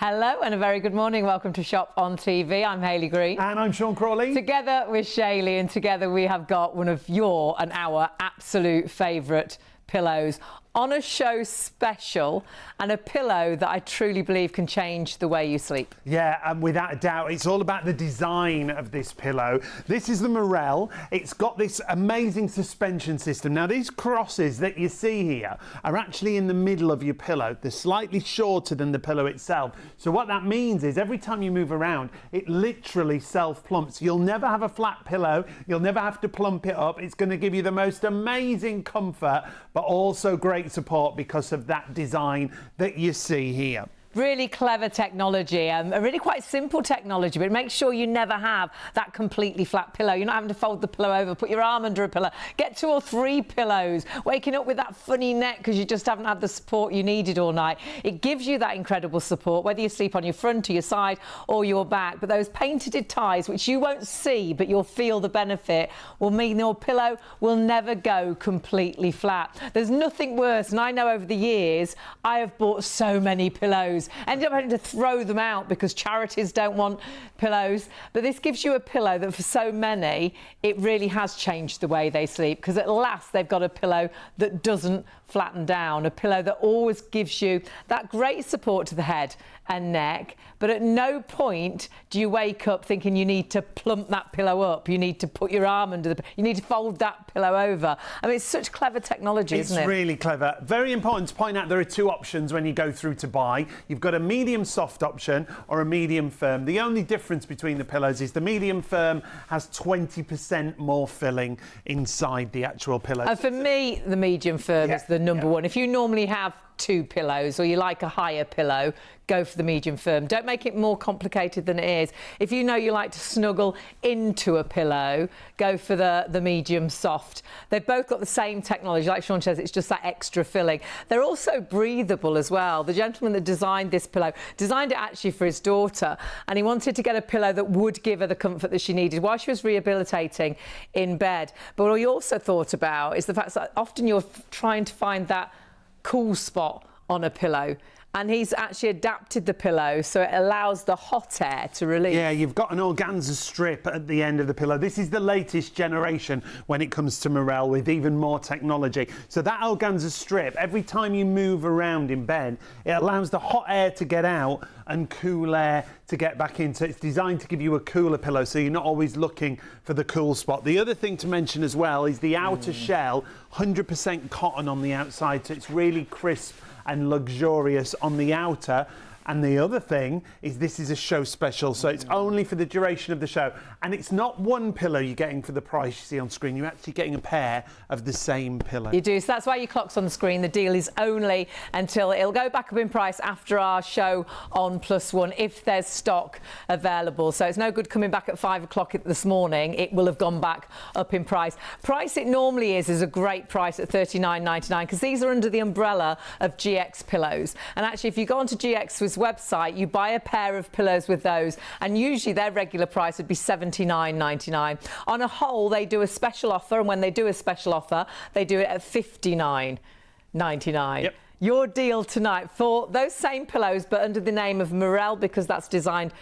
Hello and a very good morning. Welcome to Shop on TV. I'm Hayley Green. And I'm Sean Crawley. Together with Shaylee, and together we have got one of your and our absolute favourite pillows on a show special, and a pillow that I truly believe can change the way you sleep. Yeah, and without a doubt, it's all about the design of this pillow. This is the Mirelle. It's got this amazing suspension system. Now, these crosses that you see here are actually in the middle of your pillow. They're slightly shorter than the pillow itself. So what that means is every time you move around, it literally self-plumps. You'll never have a flat pillow. You'll never have to plump it up. It's going to give you the most amazing comfort, but also great support because of that design that you see here. Really clever technology, a really quite simple technology, but make sure you never have that completely flat pillow. You're not having to fold the pillow over, put your arm under a pillow, get 2 or 3 pillows, waking up with that funny neck because you just haven't had the support you needed all night. It gives you that incredible support, whether you sleep on your front or your side or your back. But those painted ties, which you won't see, but you'll feel the benefit, will mean your pillow will never go completely flat. There's nothing worse, and I know over the years, I have bought so many pillows. Ended up having to throw them out because charities don't want pillows. But this gives you a pillow that for so many, it really has changed the way they sleep, because at last they've got a pillow that doesn't flatten down, a pillow that always gives you that great support to the head and neck, but at no point do you wake up thinking you need to plump that pillow up, you need to put your arm under the, you need to fold that pillow over. I mean, it's such clever technology, isn't it? It's really clever. Very important to point out there are 2 options when you go through to buy. You've got a medium soft option or a medium firm. The only difference between the pillows is the medium firm has 20% more filling inside the actual pillow. And for me, the medium firm is the number one. If you normally have 2 pillows or you like a higher pillow, go for the medium firm. Don't make it more complicated than it is. If you know you like to snuggle into a pillow, go for the medium soft. They've both got the same technology. Like Sean says, it's just that extra filling. They're also breathable as well. The gentleman that designed this pillow designed it actually for his daughter, and he wanted to get a pillow that would give her the comfort that she needed while she was rehabilitating in bed. But what he also thought about is the fact that often you're trying to find that cool spot on a pillow, and he's actually adapted the pillow so it allows the hot air to release. Yeah, you've got an organza strip at the end of the pillow. This is the latest generation when it comes to Mirelle, with even more technology. So that organza strip, every time you move around in bed, it allows the hot air to get out and cool air to get back in. So it's designed to give you a cooler pillow, so you're not always looking for the cool spot. The other thing to mention as well is the outer shell, 100% cotton on the outside, so it's really crisp and luxurious on the outer. And the other thing is this is a show special, so it's only for the duration of the show. And it's not one pillow you're getting for the price you see on screen. You're actually getting a pair of the same pillow. You do, so that's why your clock's on the screen. The deal is only until it'll go back up in price after our show on +1 if there's stock available. So it's no good coming back at 5 o'clock this morning. It will have gone back up in price. Price it normally is a great price at $39.99, because these are under the umbrella of GX Pillows. And actually, if you go onto GX's website, you buy a pair of pillows with those, and usually their regular price would be $79.99. On a whole, they do a special offer, and when they do a special offer, they do it at $59.99. Yep. Your deal tonight for those same pillows, but under the name of Mirelle, because that's designed,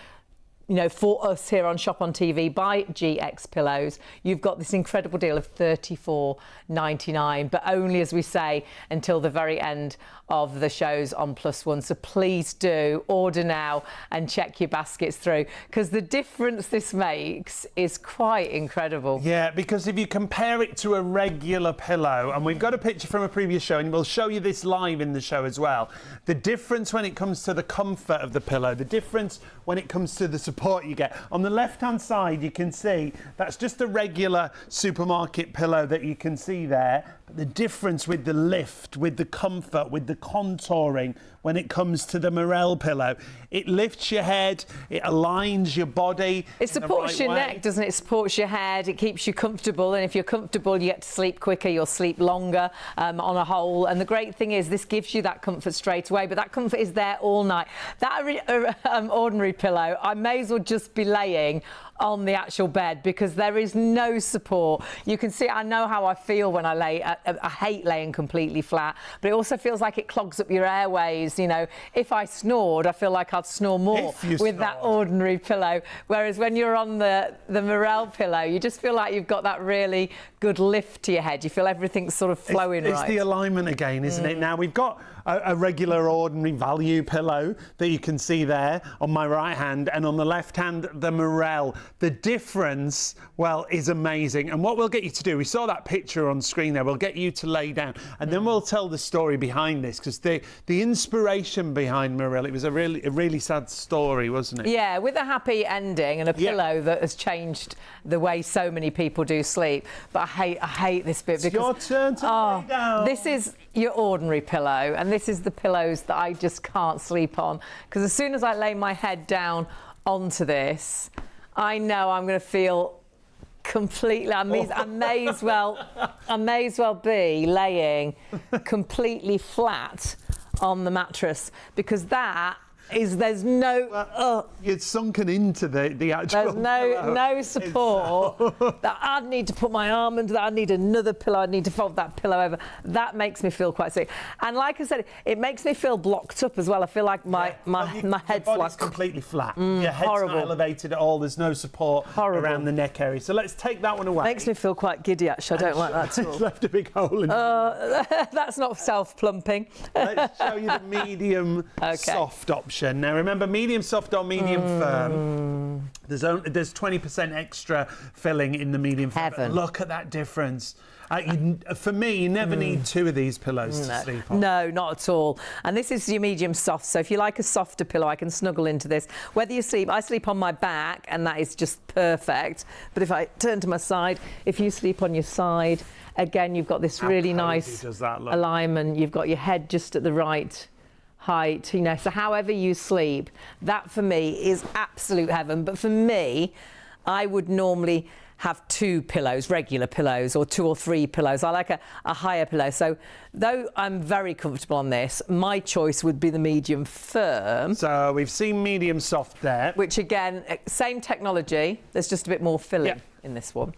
you know, for us here on Shop on TV by GX Pillows. You've got this incredible deal of $34.99, but only, as we say, until the very end of the shows on +1. So please do order now and check your baskets through, because the difference this makes is quite incredible. Yeah, because if you compare it to a regular pillow, and we've got a picture from a previous show, and we'll show you this live in the show as well, the difference when it comes to the comfort of the pillow, the difference when it comes to the support you get. On the left-hand side, you can see that's just a regular supermarket pillow that you can see there. But the difference with the lift, with the comfort, with the contouring when it comes to the Mirelle pillow, it lifts your head, it aligns your body. It supports your neck, doesn't it? It supports your head, it keeps you comfortable, and if you're comfortable, you get to sleep quicker, you'll sleep longer on a whole. And the great thing is this gives you that comfort straight away, but that comfort is there all night. That ordinary pillow, I may as well just be laying on the actual bed, because there is no support. You can see, I know how I feel when I lay. I hate laying completely flat, but it also feels like it clogs up your airways nice. You know, if I snored, I feel like I'd snore more with that ordinary pillow. Whereas when you're on the Mirelle pillow, you just feel like you've got that really good lift to your head. You feel everything's sort of flowing right. It's the alignment again, isn't it? Now, we've got a regular ordinary value pillow that you can see there on my right hand, and on the left hand, the Mirelle. The difference, well, is amazing. And what we'll get you to do, we saw that picture on screen there, we'll get you to lay down, and then we'll tell the story behind this, because the inspiration behind Mirelle, it was a really sad story, wasn't it? Yeah, with a happy ending and a pillow that has changed the way so many people do sleep. But I hate this bit, because it's your turn to lay down. This is your ordinary pillow, and this is the pillows that I just can't sleep on, because as soon as I lay my head down onto this, I know I'm going to feel completely. I may as well be laying completely flat on the mattress, because there's no. You're sunken into the actual. There's no support. That I'd need to put my arm under that. I'd need another pillow. I'd need to fold that pillow over. That makes me feel quite sick. And like I said, it makes me feel blocked up as well. I feel like my head's like completely flat. Your head's not elevated at all. There's no support around the neck area. So let's take that one away. Makes me feel quite giddy, actually. I don't like that at all. It's left a big hole in it. That's not self-plumping. Let's show you the medium soft option. Now, remember, medium soft or medium firm. There's 20% extra filling in the medium firm. But look at that difference. For me, you never need two of these pillows to sleep on. No, not at all. And this is your medium soft. So if you like a softer pillow, I can snuggle into this. Whether you sleep, I sleep on my back, and that is just perfect. But if I turn to my side, if you sleep on your side, again, you've got this really nice alignment. You've got your head just at the right height, you know, so however you sleep, that for me is absolute heaven. But for me, I would normally have two pillows, regular pillows, or two or three pillows. I like a higher pillow. So though I'm very comfortable on this, my choice would be the medium firm. So we've seen medium soft there. Which again, same technology, there's just a bit more filling in this one.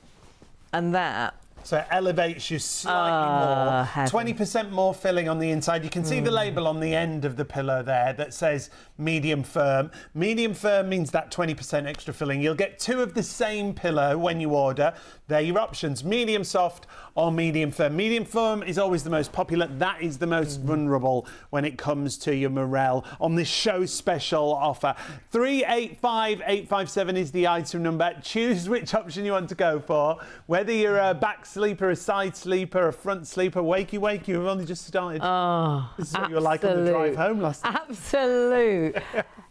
And that. So it elevates you slightly more. 20% more filling on the inside. You can see the label on the end of the pillow there that says medium firm. Medium firm means that 20% extra filling. You'll get two of the same pillow when you order. They're your options, medium soft or medium firm. Medium firm is always the most popular. That is the most vulnerable when it comes to your Mirelle on this show special offer. 385857 is the item number. Choose which option you want to go for. Whether you're a back sleeper, a side sleeper, a front sleeper, wakey, we've only just started. This is what you were like on the drive home last night. Absolute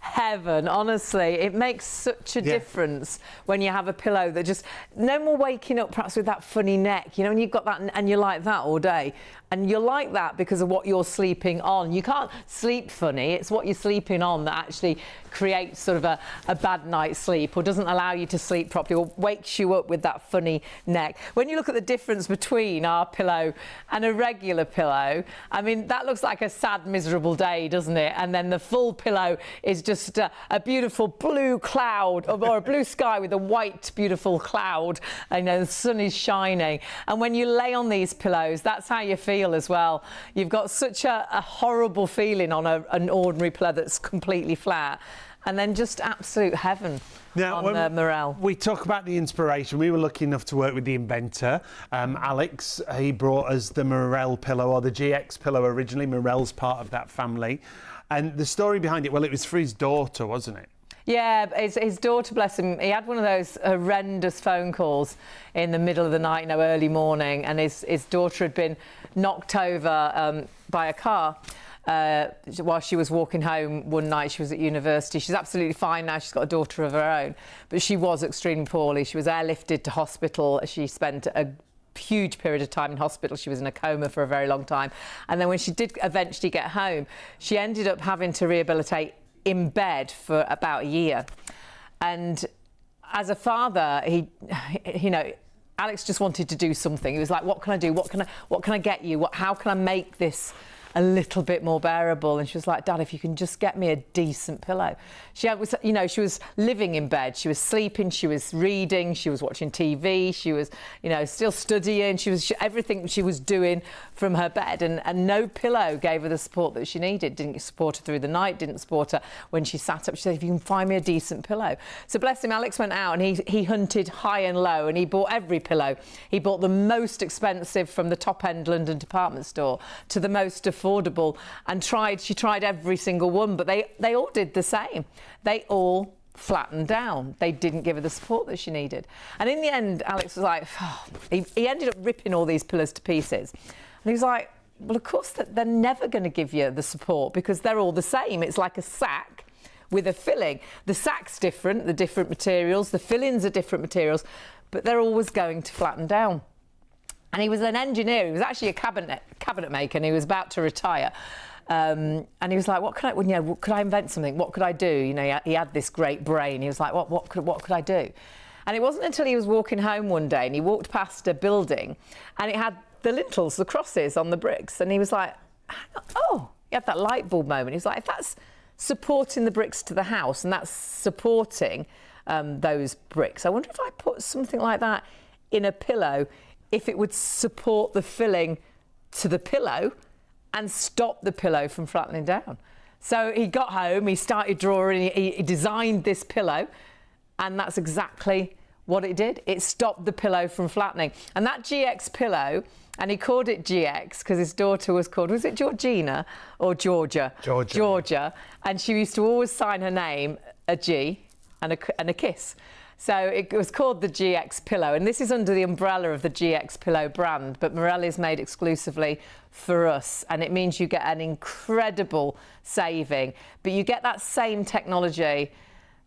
heaven, honestly. It makes such a difference when you have a pillow that just, no more waking up perhaps with that funny neck, you know, and you've got that and you're like that all day. And you're like that because of what you're sleeping on. You can't sleep funny. It's what you're sleeping on that actually creates sort of a bad night's sleep, or doesn't allow you to sleep properly, or wakes you up with that funny neck. When you look at the difference between our pillow and a regular pillow, I mean, that looks like a sad, miserable day, doesn't it? And then the full pillow is just a beautiful blue cloud, or a blue sky with a white, beautiful cloud. And, you know, the sun is shining. And when you lay on these pillows, that's how you feel as well. You've got such a horrible feeling on an ordinary pillow that's completely flat, and then just absolute heaven. Now, on Mirelle. We talk about the inspiration. We were lucky enough to work with the inventor, Alex. He brought us the Mirelle Pillow, or the GX Pillow originally. Mirelle's part of that family. And the story behind it, well, it was for his daughter, wasn't it? Yeah, his daughter, bless him, he had one of those horrendous phone calls in the middle of the night, you know, early morning, and his daughter had been knocked over by a car while she was walking home one night. She was at university. She's absolutely fine now. She's got a daughter of her own, but she was extremely poorly. She was airlifted to hospital. She spent a huge period of time in hospital. She was in a coma for a very long time. And then when she did eventually get home, she ended up having to rehabilitate in bed for about a year. And as a father, he you know, Alex just wanted to do something. He was like, what can I do? What can I get you? How can I make this a little bit more bearable. And she was like, Dad, if you can just get me a decent pillow. She was, you know, she was living in bed, she was sleeping, she was reading, she was watching TV, she was, you know, still studying, everything she was doing from her bed, and no pillow gave her the support that she needed. Didn't support her through the night, didn't support her when she sat up. She said, if you can find me a decent pillow. So bless him, Alex went out and he hunted high and low, and he bought every pillow. He bought the most expensive from the top end London department store to the most affordable, and she tried every single one, but they all did the same. They all flattened down. They didn't give her the support that she needed. And in the end, Alex was like, oh, he ended up ripping all these pillows to pieces. And he was like, well, of course, they're never going to give you the support because they're all the same. It's like a sack with a filling. The sack's different, the different materials, the fillings are different materials, but they're always going to flatten down. And he was an engineer. He was actually a cabinet maker, and he was about to retire. And he was like, could I invent something? What could I do? You know, he had this great brain. He was like, what could I do? And it wasn't until he was walking home one day and he walked past a building and it had the lintels, the crosses on the bricks. And he was like, oh, he had that light bulb moment. He was like, if that's supporting the bricks to the house and that's supporting those bricks, I wonder if I put something like that in a pillow, if it would support the filling to the pillow and stop the pillow from flattening down. So he got home, he started drawing, he designed this pillow, and that's exactly what it did. It stopped the pillow from flattening. And that GX pillow, and he called it GX because his daughter was called, was it Georgina or Georgia? Georgia. And she used to always sign her name a G and a kiss. So it was called the GX Pillow, and this is under the umbrella of the GX Pillow brand, but Mirelle is made exclusively for us, and it means you get an incredible saving, but you get that same technology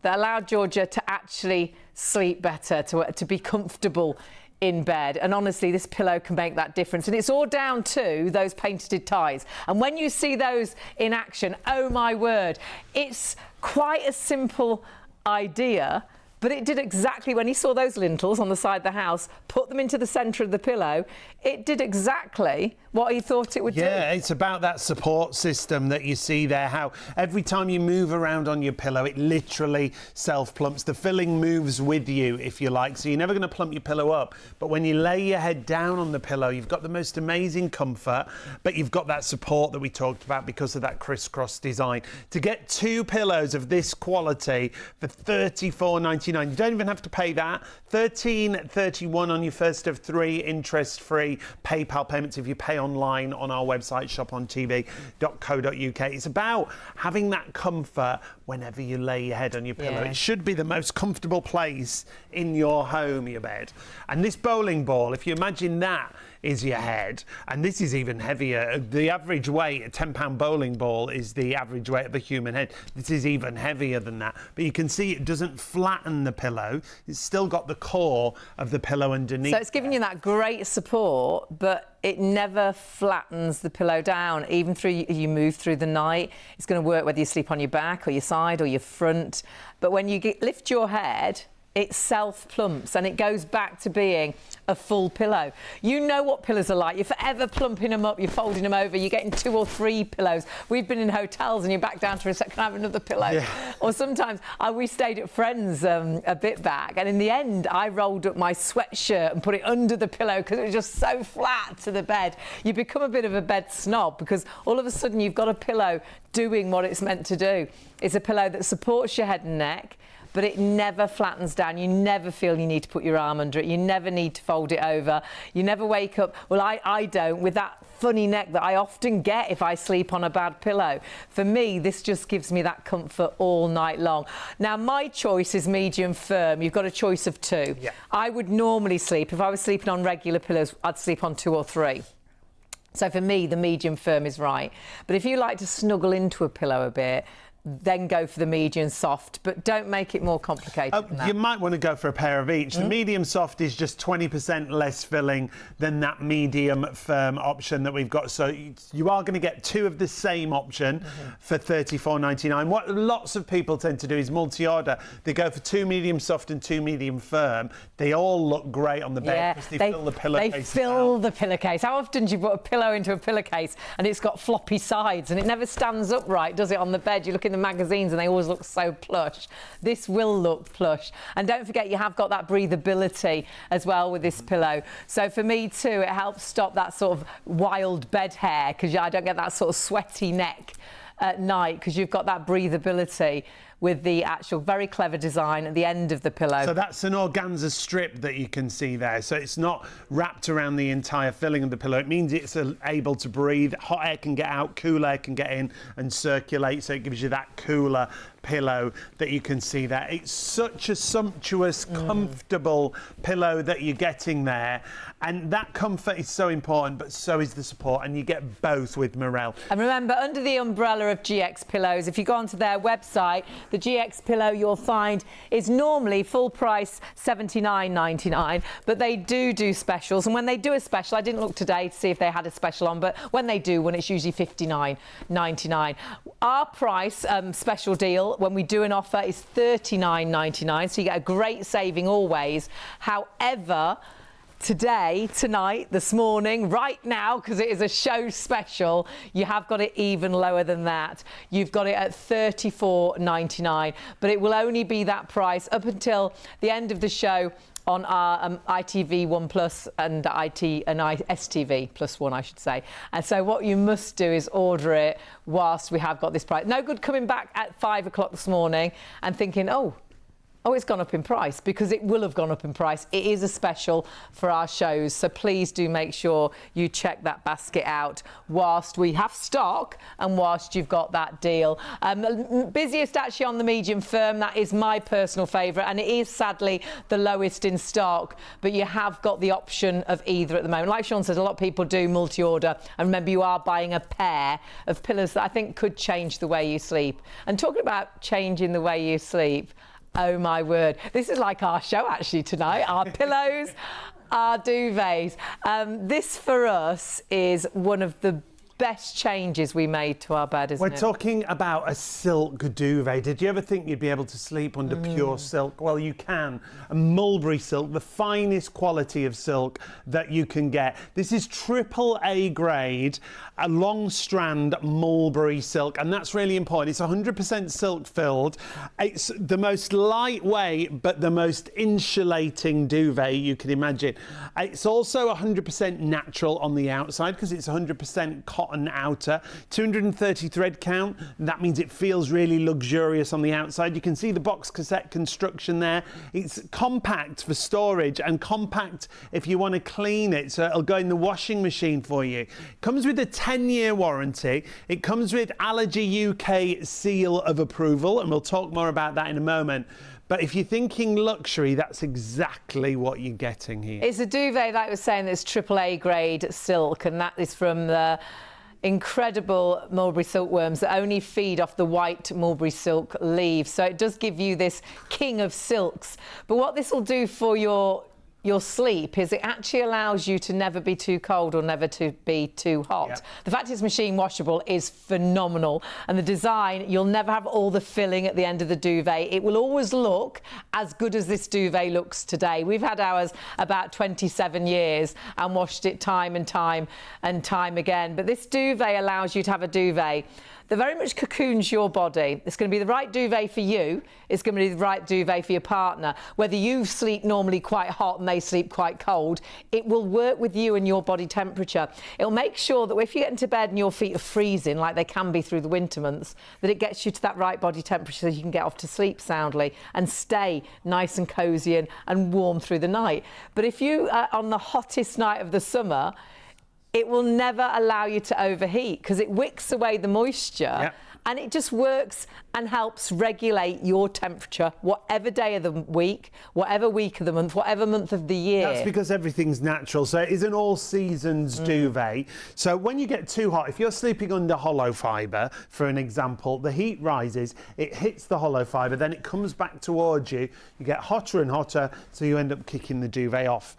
that allowed Georgia to actually sleep better, to be comfortable in bed. And honestly, this pillow can make that difference, and it's all down to those painted ties. And when you see those in action, oh my word, it's quite a simple idea, but it did exactly, when he saw those lintels on the side of the house, put them into the centre of the pillow, it did exactly what he thought it would do. Yeah, it's about that support system that you see there, how every time you move around on your pillow, it literally self-plumps. The filling moves with you, if you like, so you're never going to plump your pillow up. But when you lay your head down on the pillow, you've got the most amazing comfort, but you've got that support that we talked about because of that crisscross design. To get 2 pillows of this quality for $34.99, you don't even have to pay that. $13.31 on your first of 3 interest-free PayPal payments if you pay online on our website, shopontv.co.uk. It's about having that comfort whenever you lay your head on your pillow. Yeah. It should be the most comfortable place in your home, your bed. And this bowling ball, if you imagine that is your head, and this is even heavier. The average weight, a 10-pound bowling ball, is the average weight of a human head. This is even heavier than that. But you can see it doesn't flatten the pillow. It's still got the core of the pillow underneath. So it's giving you that great support, but it never flattens the pillow down. Even you move through the night, it's going to work whether you sleep on your back or your side or your front. But when you lift your head, it self-plumps and it goes back to being a full pillow. You know what pillows are like. You're forever plumping them up, you're folding them over, you're getting 2 or 3 pillows. We've been in hotels and you're back down to a second, can I have another pillow? Yeah. Or sometimes we stayed at friends a bit back, and in the end I rolled up my sweatshirt and put it under the pillow because it was just so flat to the bed. You become a bit of a bed snob because all of a sudden you've got a pillow doing what it's meant to do. It's a pillow that supports your head and neck, but it never flattens down. You never feel you need to put your arm under it. You never need to fold it over. You never wake up, well, I don't, with that funny neck that I often get if I sleep on a bad pillow. For me, this just gives me that comfort all night long. Now, my choice is medium firm. You've got a choice of 2. Yeah. I would normally sleep, if I was sleeping on regular pillows, I'd sleep on 2 or 3. So for me, the medium firm is right. But if you like to snuggle into a pillow a bit, then go for the medium soft, but don't make it more complicated than that. You might want to go for a pair of each. The medium soft is just 20% less filling than that medium firm option that we've got. So you are going to get two of the same option for $34.99. What lots of people tend to do is multi-order. They go for two medium soft and two medium firm. They all look great on the bed because they fill the pillowcase. They fill the pillowcase. How often do you put a pillow into a pillowcase and it's got floppy sides and it never stands upright, does it, on the bed? You look in the magazines and they always look so plush. This will look plush. And don't forget, you have got that breathability as well with this pillow. So for me too, it helps stop that sort of wild bed hair, because I don't get that sort of sweaty neck at night, because you've got that breathability with the actual very clever design at the end of the pillow. So that's an organza strip that you can see there. So it's not wrapped around the entire filling of the pillow. It means it's able to breathe. Hot air can get out, cool air can get in and circulate. So it gives you that cooler pillow that you can see there. It's such a sumptuous, comfortable pillow that you're getting there. And that comfort is so important, but so is the support. And you get both with Mirelle. And remember, under the umbrella of GX Pillows, if you go onto their website, the GX pillow you'll find is normally full price $79.99, but they do specials. And when they do a special, I didn't look today to see if they had a special on, but when they do one, it's usually $59.99. Our price special deal, when we do an offer, is $39.99, so you get a great saving always. However, today, tonight, this morning, right now, because it is a show special, you have got it even lower than that. You've got it at $34.99, but it will only be that price up until the end of the show on our ITV1 Plus and STV Plus 1, I should say. And so what you must do is order it whilst we have got this price. No good coming back at 5 o'clock this morning and thinking, oh, it's gone up in price, because it will have gone up in price. It is a special for our shows, so please do make sure you check that basket out whilst we have stock and whilst you've got that deal. Busiest actually on the medium firm. That is my personal favourite, and it is sadly the lowest in stock, but you have got the option of either at the moment. Like Sean says, a lot of people do multi-order, and remember, you are buying a pair of pillows that I think could change the way you sleep. And talking about changing the way you sleep, oh my word, this is like our show actually tonight. Our pillows, our duvets. This for us is one of the best changes we made to our bed, isn't it? We're talking about a silk duvet. Did you ever think you'd be able to sleep under pure silk? Well, you can. A mulberry silk, the finest quality of silk that you can get. This is AAA grade, a long strand mulberry silk, and that's really important. It's 100% silk filled. It's the most lightweight but the most insulating duvet you can imagine. It's also 100% natural on the outside because it's 100% cotton outer, 230 thread count. That means it feels really luxurious on the outside. You can see the box cassette construction there. It's compact for storage and compact if you want to clean it, so it'll go in the washing machine for you. It comes with a 10-year warranty. It comes with Allergy UK seal of approval, and we'll talk more about that in a moment. But if you're thinking luxury, that's exactly what you're getting here. It's a duvet that I was saying that's AAA grade silk, and that is from the incredible mulberry silkworms that only feed off the white mulberry silk leaves. So it does give you this king of silks. But what this will do for your sleep is it actually allows you to never be too cold or never to be too hot. Yep. The fact it's machine washable is phenomenal, and the design, you'll never have all the filling at the end of the duvet. It will always look as good as this duvet looks today. We've had ours about 27 years and washed it time and time again, but this duvet allows you to have a duvet that very much cocoons your body. It's going to be the right duvet for you. It's going to be the right duvet for your partner. Whether you sleep normally quite hot and they sleep quite cold, it will work with you and your body temperature. It'll make sure that if you get into bed and your feet are freezing, like they can be through the winter months, that it gets you to that right body temperature so you can get off to sleep soundly and stay nice and cosy and warm through the night. But if you are on the hottest night of the summer, it will never allow you to overheat because it wicks away the moisture and it just works and helps regulate your temperature, whatever day of the week, whatever week of the month, whatever month of the year. That's because everything's natural. So it is an all seasons duvet. So when you get too hot, if you're sleeping under hollow fibre, for an example, the heat rises, it hits the hollow fibre, then it comes back towards you. You get hotter and hotter, so you end up kicking the duvet off.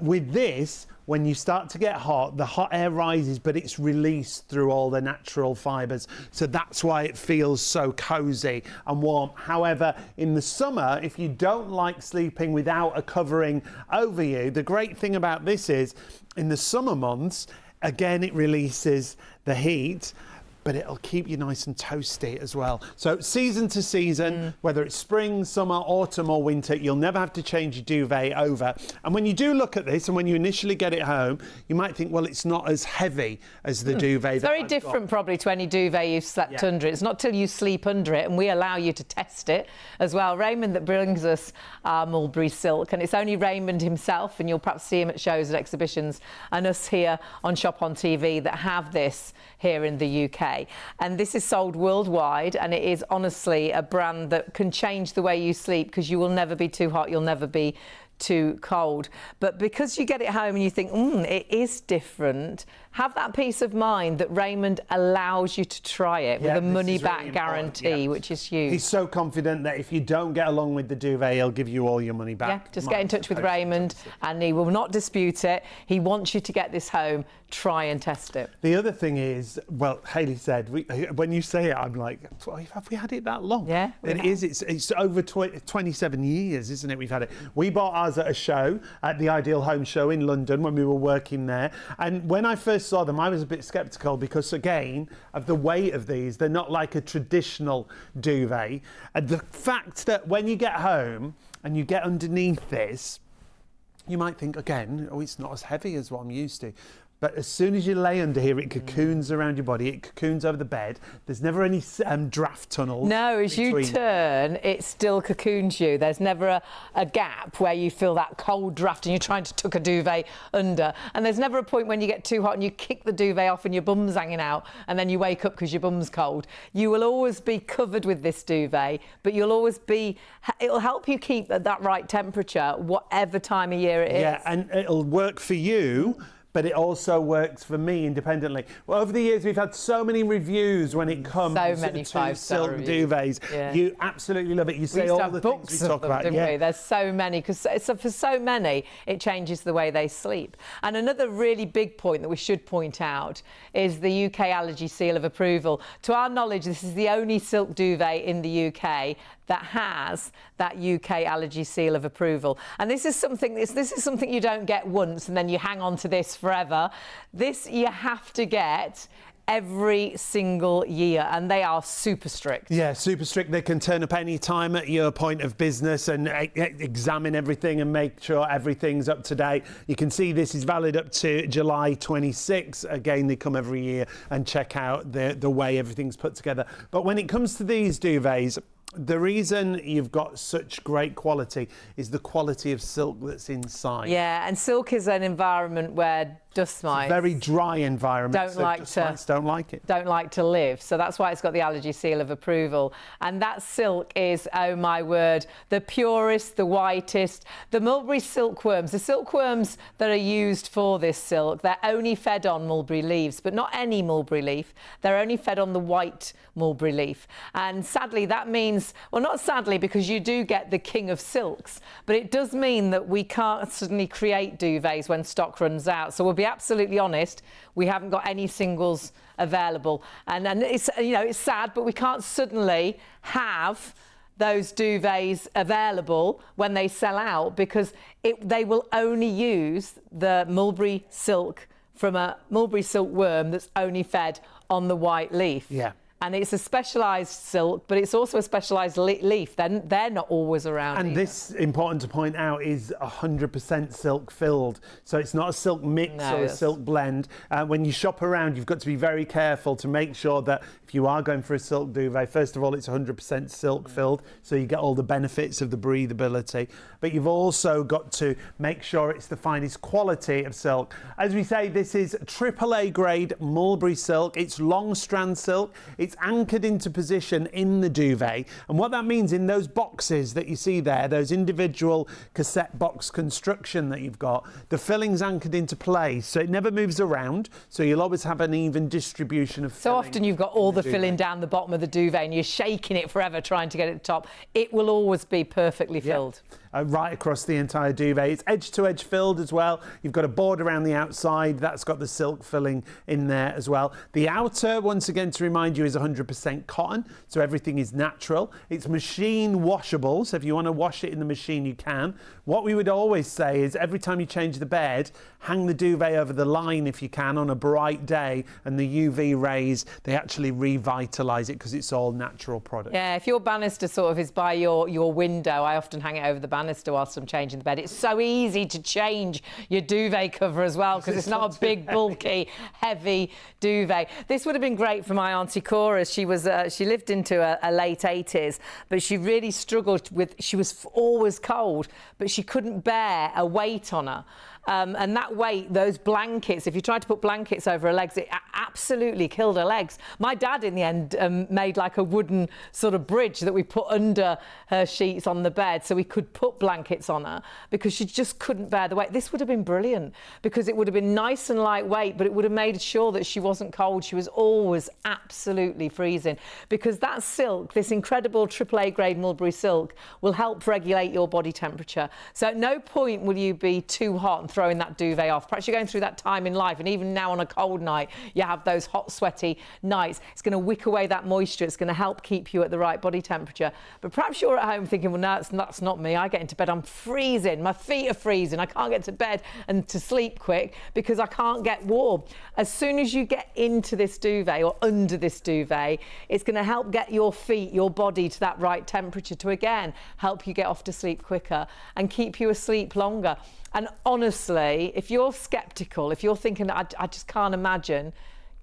With this, when you start to get hot, the hot air rises, but it's released through all the natural fibres. So that's why it feels so cosy and warm. However, in the summer, if you don't like sleeping without a covering over you, the great thing about this is, in the summer months, again, it releases the heat, but it'll keep you nice and toasty as well. So season to season, whether it's spring, summer, autumn or winter, you'll never have to change your duvet over. And when you do look at this and when you initially get it home, you might think, well, it's not as heavy as the duvet. It's very different probably to any duvet you've slept under. It's not till you sleep under it, and we allow you to test it as well. Raymond that brings us mulberry silk, and it's only Raymond himself, and you'll perhaps see him at shows and exhibitions, and us here on Shop on TV that have this here in the UK. And this is sold worldwide, and it is honestly a brand that can change the way you sleep, because you will never be too hot, you'll never be too cold. But because you get it home and you think, it is different, have that peace of mind that Raymond allows you to try it with a money-back guarantee, which is huge. He's so confident that if you don't get along with the duvet, he'll give you all your money back. Yeah, just get in touch with Raymond and he will not dispute it. He wants you to get this home, try and test it. The other thing is, well, Hayley said, when you say it, I'm like, have we had it that long? Yeah. It is. It's over 27 years, isn't it? We've had it. We bought ours at a show, at the Ideal Home Show in London when we were working there. And when I first saw them, I was a bit sceptical because, again, of the weight of these. They're not like a traditional duvet. And the fact that when you get home and you get underneath this, you might think, again, it's not as heavy as what I'm used to. But as soon as you lay under here, it cocoons around your body, it cocoons over the bed. There's never any draft tunnels. No, as you turn, it still cocoons you. There's never a gap where you feel that cold draft and you're trying to tuck a duvet under. And there's never a point when you get too hot and you kick the duvet off and your bum's hanging out and then you wake up because your bum's cold. You will always be covered with this duvet, but you'll always be, it'll help you keep at that right temperature, whatever time of year it is. Yeah, and it'll work for you, but it also works for me independently. Well, over the years, we've had so many reviews when it comes to silk duvets. Yeah. You absolutely love it. You say all the things we talk about. Didn't we? There's so many, because for so many, it changes the way they sleep. And another really big point that we should point out is the UK Allergy Seal of Approval. To our knowledge, this is the only silk duvet in the UK that has that UK Allergy Seal of Approval. And this is something you don't get once and then you hang on to this forever. This you have to get every single year, and they are super strict. Yeah, super strict. They can turn up any time at your point of business and examine everything and make sure everything's up to date. You can see this is valid up to July 26. Again, they come every year and check out the way everything's put together. But when it comes to these duvets, the reason you've got such great quality is the quality of silk that's inside. Yeah, and silk is an environment where dust mites, very dry environment, don't like to live. So that's why it's got the Allergy Seal of Approval. And that silk is, oh my word, the purest, the whitest. The mulberry silkworms, the silkworms that are used for this silk, they're only fed on mulberry leaves, but not any mulberry leaf. They're only fed on the white mulberry leaf. And sadly, that means, well, not sadly, because you do get the king of silks, but it does mean that we can't suddenly create duvets when stock runs out. So we'll be absolutely honest, we haven't got any singles available, and it's, you know, it's sad, but we can't suddenly have those duvets available when they sell out, because they will only use the mulberry silk from a mulberry silkworm that's only fed on the white leaf. Yeah. And it's a specialised silk, but it's also a specialised leaf. They're not always around. And either. This, important to point out, is 100% silk filled. So it's not a silk mix or a silk blend. When you shop around, you've got to be very careful to make sure that if you are going for a silk duvet, first of all, it's 100% silk filled, so you get all the benefits of the breathability. But you've also got to make sure it's the finest quality of silk. As we say, this is AAA grade mulberry silk. It's long strand silk. It's it's anchored into position in the duvet. And what that means in those boxes that you see there, those individual cassette box construction that you've got, the filling's anchored into place, so it never moves around. So you'll always have an even distribution of filling. So often you've got all the filling down the bottom of the duvet and you're shaking it forever trying to get it to the top. It will always be perfectly filled. Right across the entire duvet. It's edge to edge filled as well. You've got a board around the outside that's got the silk filling in there as well. The outer, once again to remind you, is 100% cotton, so everything is natural. It's machine washable, so if you want to wash it in the machine you can. What we would always say is every time you change the bed, hang the duvet over the line if you can on a bright day, and the UV rays, they actually revitalise it because it's all natural product. Yeah, if your banister sort of is by your window, I often hang it over the banister whilst I'm changing the bed. It's so easy to change your duvet cover as well because it's not a big, bulky, heavy duvet. This would have been great for my Auntie Cora. She lived into a late 80s, but she really struggled with, she was always cold, but she couldn't bear a weight on her. And that weight, those blankets, if you tried to put blankets over her legs, it absolutely killed her legs. My dad, in the end, made like a wooden sort of bridge that we put under her sheets on the bed so we could put blankets on her because she just couldn't bear the weight. This would have been brilliant because it would have been nice and lightweight, but it would have made sure that she wasn't cold. She was always absolutely freezing because that silk, this incredible AAA grade mulberry silk, will help regulate your body temperature. So at no point will you be too hot and throwing that duvet off. Perhaps you're going through that time in life, and even now on a cold night, you have those hot, sweaty nights. It's going to wick away that moisture. It's going to help keep you at the right body temperature. But perhaps you're at home thinking, well, no, that's not me. I get into bed, I'm freezing. My feet are freezing. I can't get to bed and to sleep quick because I can't get warm. As soon as you get into this duvet or under this duvet, it's going to help get your feet, your body to that right temperature to, again, help you get off to sleep quicker and keep you asleep longer. And honestly, if you're sceptical, if you're thinking, I just can't imagine,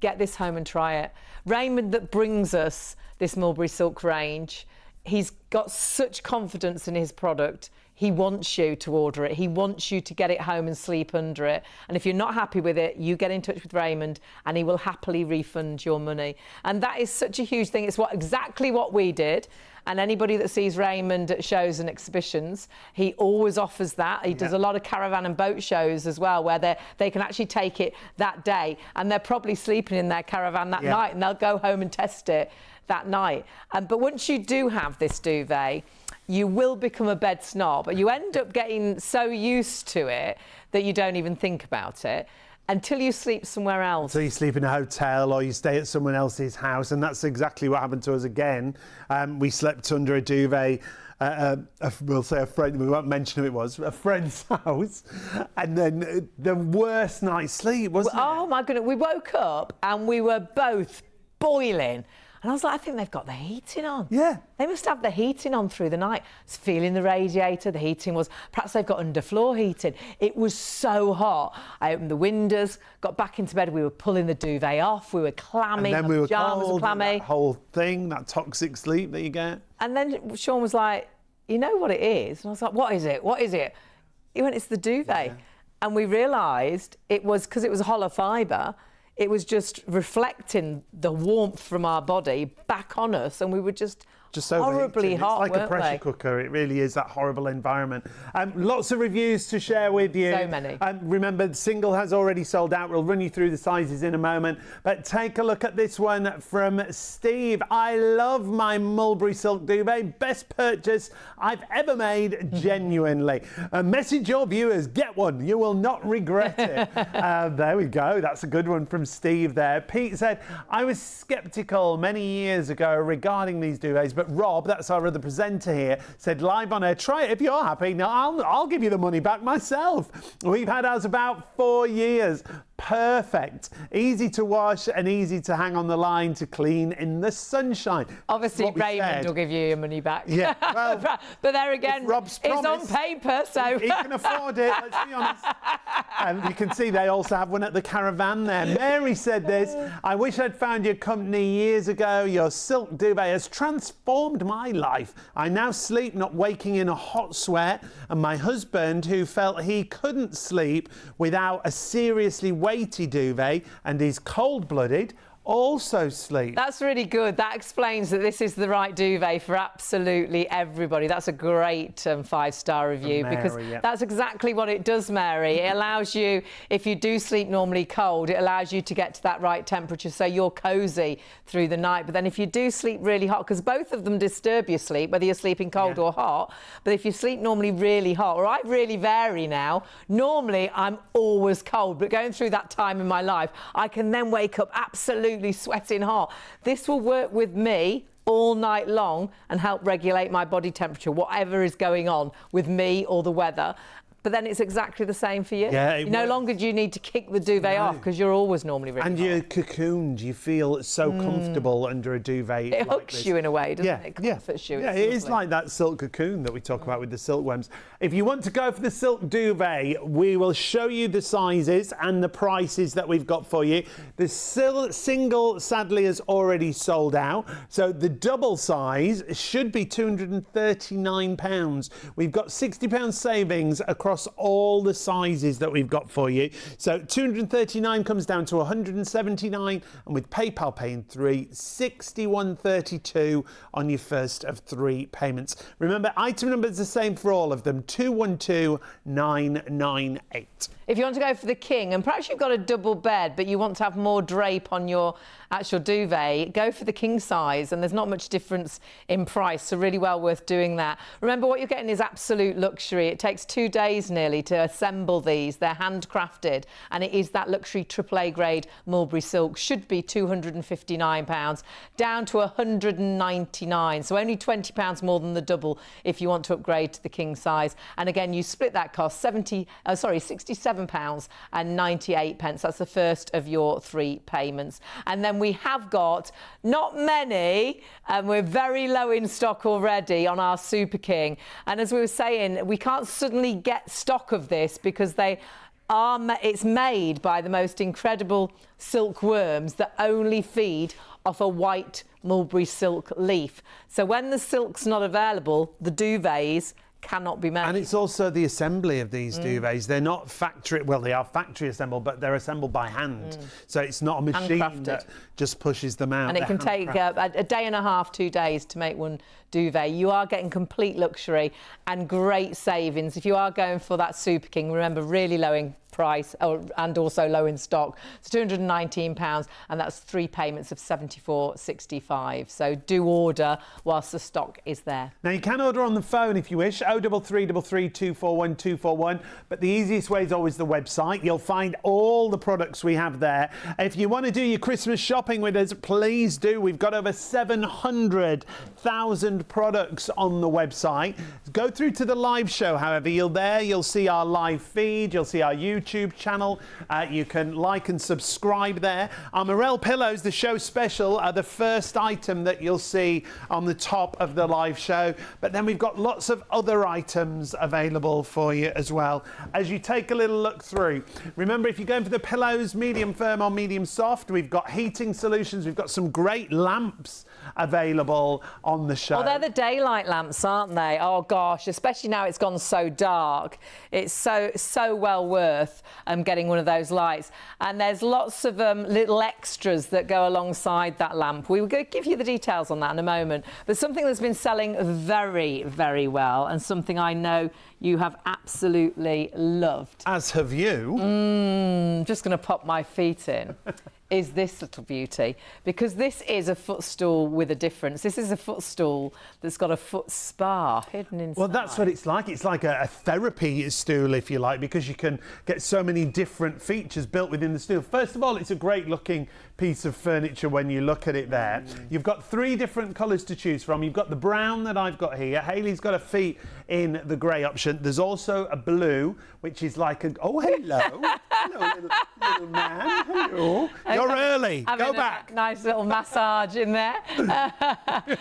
get this home and try it. Raymond, that brings us this mulberry silk range, he's got such confidence in his product. He wants you to order it. He wants you to get it home and sleep under it. And if you're not happy with it, you get in touch with Raymond and he will happily refund your money. And that is such a huge thing. It's exactly what we did. And anybody that sees Raymond at shows and exhibitions, he always offers that. He does a lot of caravan and boat shows as well, where they can actually take it that day. And they're probably sleeping in their caravan that night, and they'll go home and test it that night. But once you do have this duvet, you will become a bed snob. You end up getting so used to it that you don't even think about it until you sleep somewhere else. So you sleep in a hotel or you stay at someone else's house, and that's exactly what happened to us again. We slept under a duvet. We'll say a friend, we won't mention who it was, a friend's house, and then the worst night's sleep, wasn't it? Oh my goodness, we woke up and we were both boiling. And I was like, I think they've got the heating on. Yeah. They must have the heating on through the night. I was feeling the radiator, the heating was, perhaps they've got underfloor heating. It was so hot. I opened the windows, got back into bed, we were pulling the duvet off, we were clammy, and then we were cold, clammy. that whole thing, that toxic sleep that you get. And then Sean was like, you know what it is? And I was like, what is it? What is it? He went, it's the duvet. Yeah. And we realised it was, because it was a hollow fibre, it was just reflecting the warmth from our body back on us, and we were just horribly hot. It's like a pressure cooker. It really is that horrible environment. Lots of reviews to share with you. So many. Remember, the single has already sold out. We'll run you through the sizes in a moment. But take a look at this one from Steve. I love my mulberry silk duvet. Best purchase I've ever made, genuinely. Message your viewers. Get one. You will not regret it. There we go. That's a good one from Steve there. Pete said, I was sceptical many years ago regarding these duvets, but Rob, that's our other presenter here, said live on air, try it if you're happy. Now I'll give you the money back myself. We've had ours about 4 years. Perfect. Easy to wash and easy to hang on the line to clean in the sunshine. Obviously, Raymond will give you your money back. Yeah. Well, but there again, Rob's it's on paper, so... He can afford it, let's be honest. And you can see they also have one at the caravan there. Mary said this, I wish I'd found your company years ago. Your silk duvet has transformed my life. I now sleep not waking in a hot sweat, and my husband, who felt he couldn't sleep without a seriously weighty duvet and is cold-blooded, also sleep. That's really good. That explains that this is the right duvet for absolutely everybody. That's a great 5-star review, Mary, because yeah. that's exactly what it does, Mary. It allows you, if you do sleep normally cold, it allows you to get to that right temperature so you're cosy through the night. But then if you do sleep really hot, because both of them disturb your sleep, whether you're sleeping cold or hot, but if you sleep normally really hot, or I really vary now, normally I'm always cold, but going through that time in my life, I can then wake up absolutely sweating hot. This will work with me all night long and help regulate my body temperature, whatever is going on with me or the weather. But then it's exactly the same for you. Yeah, no longer do you need to kick the duvet off, because you're always normally really And hot. you're cocooned. You feel so comfortable under a duvet. It hooks you in a way, doesn't it? It comforts you. Yeah, It's it is lovely. like that silk cocoon that we talk about with the silkworms. If you want to go for the silk duvet, we will show you the sizes and the prices that we've got for you. The single, sadly, is already sold out. So the double size should be £239. We've got £60 savings across all the sizes that we've got for you. So 239 comes down to 179, and with PayPal paying 3, 61.32 on your first of 3 payments. Remember, item number is the same for all of them, 212998. If you want to go for the king, and perhaps you've got a double bed, but you want to have more drape on your actual duvet, go for the king size, and there's not much difference in price, so really well worth doing that. Remember, what you're getting is absolute luxury. It takes 2 days nearly to assemble these. They're handcrafted, and it is that luxury AAA grade mulberry silk. Should be £259, down to £199, so only £20 more than the double if you want to upgrade to the king size. And again, you split that cost, £67.98. That's the first of your 3 payments. And then we have got not many, and we're very low in stock already on our Super King. And as we were saying, we can't suddenly get stock of this because it's made by the most incredible silkworms that only feed off a white mulberry silk leaf. So when the silk's not available, the duvets cannot be made. And it's also the assembly of these duvets. They're not factory, well, they are factory assembled, but they're assembled by hand. So it's not a machine that just pushes them out. And it can take a day and a half, 2 days to make one duvet. You are getting complete luxury and great savings. If you are going for that Super King, remember, really low in price and also low in stock. It's £219, and that's 3 payments of £74.65. So do order whilst the stock is there. Now, you can order on the phone if you wish, 0333 241 241, but the easiest way is always the website. You'll find all the products we have there. If you want to do your Christmas shopping with us, please do. We've got over 700,000 products on the website. Go through to the live show, however. You'll see our live feed, you'll see our YouTube channel. You can like and subscribe there. Our Mirelle Pillows, the show special, are the first item that you'll see on the top of the live show. But then we've got lots of other items available for you as well as you take a little look through. Remember, if you're going for the pillows, medium firm or medium soft, we've got heating solutions. We've got some great lamps available on the show. Oh, they're the daylight lamps, aren't they? Oh gosh, especially now it's gone so dark. It's so well worth getting one of those lights. And there's lots of little extras that go alongside that lamp. We will give you the details on that in a moment. But something that's been selling very, very well, and something I know you have absolutely loved. As have you. Just going to pop my feet in. Is this little beauty, because this is a footstool with a difference. This is a footstool that's got a foot spa hidden inside. Well, that's what it's like. It's like a therapy stool, if you like, because you can get so many different features built within the stool. First of all, it's a great looking piece of furniture when you look at it there. You've got 3 different colours to choose from. You've got the brown that I've got here. Hayley's got her feet in the grey option. There's also a blue, which is like a... Oh, hello. Hello, little man. Hello. You're early. Go back. Nice little massage in there.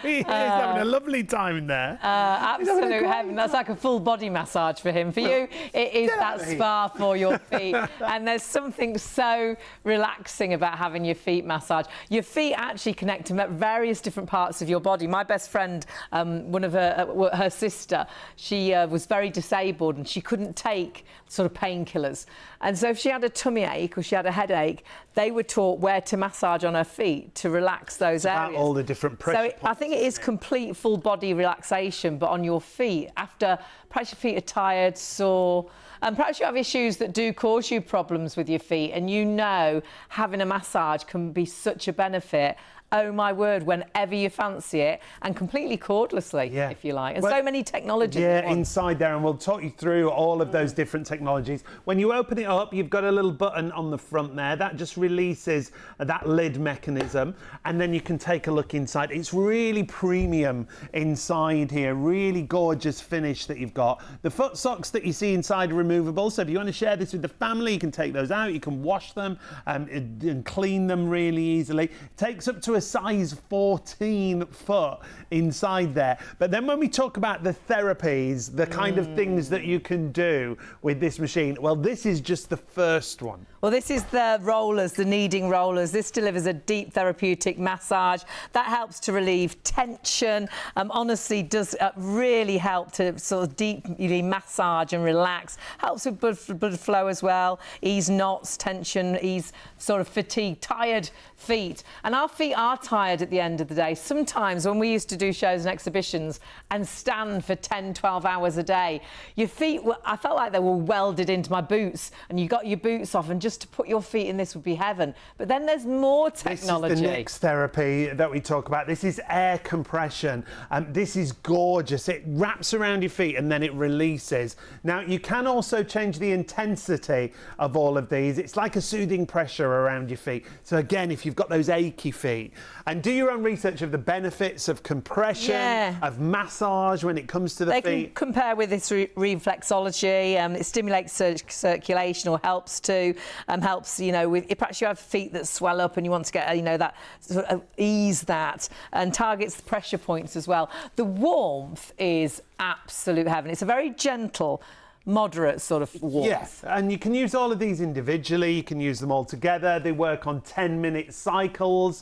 He is having a lovely time in there. Absolute heaven. That's like a full body massage for him. For you, it is that spa for your feet. And there's something so relaxing about having your feet massaged. Your feet actually connect to various different parts of your body. My best friend, one of her sister, she was very disabled and she couldn't take sort of painkillers. And so if she had a tummy ache or she had a headache, they were taught where to massage on her feet to relax those areas. All the different pressure So I think it is complete full body relaxation, but on your feet, after perhaps your feet are tired, sore, and perhaps you have issues that do cause you problems with your feet, and you know having a massage can be such a benefit. Oh my word, whenever you fancy it, and completely cordlessly, if you like. And so many technologies. Yeah, inside there, and we'll talk you through all of those different technologies. When you open it up, you've got a little button on the front there that just releases that lid mechanism, and then you can take a look inside. It's really premium inside here, really gorgeous finish that you've got. The foot socks that you see inside are removable, so if you want to share this with the family, you can take those out, you can wash them and clean them really easily. It takes up to a size 14 foot inside there. But then when we talk about the therapies, the kind of things that you can do with this machine, well, this is just the first one. Well, this is the rollers, the kneading rollers. This delivers a deep therapeutic massage that helps to relieve tension. Honestly, does really help to sort of deeply massage and relax. Helps with blood flow as well. Ease knots, tension, ease sort of fatigue, tired feet. And our feet are tired at the end of the day. Sometimes when we used to do shows and exhibitions and stand for 10, 12 hours a day, your feet were, I felt like they were welded into my boots, and you got your boots off, and just to put your feet in this would be heaven. But then there's more technology. This is the next therapy that we talk about. This is air compression. This is gorgeous. It wraps around your feet and then it releases. Now, you can also change the intensity of all of these. It's like a soothing pressure around your feet. So again, if you've got those achy feet, and do your own research of the benefits of compression, of massage when it comes to the feet. They can compare with this reflexology. It stimulates circulation, or helps to. Helps, you know, with perhaps you have feet that swell up and you want to get, you know, that sort of ease that, and targets the pressure points as well. The warmth is absolute heaven. It's a very gentle, moderate sort of warmth. Yes, and you can use all of these individually, you can use them all together. They work on 10-minute cycles.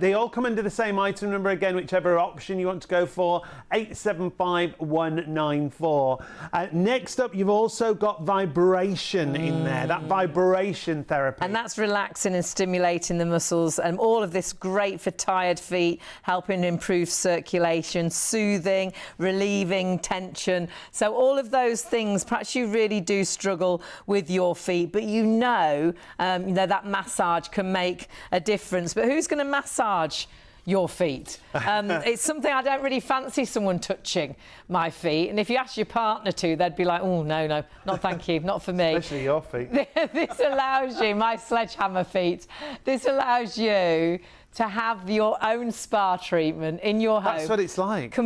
They all come under the same item number again, whichever option you want to go for, 875194. Next up, you've also got vibration in there, that vibration therapy. And that's relaxing and stimulating the muscles, and all of this great for tired feet, helping improve circulation, soothing, relieving tension. So all of those things, perhaps you really do struggle with your feet, but you know that massage can make a difference. But who's going to massage your feet? It's something I don't really fancy someone touching my feet, and if you ask your partner to, they'd be like, oh no, not thank you, not for me. Especially your feet. This allows you, my sledgehammer feet, this allows you to have your own spa treatment in your home. That's what it's like.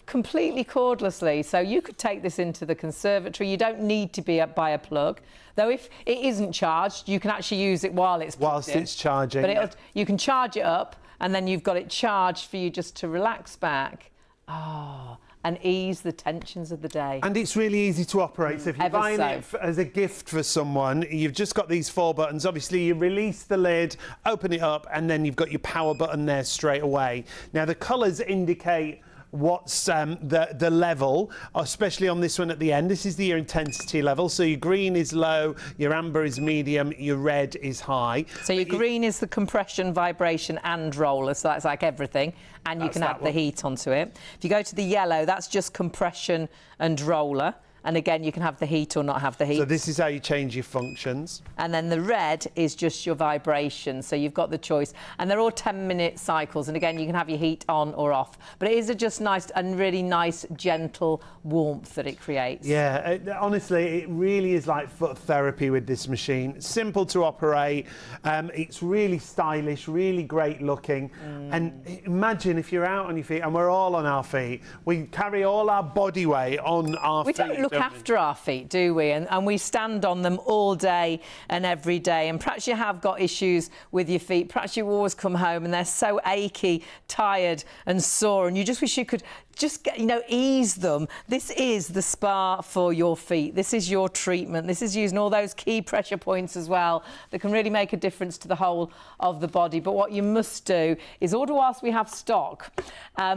Completely cordlessly. So you could take this into the conservatory. You don't need to be by a plug, though if it isn't charged, you can actually use it while it's plugged in. It's charging. But you can charge it up, and then you've got it charged for you just to relax back and ease the tensions of the day. And it's really easy to operate. So if you're buying it as a gift for someone, you've just got these 4 buttons. Obviously, you release the lid, open it up, and then you've got your power button there straight away. Now, the colours indicate what's the level, especially on this one at the end. This is your intensity level. So your green is low, your amber is medium, your red is high. So your green is the compression, vibration and roller, so that's like everything, and you can add the heat onto it. If you go to the yellow, that's just compression and roller. And again, you can have the heat or not have the heat. So this is how you change your functions. And then the red is just your vibration. So you've got the choice. And they're all 10-minute cycles. And again, you can have your heat on or off. But it is just nice and really nice, gentle warmth that it creates. Yeah, honestly, it really is like foot therapy with this machine. Simple to operate. It's really stylish, really great looking. And imagine if you're out on your feet, and we're all on our feet. We carry all our body weight on our feet. We don't look after our feet, do we? And we stand on them all day and every day. And perhaps you have got issues with your feet. Perhaps you always come home and they're so achy, tired and sore, and you just wish you could just get, ease them. This is the spa for your feet. This is your treatment. This is using all those key pressure points as well that can really make a difference to the whole of the body. But what you must do is order whilst we have stock.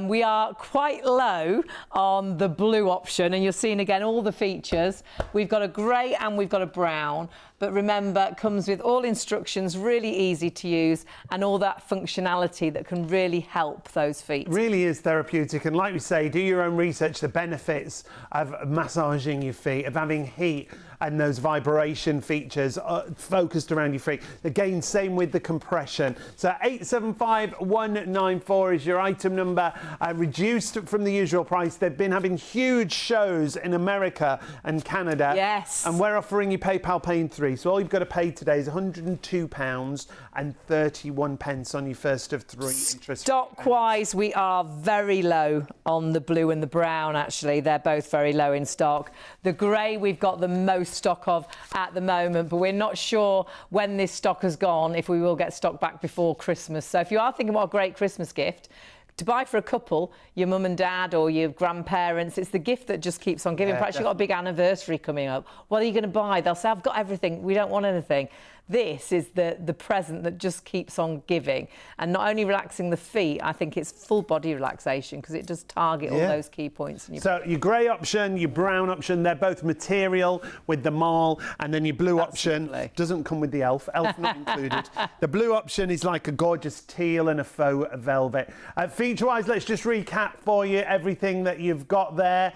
We are quite low on the blue option, and you're seeing again all the features. We've got a grey and we've got a brown. but remember, it comes with all instructions, really easy to use, and all that functionality that can really help those feet. Really is therapeutic, and like we say, do your own research, the benefits of massaging your feet, of having heat and those vibration features focused around your feet. Again, same with the compression. So 875194 is your item number, reduced from the usual price. They've been having huge shows in America and Canada. Yes. And we're offering you PayPal Pay in 3. So all you've got to pay today is £102.31 on your first of 3 interest. Stock-wise, we are very low on the blue and the brown, actually. They're both very low in stock. The grey, we've got the most stock of at the moment, but we're not sure when this stock has gone, if we will get stock back before Christmas. So if you are thinking what a great Christmas gift to buy for a couple, your mum and dad or your grandparents, it's the gift that just keeps on giving. Perhaps you've got a big anniversary coming up. What are you going to buy? They'll say, I've got everything. We don't want anything. This is the present that just keeps on giving. And not only relaxing the feet, I think it's full body relaxation because it does target all those key points. So your grey option, your brown option, they're both material with the marl, and then your blue option doesn't come with the elf not included. The blue option is like a gorgeous teal and a faux velvet. Feature-wise, let's just recap for you everything that you've got there.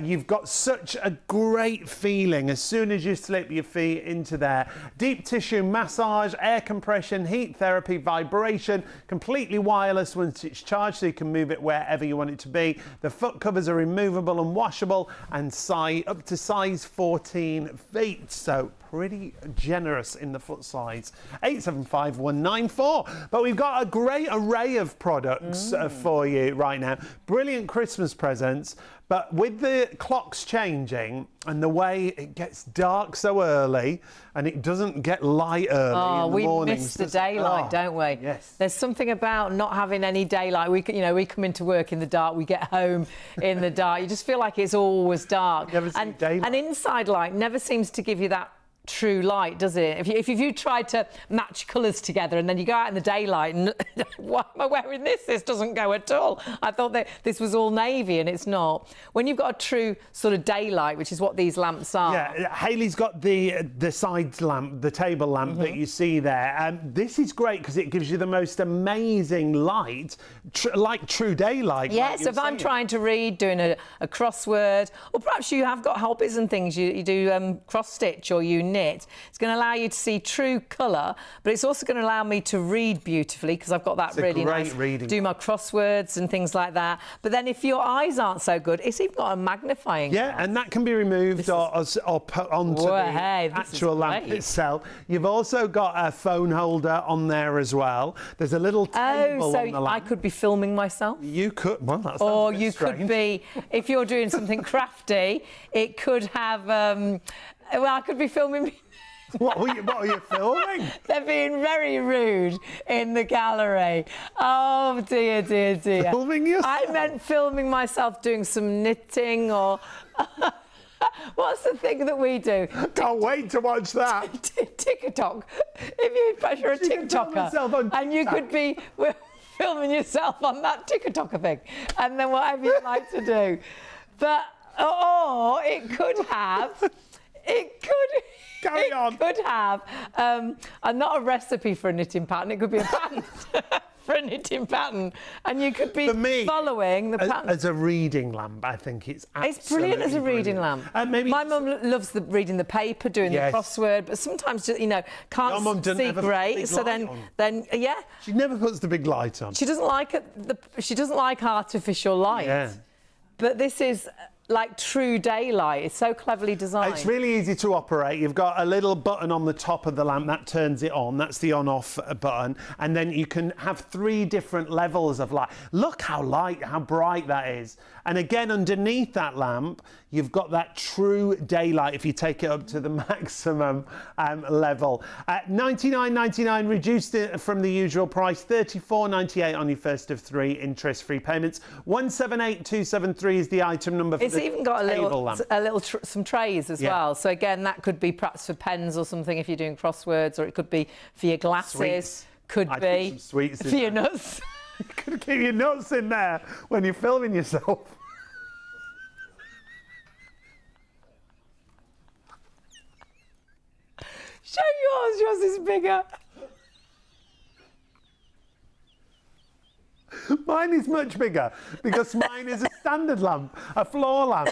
You've got such a great feeling as soon as you slip your feet into there. Deep tissue massage, air compression, heat therapy, vibration, completely wireless once it's charged, so you can move it wherever you want it to be. The foot covers are removable and washable, and up to size 14 feet. So pretty generous in the foot size. 875194. But we've got a great array of products for you right now. Brilliant Christmas presents. But with the clocks changing and the way it gets dark so early and it doesn't get light early in the mornings. We miss the daylight, don't we? Yes. There's something about not having any daylight. We come into work in the dark, we get home in the dark. You just feel like it's always dark. Never see daylight. And inside light never seems to give you that true light, does it? If you try to match colours together and then you go out in the daylight and why am I wearing this? This doesn't go at all. I thought that this was all navy and it's not. When you've got a true sort of daylight, which is what these lamps are. Yeah, Hayley's got the side lamp, the table lamp that you see there. This is great because it gives you the most amazing light, like true daylight. Yes, if I'm trying to read, doing a crossword, or perhaps you have got hobbies and things, you do cross stitch or you knit. It's going to allow you to see true colour, but it's also going to allow me to read beautifully because I've got that really nice reading. Do my crosswords and things like that. But then if your eyes aren't so good, it's even got a magnifying glass. And that can be removed or put onto the actual lamp itself. You've also got a phone holder on there as well. There's a little table on the lamp. I could be filming myself. You could, well, that's or you could be, if you're doing something crafty, it could have. Well, I could be filming me. What are you filming? They're being very rude in the gallery. Oh, dear, dear, dear. Filming yourself? I meant filming myself doing some knitting or... What's the thing that we do? Can't wait to watch that. TikTok. If you're a TikToker and you could be filming yourself on that TikToker thing and then whatever you like to do. But, or it could have... It could have not a recipe for a knitting pattern. It could be a pattern for a knitting pattern, and you could be following the pattern. As a reading lamp, I think it's brilliant as a reading lamp. My mum loves reading the paper, doing the crossword, but sometimes can't see great. So then she never puts the big light on. She doesn't like it. She doesn't like artificial light. Yeah. But this is like true daylight. It's so cleverly designed. It's really easy to operate. You've got a little button on the top of the lamp that turns it on. That's the on-off button. And then you can have 3 different levels of light. Look how bright that is. And again, underneath that lamp, you've got that true daylight if you take it up to the maximum level. $99.99 reduced it from the usual price. $34.98 on your first of 3 interest-free payments. 178273 is the item number for It's even got some trays as well. So again, that could be perhaps for pens or something if you're doing crosswords, or it could be for your glasses. Sweets. Could I'd be put some sweets for your nuts. You could keep your nuts in there when you're filming yourself. Show yours. Yours is bigger. Mine is much bigger because mine is a standard lamp, a floor lamp.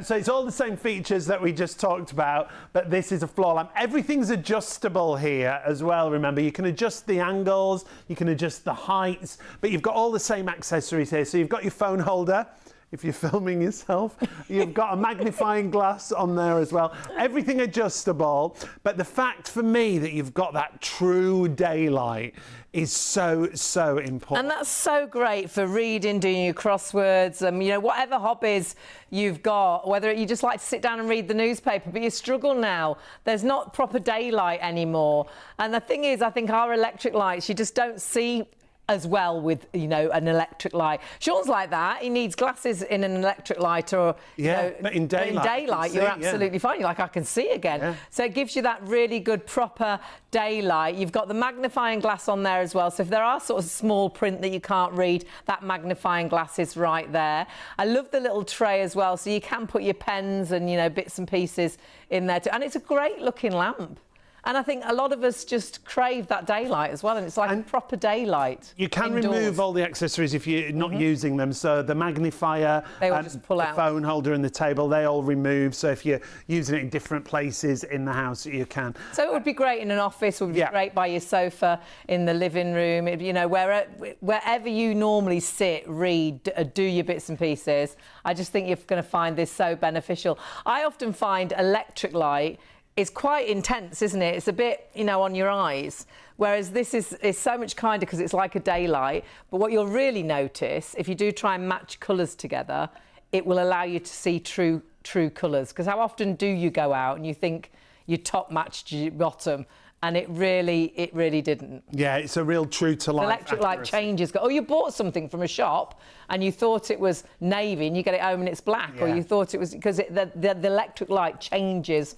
So it's all the same features that we just talked about, but this is a floor lamp. Everything's adjustable here as well, remember. You can adjust the angles, you can adjust the heights, but you've got all the same accessories here. So you've got your phone holder, if you're filming yourself. You've got a magnifying glass on there as well. Everything adjustable, but the fact for me that you've got that true daylight is so important. And that's so great for reading, doing your crosswords, you know, whatever hobbies you've got, whether you just like to sit down and read the newspaper, but you struggle now. There's not proper daylight anymore. And the thing is, I think our electric lights, you just don't see as well with, you know, an electric light. Sean's like that. He needs glasses in an electric light, or but in daylight, you're absolutely fine. You're like, I can see again. Yeah. So it gives you that really good proper daylight. You've got the magnifying glass on there as well. So if there are sort of small print that you can't read, that magnifying glass is right there. I love the little tray as well, so you can put your pens and, you know, bits and pieces in there too. And it's a great looking lamp. And I think a lot of us just crave that daylight as well, and it's like a proper daylight. You can indoors. remove all the accessories if you're not using them. So the magnifier, they will just pull out. The phone holder and the table, they all remove. So if you're using it in different places in the house, you can. So it would be great in an office, it would be great by your sofa, in the living room, you know, wherever you normally sit, read, do your bits and pieces. I just think you're going to find this so beneficial. I often find electric light is quite intense, isn't it? It's a bit, you know, on your eyes. Whereas this is so much kinder because it's like a daylight. But what you'll really notice, if you do try and match colours together, it will allow you to see true colours. Because how often do you go out and you think your top matched your bottom? And it really didn't. Yeah, it's a real true to life. Electric light changes. Oh, you bought something from a shop and you thought it was navy and you get it home and it's black, or you thought it was because the electric light changes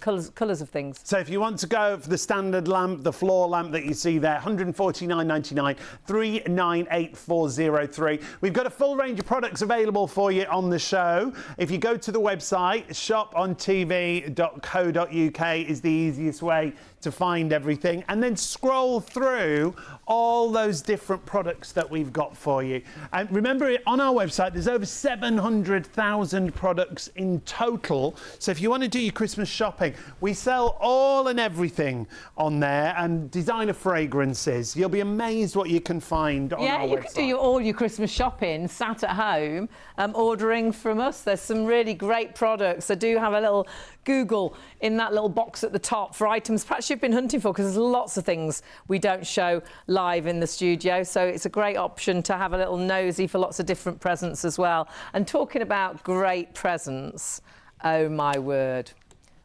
colours of things. So if you want to go for the standard lamp, the floor lamp that you see there, £149.99, 398403. We've got a full range of products available for you on the show. If you go to the website, shopontv.co.uk is the easiest way to find everything, and then scroll through all those different products that we've got for you. And remember, on our website there's over 700,000 products in total, so if you want to do your Christmas shopping, we sell all and everything on there, and designer fragrances. You'll be amazed what you can find on our website. Yeah, you can do all your Christmas shopping sat at home, ordering from us. There's some really great products. I do have a little Google in that little box at the top for items perhaps you've been hunting for, because there's lots of things we don't show live in the studio, so it's a great option to have a little nosy for lots of different presents as well. And talking about great presents, oh my word,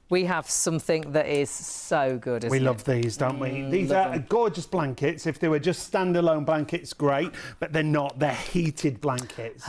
we have something that is so good, isn't it? We love these, don't we? These are gorgeous blankets. If they were just standalone blankets, great, but they're not. They're heated blankets.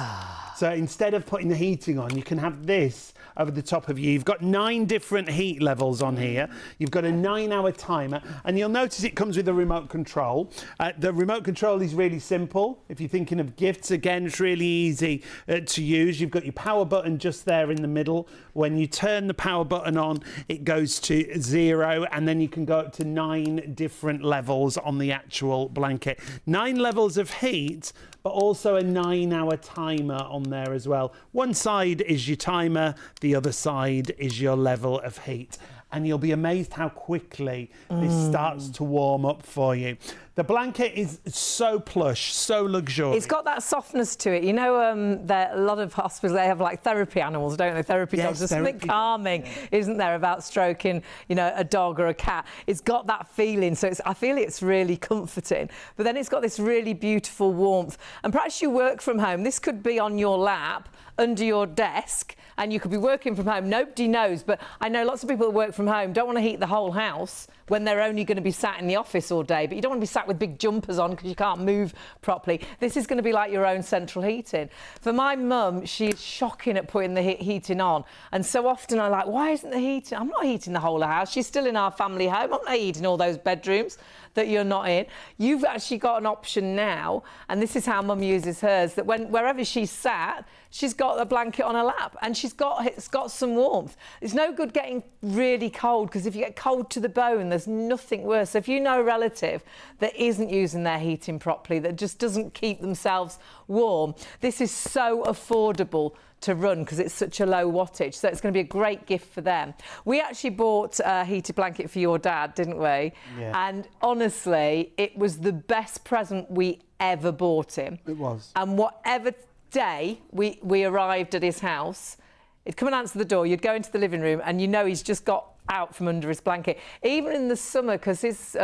So instead of putting the heating on, you can have this over the top of you. You've got 9 different heat levels on here. You've got a 9-hour timer, and you'll notice it comes with a remote control. The remote control is really simple. If you're thinking of gifts, again, it's really easy to use. You've got your power button just there in the middle. When you turn the power button on, it goes to 0, and then you can go up to 9 different levels on the actual blanket. 9 levels of heat, but also a 9-hour timer on there as well. One side is your timer, the other side is your level of heat. And you'll be amazed how quickly this starts to warm up for you. The blanket is so plush, so luxurious. It's got that softness to it. You know, a lot of hospitals, they have like therapy animals, don't they? Therapy dogs. There's something calming, isn't there, about stroking, you know, a dog or a cat. It's got that feeling. So I feel it's really comforting. But then it's got this really beautiful warmth. And perhaps you work from home. This could be on your lap, under your desk, and you could be working from home. Nobody knows, but I know lots of people that work from home don't want to heat the whole house when they're only going to be sat in the office all day, but you don't want to be sat with big jumpers on because you can't move properly. This is going to be like your own central heating. For my mum, she's shocking at putting the heating on, and so often I'm like, why isn't the heating? I'm not heating the whole house. She's still in our family home. I'm not heating all those bedrooms. that you're not in. You've actually got an option now, and this is how Mum uses hers, that wherever she's sat, she's got a blanket on her lap, and it's got some warmth. It's no good getting really cold, because if you get cold to the bone, there's nothing worse. So if you know a relative that isn't using their heating properly, that just doesn't keep themselves warm, this is so affordable to run because it's such a low wattage, so it's going to be a great gift for them. We actually bought a heated blanket for your dad, didn't we? Yeah. And honestly, it was the best present we ever bought him. It was. And whatever day we arrived at his house, he'd come and answer the door, you'd go into the living room, and you know he's just got out from under his blanket. Even in the summer, because his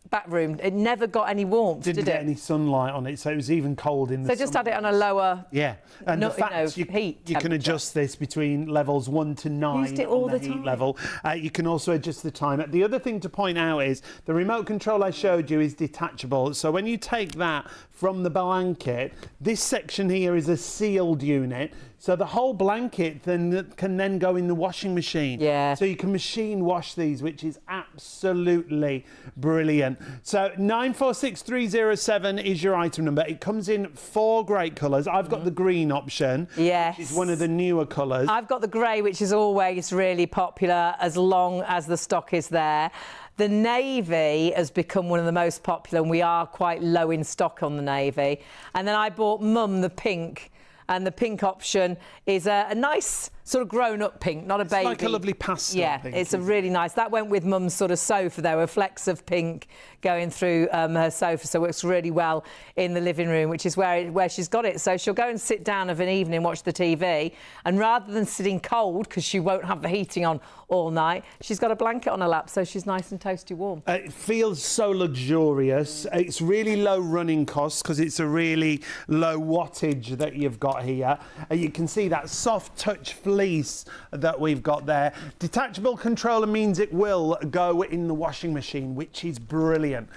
back room, it never got any warmth, did it? Didn't get any sunlight on it, so it was even cold in the So just had it on a lower... Yeah, and the fact you can adjust this between levels 1 to 9 Used it all on the the heat time. level. You can also adjust the time. The other thing to point out is the remote control I showed you is detachable. So when you take that from the blanket, this section here is a sealed unit. So the whole blanket can then go in the washing machine. Yeah. So you can machine wash these, which is absolutely brilliant. So 946307 is your item number. It comes in 4 great colours. I've got the green option. Yes. Which is one of the newer colours. I've got the grey, which is always really popular as long as the stock is there. The navy has become one of the most popular, and we are quite low in stock on the navy. And then I bought Mum the pink. And the pink option is a nice sort of grown-up pink, not a baby. It's like a lovely pastel pink. Yeah, it's a really nice. That went with Mum's sort of sofa. There were flecks of pink going through her sofa, so it works really well in the living room, which is where she's got it. So she'll go and sit down of an evening, watch the TV, and rather than sitting cold, because she won't have the heating on all night, she's got a blanket on her lap, so she's nice and toasty warm. It feels so luxurious. It's really low running costs because it's a really low wattage that you've got here. You can see that soft touch fleece that we've got there. Detachable controller means it will go in the washing machine, which is brilliant.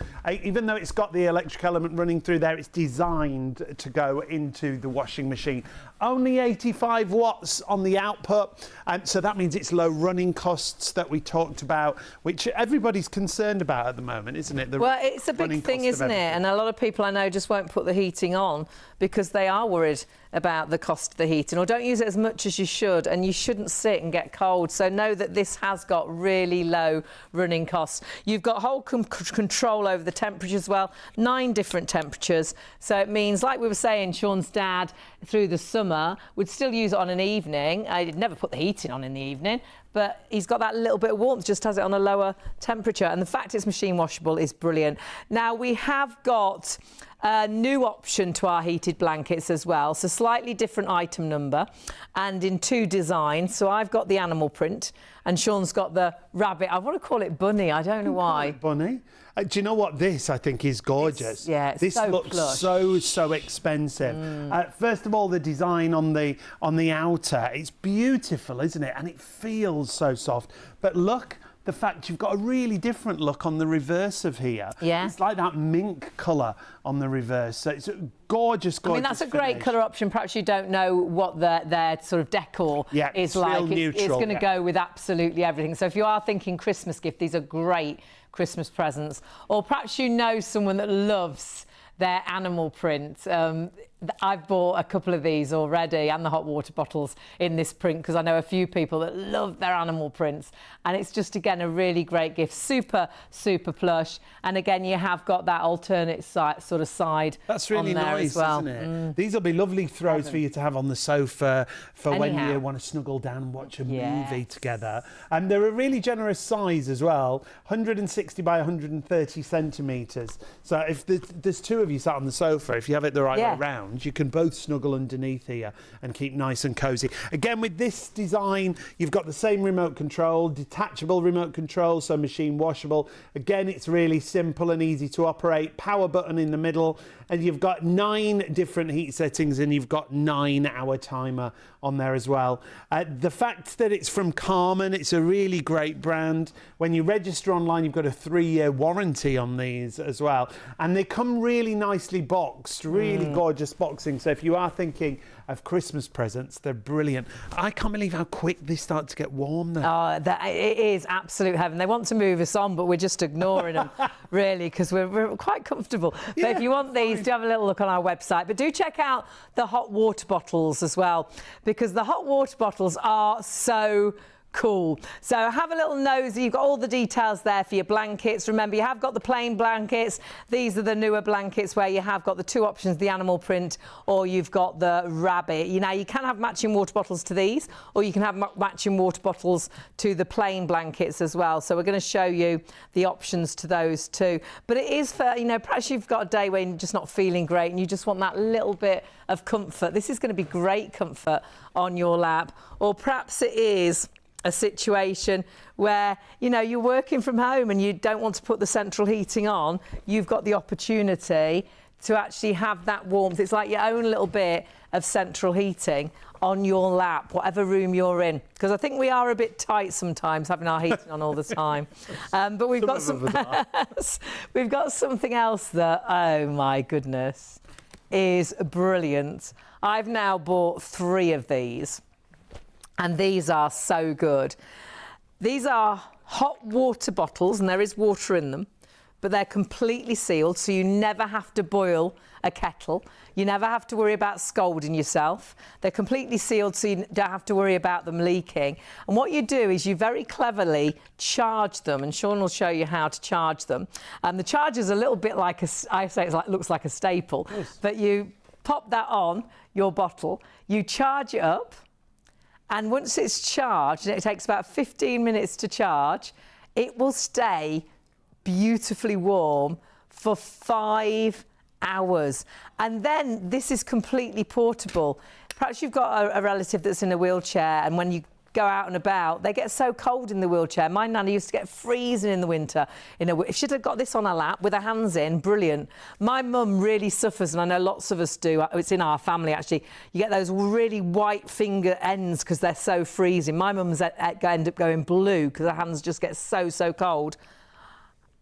Even though it's got the electric element running through there, it's designed to go into the washing machine. Only 85 watts on the output, so that means it's low running costs that we talked about, which everybody's concerned about at the moment, isn't it? Well, it's a big thing, isn't it? And a lot of people I know just won't put the heating on because they are worried about the cost of the heating, or don't use it as much as you should, and you shouldn't sit and get cold. So know that this has got really low running costs. You've got whole control over the temperature as well, 9 different temperatures. So it means, like we were saying, Sean's dad through the summer would still use it on an evening. I'd never put the heating on in the evening, but he's got that little bit of warmth, just has it on a lower temperature. And the fact it's machine washable is brilliant. Now, we have got a new option to our heated blankets as well. So slightly different item number and in 2 designs. So I've got the animal print and Sean's got the rabbit. I want to call it bunny. I don't know why. Bunny. Do you know what? This, I think, is gorgeous. It's this so looks plush. so expensive. First of all, the design on the outer, it's beautiful, isn't it? And it feels so soft. But look, the fact you've got a really different look on the reverse of here. Yeah. It's like that mink colour on the reverse. So it's a gorgeous, gorgeous I mean, that's a great finish. colour option. Perhaps you don't know what their sort of decor is like. Real neutral, it's going to go with absolutely everything. So if you are thinking Christmas gift, these are great Christmas presents. Or perhaps you know someone that loves their animal print. I've bought a couple of these already, and the hot water bottles in this print, because I know a few people that love their animal prints, and it's just, again, a really great gift. Super plush, and again, you have got that alternate side That's really on there nice, as well. isn't it? These will be lovely throws for you to have on the sofa for when you want to snuggle down and watch a movie together. And they're a really generous size as well, 160 by 130 centimetres. So if there's 2 of you sat on the sofa, if you have it the right way round, you can both snuggle underneath here and keep nice and cosy. Again, with this design, you've got the same remote control, detachable remote control, so machine washable. Again, it's really simple and easy to operate. Power button in the middle, and you've got 9 different heat settings, and you've got 9-hour timer on there as well. The fact that it's from Carmen, it's a really great brand. When you register online, you've got a 3-year warranty on these as well. And they come really nicely boxed, really gorgeous boxing. So if you are thinking of Christmas presents, they're brilliant. I can't believe how quick they start to get warm now. It is absolute heaven. They want to move us on, but we're just ignoring them, really, because we're quite comfortable. Yeah, but if you want these, do have a little look on our website. But do check out the hot water bottles as well, because the hot water bottles are so cool. So have a little nosy. You've got all the details there for your blankets. Remember, you have got the plain blankets. These are the newer blankets where you have got the 2 options, the animal print or you've got the rabbit. You know, you can have matching water bottles to these, or you can have matching water bottles to the plain blankets as well. So we're going to show you the options to those too. But it is for, you know, perhaps you've got a day where you're just not feeling great and you just want that little bit of comfort. This is going to be great comfort on your lap. Or perhaps it is a situation where, you know, you're working from home and you don't want to put the central heating on. You've got the opportunity to actually have that warmth. It's like your own little bit of central heating on your lap, whatever room you're in. Because I think we are a bit tight sometimes having our heating on all the time. But we've got we've got something else that, oh my goodness, is brilliant. I've now bought 3 of these. And these are so good. These are hot water bottles, and there is water in them, but they're completely sealed, so you never have to boil a kettle. You never have to worry about scalding yourself. They're completely sealed, so you don't have to worry about them leaking. And what you do is you very cleverly charge them, and Sean will show you how to charge them. And the charger's a little bit like looks like a staple, yes. But you pop that on your bottle, you charge it up, and once it's charged, and it takes about 15 minutes to charge, it will stay beautifully warm for 5 hours. And then this is completely portable. Perhaps you've got a relative that's in a wheelchair, and when you go out and about, they get so cold in the wheelchair. My nana used to get freezing in the winter. If she'd have got this on her lap with her hands in, brilliant. My mum really suffers, and I know lots of us do. It's in our family, actually. You get those really white finger ends because they're so freezing. My mum's end up going blue because her hands just get so cold.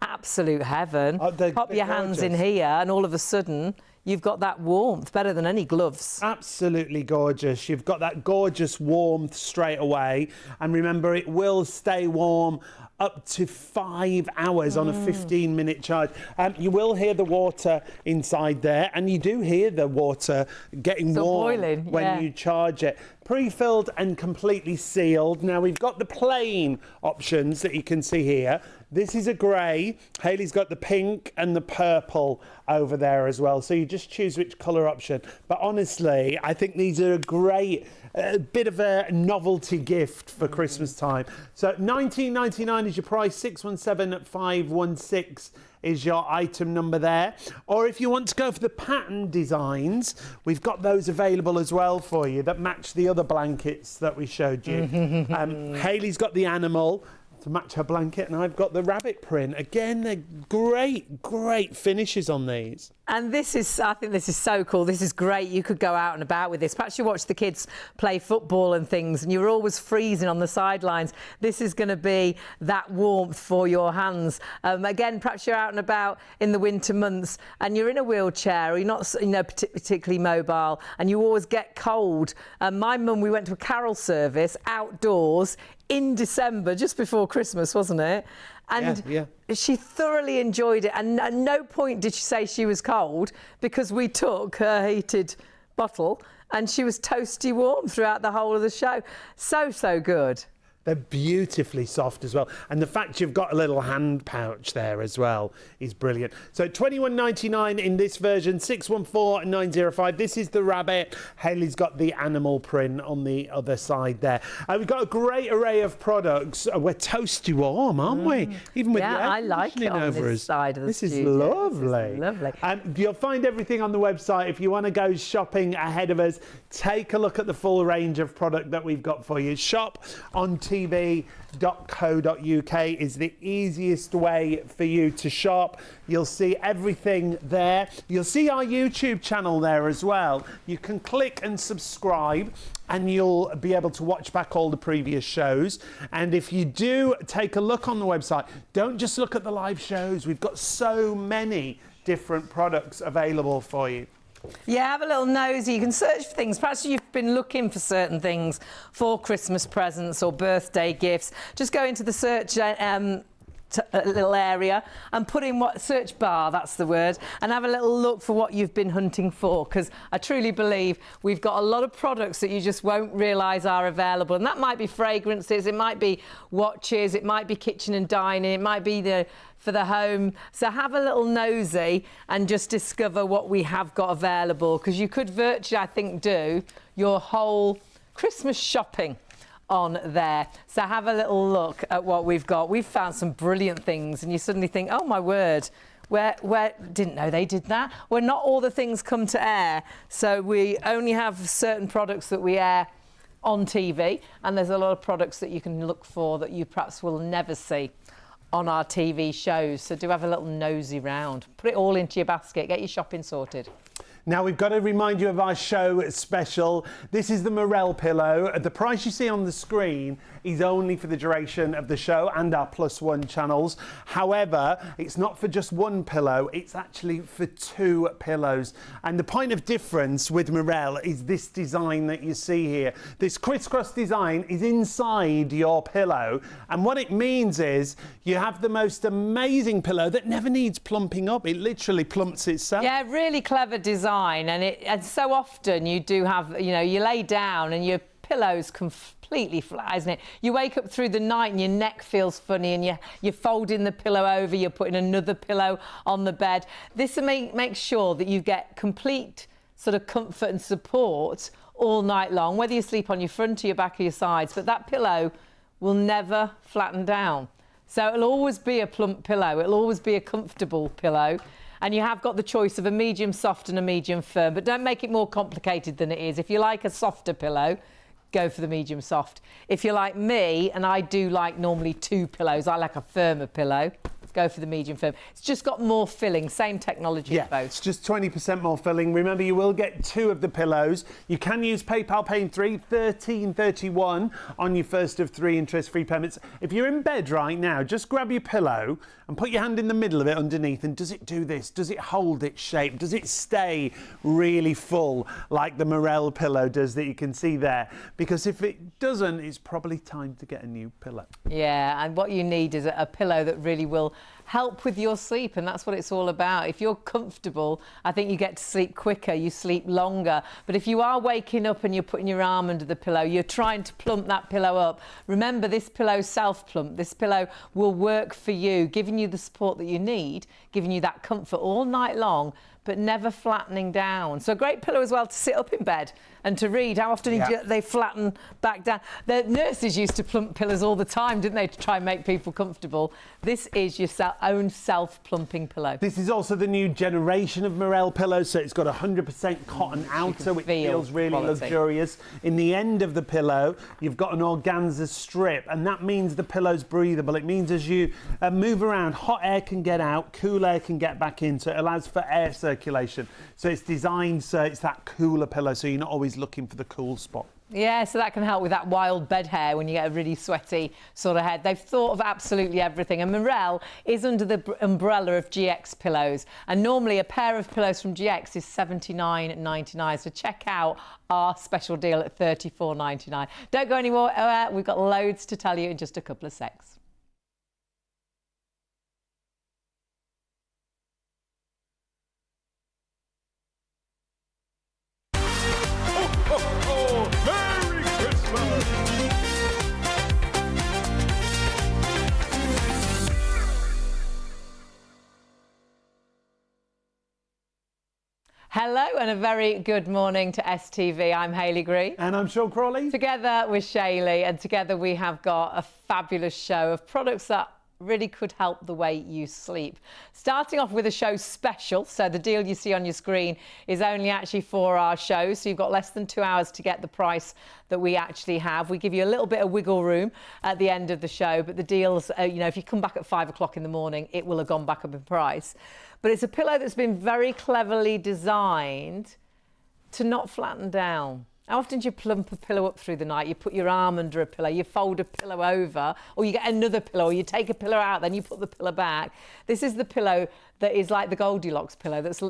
Absolute heaven. Pop your hands in here, and all of a sudden, you've got that warmth, better than any gloves. Absolutely gorgeous. You've got that gorgeous warmth straight away. And remember, it will stay warm up to 5 hours on a 15-minute charge. You will hear the water inside there, and you do hear the water getting warm boiling, when you charge it. Pre-filled and completely sealed. Now, we've got the plain options that you can see here. This is a grey. Hayley's got the pink and the purple over there as well. So you just choose which colour option. But honestly, I think these are a great bit of a novelty gift for Christmas time. So $19.99 is your price, 617-516 is your item number there. Or if you want to go for the pattern designs, we've got those available as well for you that match the other blankets that we showed you. Hayley's got the animal to match her blanket, and I've got the rabbit print. Again, they're great finishes on these. And this is, I think this is so cool. This is great. You could go out and about with this. Perhaps you watch the kids play football and things, and you're always freezing on the sidelines. This is going to be that warmth for your hands. Again, perhaps you're out and about in the winter months, and you're in a wheelchair, or you're not, particularly mobile, and you always get cold. My mum, we went to a carol service outdoors in December, just before Christmas, wasn't it? And she thoroughly enjoyed it. And at no point did she say she was cold, because we took her heated bottle and she was toasty warm throughout the whole of the show. So good. They're beautifully soft as well. And the fact you've got a little hand pouch there as well is brilliant. So $21.99 in this version, 614-905. This is the rabbit. Hayley's got the animal print on the other side there. We've got a great array of products. We're toasty warm, aren't we? Even with the air I like it on this side of the studio. This is lovely. Lovely. You'll find everything on the website. If you want to go shopping ahead of us, take a look at the full range of product that we've got for you. Shop on ITV.co.uk is the easiest way for you to shop. You'll see everything there. You'll see our YouTube channel there as well. You can click and subscribe and you'll be able to watch back all the previous shows. And if you do take a look on the website, don't just look at the live shows. We've got so many different products available for you. Yeah, have a little nosy. You can search for things. Perhaps you've been looking for certain things for Christmas presents or birthday gifts. Just go into the search little area and put in what search bar, that's the word, and have a little look for what you've been hunting for, because I truly believe we've got a lot of products that you just won't realise are available, and that might be fragrances, it might be watches, it might be kitchen and dining, it might be for the home. So have a little nosy and just discover what we have got available, because you could virtually, I think, do your whole Christmas shopping on there. So have a little look at what we've got. We've found some brilliant things and you suddenly think, oh my word, where didn't know they did that. Well, not all the things come to air, so we only have certain products that we air on TV, and there's a lot of products that you can look for that you perhaps will never see on our TV shows. So do have a little nosy round. Put it all into your basket, get your shopping sorted. Now, we've got to remind you of our show special. This is the Mirelle Pillow. The price you see on the screen is only for the duration of the show and our +1 channels. However, it's not for just one pillow, it's actually for 2 pillows. And the point of difference with Mirelle is this design that you see here. This crisscross design is inside your pillow. And what it means is you have the most amazing pillow that never needs plumping up. It literally plumps itself. Yeah, really clever design. And so often you do have, you know, you lay down and your pillow's completely flat, isn't it? You wake up through the night and your neck feels funny and you're folding the pillow over, you're putting another pillow on the bed. This makes sure that you get complete sort of comfort and support all night long, whether you sleep on your front or your back or your sides, but that pillow will never flatten down. So it'll always be a plump pillow, it'll always be a comfortable pillow. And you have got the choice of a medium soft and a medium firm, but don't make it more complicated than it is. If you like a softer pillow, go for the medium soft. If you're like me, and I do like normally 2 pillows, I like a firmer pillow, go for the medium firm. It's just got more filling, same technology as both. It's just 20% more filling. Remember, you will get 2 of the pillows. You can use PayPal Pay in 3, $13.31 on your first of 3 interest-free payments. If you're in bed right now, just grab your pillow and put your hand in the middle of it underneath, and does it do this? Does it hold its shape? Does it stay really full like the Mirelle pillow does that you can see there? Because if it doesn't, it's probably time to get a new pillow. Yeah, and what you need is a pillow that really will help with your sleep, and that's what it's all about. If you're comfortable, I think you get to sleep quicker, you sleep longer. But if you are waking up and you're putting your arm under the pillow, you're trying to plump that pillow up, remember this pillow's self-plump. This pillow will work for you, giving you the support that you need, giving you that comfort all night long, but never flattening down. So a great pillow as well to sit up in bed and to read. How often they flatten back down? The nurses used to plump pillows all the time, didn't they, to try and make people comfortable. This is your own self-plumping pillow. This is also the new generation of Mirelle pillows, so it's got 100% cotton outer, which feels really luxurious. In the end of the pillow, you've got an organza strip, and that means the pillow's breathable. It means as you move around, hot air can get out, cool air can get back in, so it allows for air circulation. So it's designed so it's that cooler pillow, so you're not always looking for the cool spot. Yeah, so that can help with that wild bed hair when you get a really sweaty sort of head. They've thought of absolutely everything. And Mirelle is under the umbrella of GX Pillows. And normally a pair of pillows from GX is $79.99. So check out our special deal at $34.99. Don't go anywhere. We've got loads to tell you in just a couple of secs. Merry Christmas! Hello and a very good morning to STV. I'm Hayley Green. And I'm Sean Crawley. Together with Shaylee, and together we have got a fabulous show of products that really could help the way you sleep. Starting off with a show special, so the deal you see on your screen is only actually for our show, so you've got less than 2 hours to get the price that we actually have. We give you a little bit of wiggle room at the end of the show, but the deals, you know, if you come back at 5 o'clock in the morning, it will have gone back up in price. But it's a pillow that's been very cleverly designed to not flatten down. How often do you plump a pillow up through the night? You put your arm under a pillow, you fold a pillow over, or you get another pillow, or you take a pillow out, then you put the pillow back. This is the pillow that is like the Goldilocks pillow. It's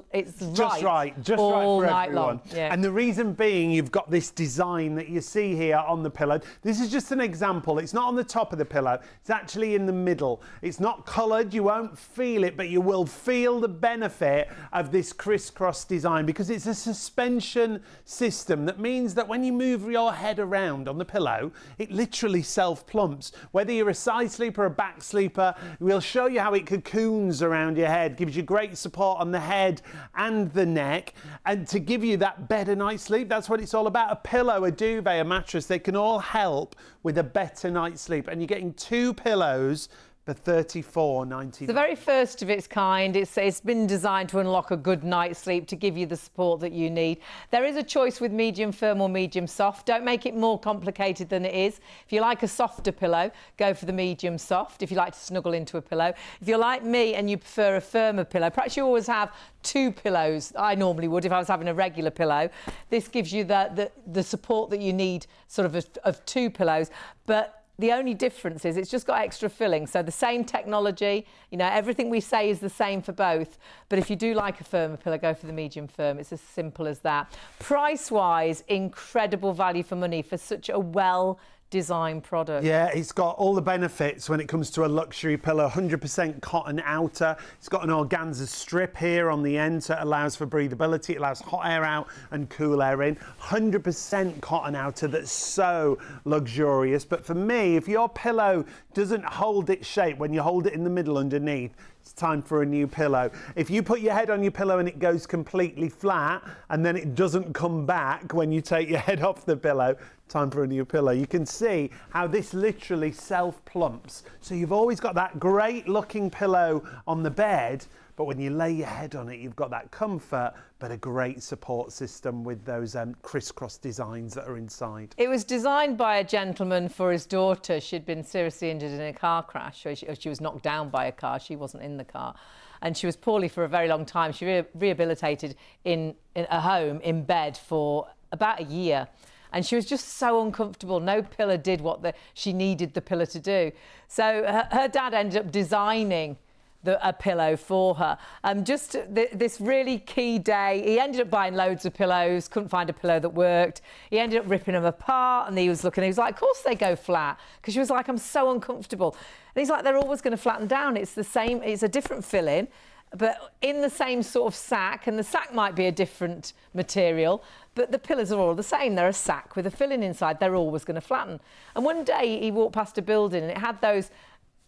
just right all for night everyone. long. Yeah. And the reason being, you've got this design that you see here on the pillow. This is just an example. It's not on the top of the pillow. It's actually in the middle. It's not coloured. You won't feel it, but you will feel the benefit of this crisscross design because it's a suspension system that means that when you move your head around on the pillow, it literally self-plumps. Whether you're a side sleeper or a back sleeper, we'll show you how it cocoons around your head, gives you great support on the head and the neck, and to give you that better night's sleep. That's what it's all about. A pillow, a duvet, a mattress, they can all help with a better night's sleep. And you're getting 2 pillows for $34.99. The very first of its kind. It's been designed to unlock a good night's sleep, to give you the support that you need. There is a choice with medium firm or medium soft. Don't make it more complicated than it is. If you like a softer pillow, go for the medium soft. If you like to snuggle into a pillow. If you're like me and you prefer a firmer pillow, perhaps you always have 2 pillows. I normally would if I was having a regular pillow. This gives you the support that you need, sort of 2 pillows. But the only difference is it's just got extra filling. So the same technology, you know, everything we say is the same for both. But if you do like a firmer pillow, go for the medium firm. It's as simple as that. Price-wise, incredible value for money for such a well-designed product. Yeah, it's got all the benefits when it comes to a luxury pillow. 100% cotton outer. It's got an organza strip here on the end, so it allows for breathability. It allows hot air out and cool air in. 100% cotton outer that's so luxurious. But for me, if your pillow doesn't hold its shape when you hold it in the middle underneath, it's time for a new pillow. If you put your head on your pillow and it goes completely flat and then it doesn't come back when you take your head off the pillow, time for a new pillow. You can see how this literally self-plumps. So you've always got that great looking pillow on the bed, but when you lay your head on it, you've got that comfort, but a great support system with those crisscross designs that are inside. It was designed by a gentleman for his daughter. She'd been seriously injured in a car crash. Or she was knocked down by a car. She wasn't in the car. And she was poorly for a very long time. She rehabilitated in a home, in bed, for about a year. And she was just so uncomfortable. No pillow did what she needed the pillow to do. So her dad ended up designing a pillow for her. Just this really key day, he ended up buying loads of pillows, couldn't find a pillow that worked. He ended up ripping them apart, and he was looking, he was like, of course they go flat. Because she was like, I'm so uncomfortable. And he's like, they're always going to flatten down. It's the same, it's a different filling, but in the same sort of sack, and the sack might be a different material, but the pillows are all the same. They're a sack with a filling inside. They're always going to flatten. And one day he walked past a building and it had those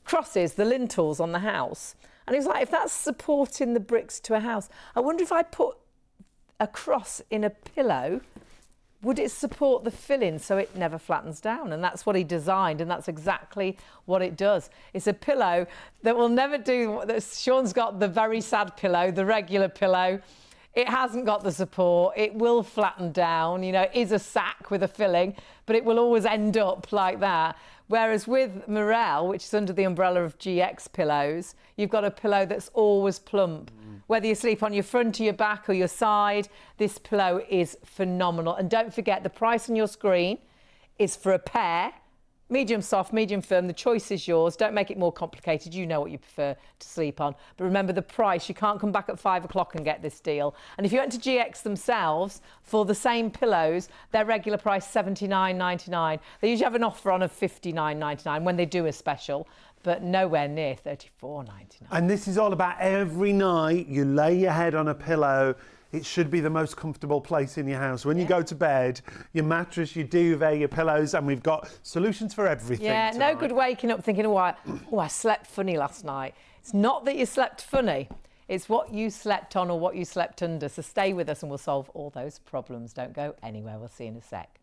crosses, the lintels on the house. And he was like, if that's supporting the bricks to a house, I wonder if I put a cross in a pillow, would it support the filling so it never flattens down? And that's what he designed, and that's exactly what it does. It's a pillow that will never do. Sean's got the very sad pillow, the regular pillow. It hasn't got the support. It will flatten down. You know, it is a sack with a filling, but it will always end up like that. Whereas with Mirelle, which is under the umbrella of GX Pillows, you've got a pillow that's always plump. Whether you sleep on your front or your back or your side, this pillow is phenomenal. And don't forget, the price on your screen is for a pair. Medium soft, medium firm, the choice is yours. Don't make it more complicated. You know what you prefer to sleep on. But remember the price. You can't come back at 5 o'clock and get this deal. And if you went to GX themselves, for the same pillows, their regular price $79.99. They usually have an offer on of $59.99 when they do a special, but nowhere near $34.99. And this is all about every night you lay your head on a pillow. It should be the most comfortable place in your house. When you go to bed, your mattress, your duvet, your pillows, and we've got solutions for everything. Yeah, tonight. no good waking up thinking, oh, I slept funny last night. It's not that you slept funny. It's what you slept on or what you slept under. So stay with us and we'll solve all those problems. Don't go anywhere. We'll see you in a sec.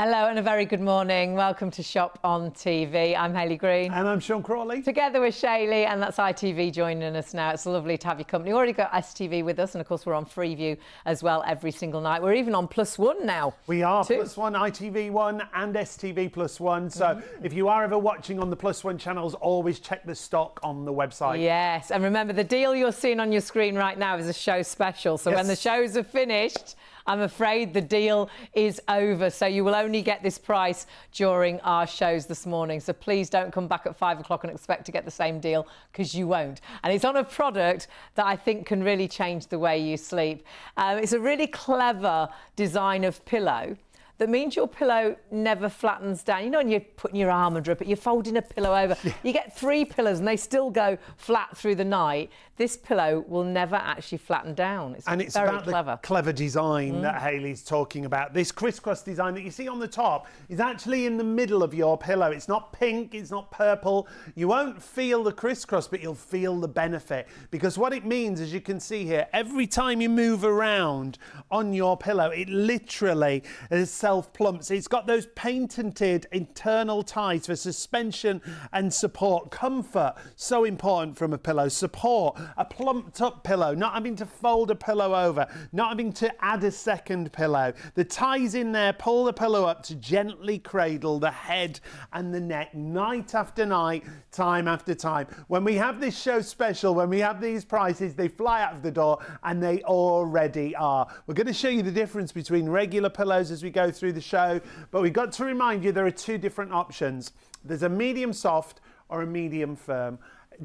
Hello and a very good morning. Welcome to Shop on TV. I'm Hayley Green. And I'm Sean Crawley. Together with Shaylee, and that's ITV joining us now. It's lovely to have your company. We've already got STV with us, and of course we're on Freeview as well every single night. We're even on +1 now. We are +1, ITV1 and STV +1. So if you are ever watching on the +1 channels, always check the stock on the website. Yes, and remember the deal you're seeing on your screen right now is a show special. So when the shows are finished, I'm afraid the deal is over. So you will only get this price during our shows this morning. So please don't come back at 5 o'clock and expect to get the same deal, because you won't. And it's on a product that I think can really change the way you sleep. It's a really clever design of pillow that means your pillow never flattens down. You know when you're putting your arm under it, but you're folding a pillow over. You get 3 pillows and they still go flat through the night. This pillow will never actually flatten down. It's very about clever. The clever design that Hayley's talking about. This crisscross design that you see on the top is actually in the middle of your pillow. It's not pink, it's not purple. You won't feel the crisscross, but you'll feel the benefit. Because what it means, as you can see here, every time you move around on your pillow, it literally self-plumps. It's got those patented internal ties for suspension and support. Comfort, so important from a pillow. Support, a plumped up pillow, not having to fold a pillow over, not having to add a second pillow. The ties in there pull the pillow up to gently cradle the head and the neck night after night, time after time. When we have this show special, when we have these prices, they fly out of the door, and they already are. We're going to show you the difference between regular pillows as we go through the show, but we've got to remind you there are 2 different options. There's a medium soft or a medium firm.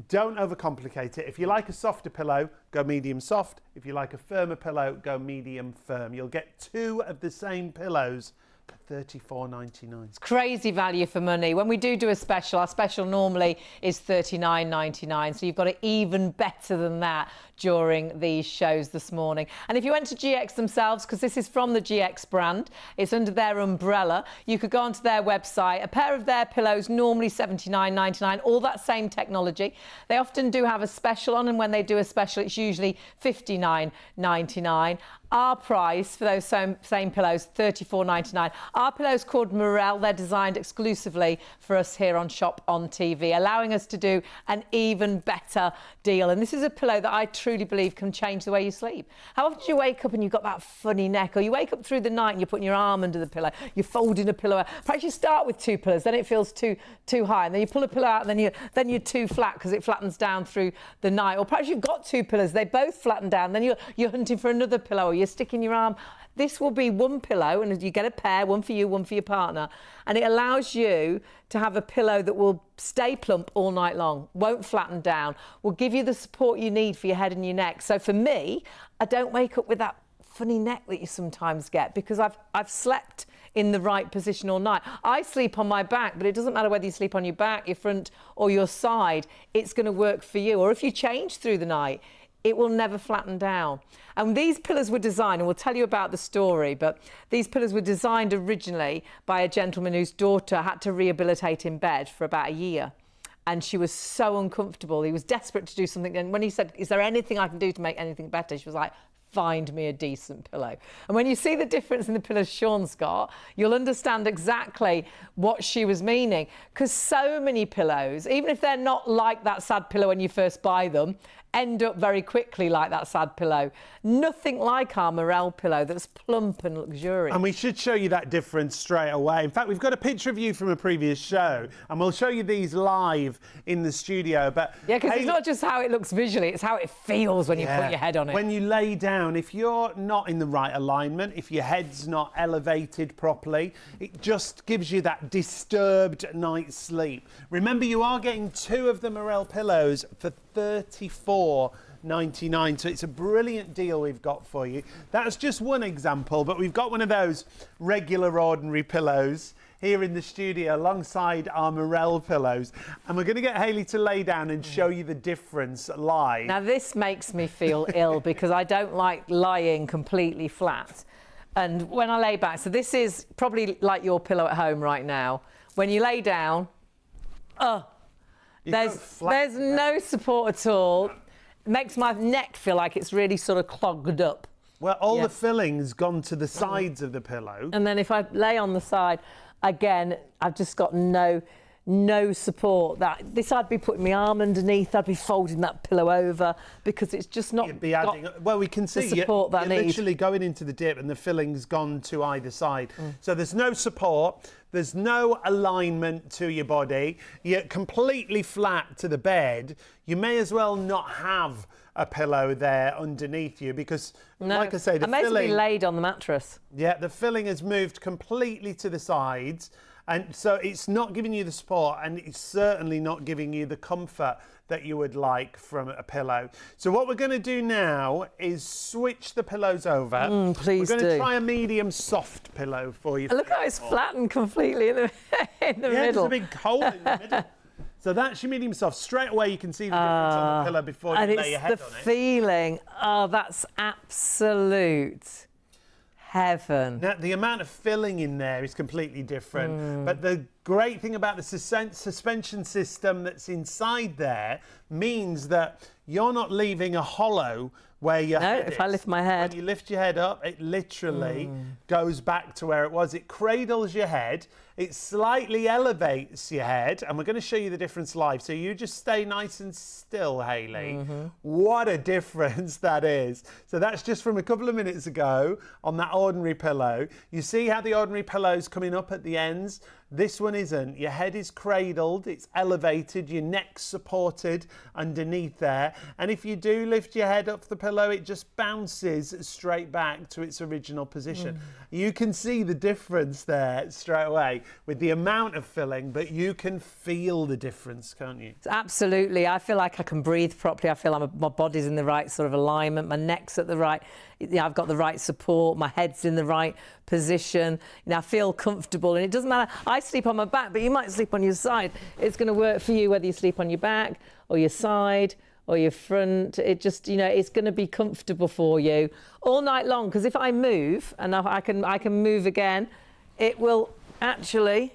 Don't overcomplicate it. If you like a softer pillow, go medium soft. If you like a firmer pillow, go medium firm. You'll get 2 of the same pillows for $34.99. It's crazy value for money. When we do a special, our special normally is $39.99. So you've got it even better than that during these shows this morning. And if you went to GX themselves, because this is from the GX brand, it's under their umbrella, you could go onto their website. A pair of their pillows, normally $79.99, all that same technology. They often do have a special on, and when they do a special, it's usually $59.99. Our price for those same pillows, $34.99. Our pillow's called Mirelle. They're designed exclusively for us here on Shop on TV, allowing us to do an even better deal. And this is a pillow that I truly believe can change the way you sleep. How often do you wake up and you've got that funny neck, or you wake up through the night and you're putting your arm under the pillow, you're folding a pillow out. Perhaps you start with 2 pillows, then it feels too high, and then you pull a pillow out, and then you're too flat because it flattens down through the night. Or perhaps you've got 2 pillows, they both flatten down, then you're hunting for another pillow, or you're sticking your arm. This will be 1 pillow, and you get a pair, 1 for you, 1 for your partner, and it allows you to have a pillow that will stay plump all night long, won't flatten down, will give you the support you need for your head and your neck. So for me, I don't wake up with that funny neck that you sometimes get, because I've slept in the right position all night. I sleep on my back, but it doesn't matter whether you sleep on your back, your front, or your side. It's going to work for you. Or if you change through the night, it will never flatten down. And these pillows were designed, and we'll tell you about the story, but these pillows were designed originally by a gentleman whose daughter had to rehabilitate in bed for about a year. And she was so uncomfortable. He was desperate to do something. And when he said, "Is there anything I can do to make anything better?" she was like, "Find me a decent pillow." And when you see the difference in the pillows Sean's got, you'll understand exactly what she was meaning. Because so many pillows, even if they're not like that sad pillow when you first buy them, end up very quickly like that sad pillow. Nothing like our Mirelle pillow that's plump and luxurious. And we should show you that difference straight away. In fact, we've got a picture of you from a previous show, and we'll show you these live in the studio. But yeah, because it's not just how it looks visually, it's how it feels when you put your head on it. When you lay down, if you're not in the right alignment, if your head's not elevated properly, it just gives you that disturbed night's sleep. Remember, you are getting 2 of the Mirelle pillows for $34.99, so it's a brilliant deal we've got for you. That's just one example, but we've got one of those regular ordinary pillows here in the studio alongside our Mirelle pillows, and we're going to get Hayley to lay down and show you the difference live. Now this makes me feel ill, because I don't like lying completely flat. And when I lay back, so this is probably like your pillow at home right now. When you lay down, there's no support at all. It makes my neck feel like it's really sort of clogged up. Well, all Yeah. the filling's gone to the sides of the pillow. And then if I lay on the side, again, I've just got no support. This I'd be putting my arm underneath, I'd be folding that pillow over because it's just not You'd be adding, well, we can see support that I you're need. literally going into the dip and the filling's gone to either side. So there's no support, there's no alignment to your body, you're completely flat to the bed. You may as well not have a pillow there underneath you because, like I say, the I may as well be filling, laid on the mattress. yeah, the filling has moved completely to the sides. And so it's not giving you the support and it's certainly not giving you the comfort that you would like from a pillow. So what we're going to do now is switch the pillows over. Please We're going to do. try a medium soft pillow for you. Look how it's flattened completely in the Yeah, middle. there's a big hole in the middle. So that's your medium soft. Straight away you can see the difference on the pillow before you And lay your head it's on the it. feeling. Oh, that's absolute heaven. Now, the amount of filling in there is completely different, but the great thing about the suspension system that's inside there means that you're not leaving a hollow where your No, head if is. I lift my head. When you lift your head up, it literally goes back to where it was. It cradles your head, it slightly elevates your head, and we're going to show you the difference live. So you just stay nice and still, Hayley. What a difference that is. So that's just from a couple of minutes ago on that ordinary pillow. You see how the ordinary pillow's coming up at the ends? This one isn't. Your head is cradled, it's elevated, your neck's supported underneath there. And if you do lift your head off the pillow, it just bounces straight back to its original position. You can see the difference there straight away with the amount of filling, but you can feel the difference, can't you? Absolutely. I feel like I can breathe properly. I feel my body's in the right sort of alignment. My neck's at the right, I've got the right support. My head's in the right position. I feel comfortable. And it doesn't matter. I sleep on my back, but you might sleep on your side. It's going to work for you whether you sleep on your back or your side or your front. It just, it's going to be comfortable for you all night long. Because if I move and I can move again, it will actually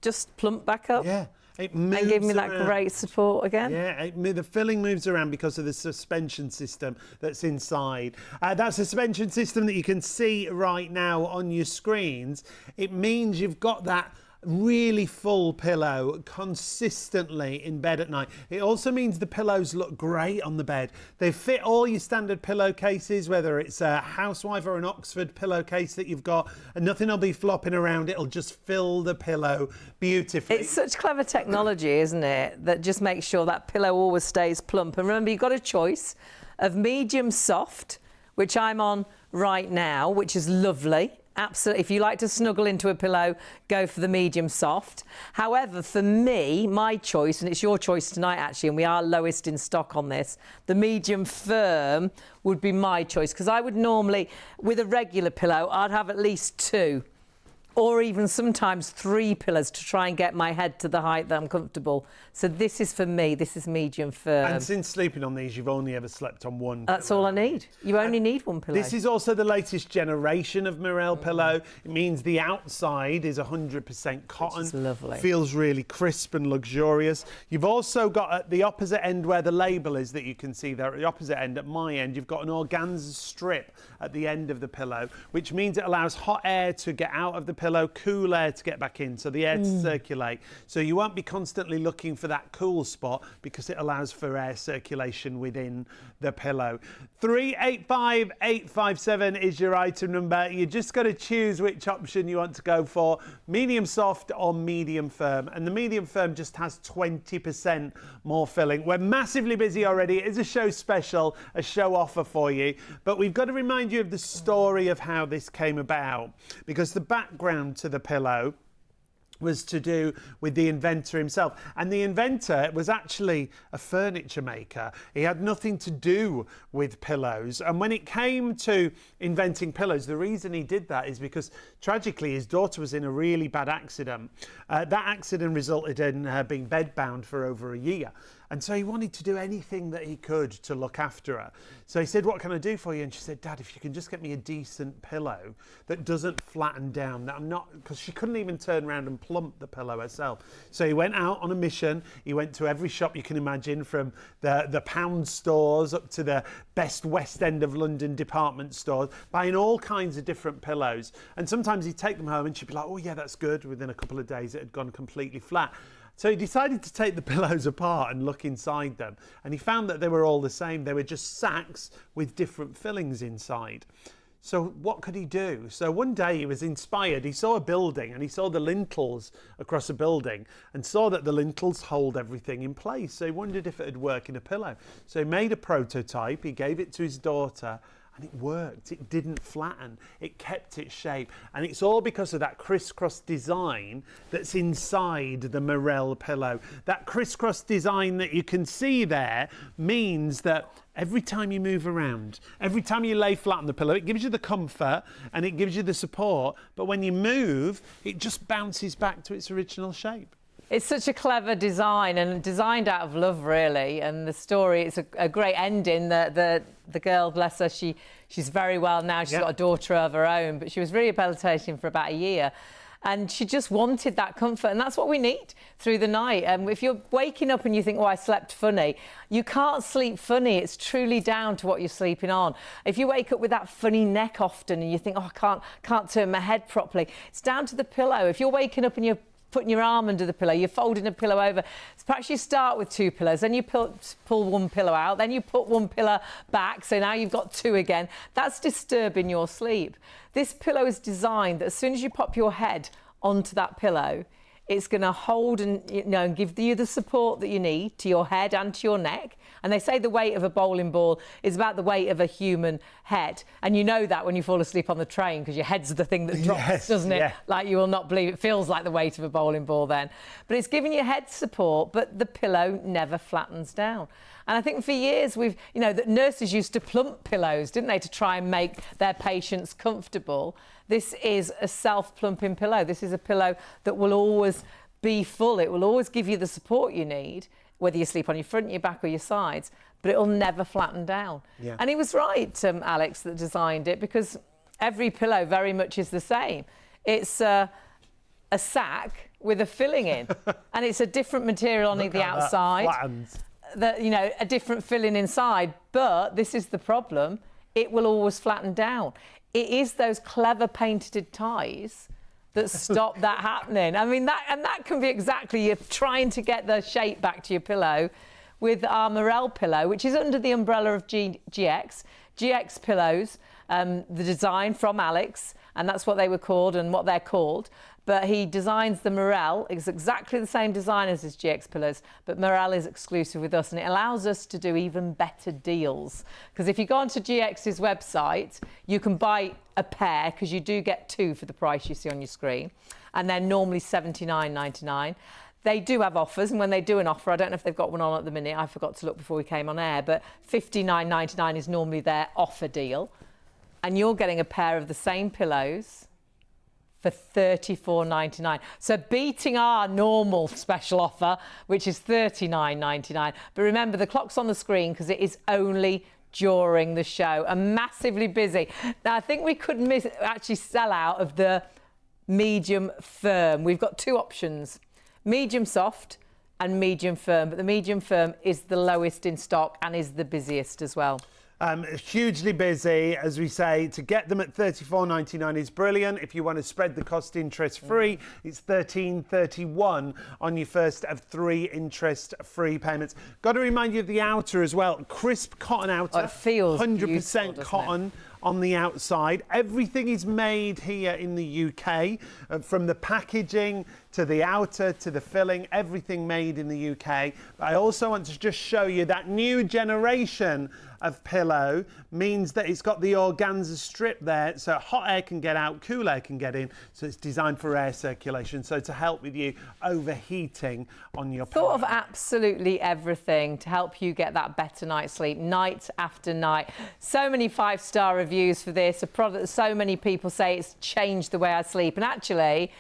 just plump back up. Yeah. It moves And give me that around. great support again. Yeah, the filling moves around because of the suspension system that's inside. That suspension system that you can see right now on your screens, it means you've got that really full pillow consistently in bed at night. It also means the pillows look great on the bed. They fit all your standard pillowcases, whether it's a housewife or an Oxford pillowcase that you've got, and nothing will be flopping around. It'll just fill the pillow beautifully. It's such clever technology, isn't it, that just makes sure that pillow always stays plump. And remember, you've got a choice of medium soft, which I'm on right now, which is lovely. Absolutely. If you like to snuggle into a pillow, go for the medium soft. However, for me, my choice, and it's your choice tonight actually, and we are lowest in stock on this, the medium firm would be my choice, because I would normally, with a regular pillow, I'd have at least 2 or even sometimes 3 pillows to try and get my head to the height that I'm comfortable. So this is for me, this is medium firm. And since sleeping on these, you've only ever slept on one That's pillow. all I need. You only need one pillow. This is also the latest generation of Mirelle Pillow. It means the outside is 100% cotton. Which is lovely. Feels really crisp and luxurious. You've also got at the opposite end where the label is that you can see there, at the opposite end, at my end, you've got an organza strip at the end of the pillow, which means it allows hot air to get out of the pillow, cool air to get back in, so the air to circulate. So you won't be constantly looking for that cool spot because it allows for air circulation within the pillow. 385857 is your item number. You just got to choose which option you want to go for, medium soft or medium firm. And the medium firm just has 20% more filling. We're massively busy already. It is a show special, a show offer for you. But we've got to remind you of the story of how this came about, because the background to the pillow was to do with the inventor himself. And the inventor was actually a furniture maker. He had nothing to do with pillows. And when it came to inventing pillows, the reason he did that is because, tragically, his daughter was in a really bad accident. That accident resulted in her being bedbound for over a year. And so he wanted to do anything that he could to look after her. So he said, what can I do for you? And she said, Dad, if you can just get me a decent pillow that doesn't flatten down, that I'm not, because she couldn't even turn around and plump the pillow herself. So he went out on a mission. He went to every shop you can imagine, from the pound stores up to the best West End of London department stores, buying all kinds of different pillows. And sometimes he'd take them home and she'd be like, oh yeah, that's good. Within a couple of days, it had gone completely flat. So he decided to take the pillows apart and look inside them. And he found that they were all the same. They were just sacks with different fillings inside. So what could he do? So one day he was inspired. He saw a building and he saw the lintels across a building and saw that the lintels hold everything in place. So he wondered if it would work in a pillow. So he made a prototype. He gave it to his daughter. And it worked. It didn't flatten. It kept its shape. And it's all because of that crisscross design that's inside the Mirelle pillow. That crisscross design that you can see there means that every time you move around, every time you lay flat on the pillow, it gives you the comfort and it gives you the support. But when you move, it just bounces back to its original shape. It's such a clever design, and designed out of love, really. And the story, it's a great ending. The girl, bless her, she's very well now. She's got a daughter of her own, but she was rehabilitating for about a year. And she just wanted that comfort, and that's what we need through the night. If you're waking up and you think, oh, I slept funny, you can't sleep funny. It's truly down to what you're sleeping on. If you wake up with that funny neck often and you think, oh, I can't turn my head properly, it's down to the pillow. If you're waking up and you're putting your arm under the pillow, you're folding a pillow over. So perhaps you start with 2 pillows, then you pull one pillow out, then you put one pillow back, so now you've got 2 again. That's disturbing your sleep. This pillow is designed that as soon as you pop your head onto that pillow, it's going to hold and give you the support that you need to your head and to your neck. And they say the weight of a bowling ball is about the weight of a human head. And you know that when you fall asleep on the train, because your head's the thing that drops, doesn't it? Yeah. Like, you will not believe it feels like the weight of a bowling ball then. But it's giving your head support, but the pillow never flattens down. And I think for years that nurses used to plump pillows, didn't they, to try and make their patients comfortable. This is a self-plumping pillow. This is a pillow that will always be full. It will always give you the support you need, whether you sleep on your front, your back or your sides, but it'll never flatten down. Yeah. And he was right, Alex, that designed it, because every pillow very much is the same. It's a sack with a filling in, and it's a different material on the outside. A different filling inside, but this is the problem. It will always flatten down. It is those clever painted ties that stop that happening. I mean, that can be exactly, you're trying to get the shape back to your pillow with our Mirelle pillow, which is under the umbrella of GX Pillows, the design from Alex, and that's what they were called and what they're called. But he designs the Mirelle. It's exactly the same design as his GX Pillows, but Mirelle is exclusive with us, and it allows us to do even better deals. Because if you go onto GX's website, you can buy a pair, because you do get 2 for the price you see on your screen, and they're normally $79.99. They do have offers, and when they do an offer, I don't know if they've got one on at the minute, I forgot to look before we came on air, but $59.99 is normally their offer deal. And you're getting a pair of the same pillows for $34.99. So beating our normal special offer, which is $39.99. But remember, the clock's on the screen because it is only during the show and massively busy. Now, I think we could actually sell out of the medium firm. We've got 2 options, medium soft and medium firm, but the medium firm is the lowest in stock and is the busiest as well. Hugely busy, as we say. To get them at $34.99 is brilliant. If you want to spread the cost interest-free, it's $13.31 on your first of 3 interest-free payments. Got to remind you of the outer as well. Crisp cotton outer. Oh, it feels 100% cotton on the outside. Everything is made here in the UK, from the packaging to the outer to the filling, everything made in the UK. But I also want to just show you that new generation of pillow means that it's got the organza strip there, so hot air can get out, cool air can get in, so it's designed for air circulation, so to help with you overheating on your pillow. Thought of absolutely everything to help you get that better night's sleep, night after night. So many 5-star reviews for this, a product that so many people say it's changed the way I sleep, and actually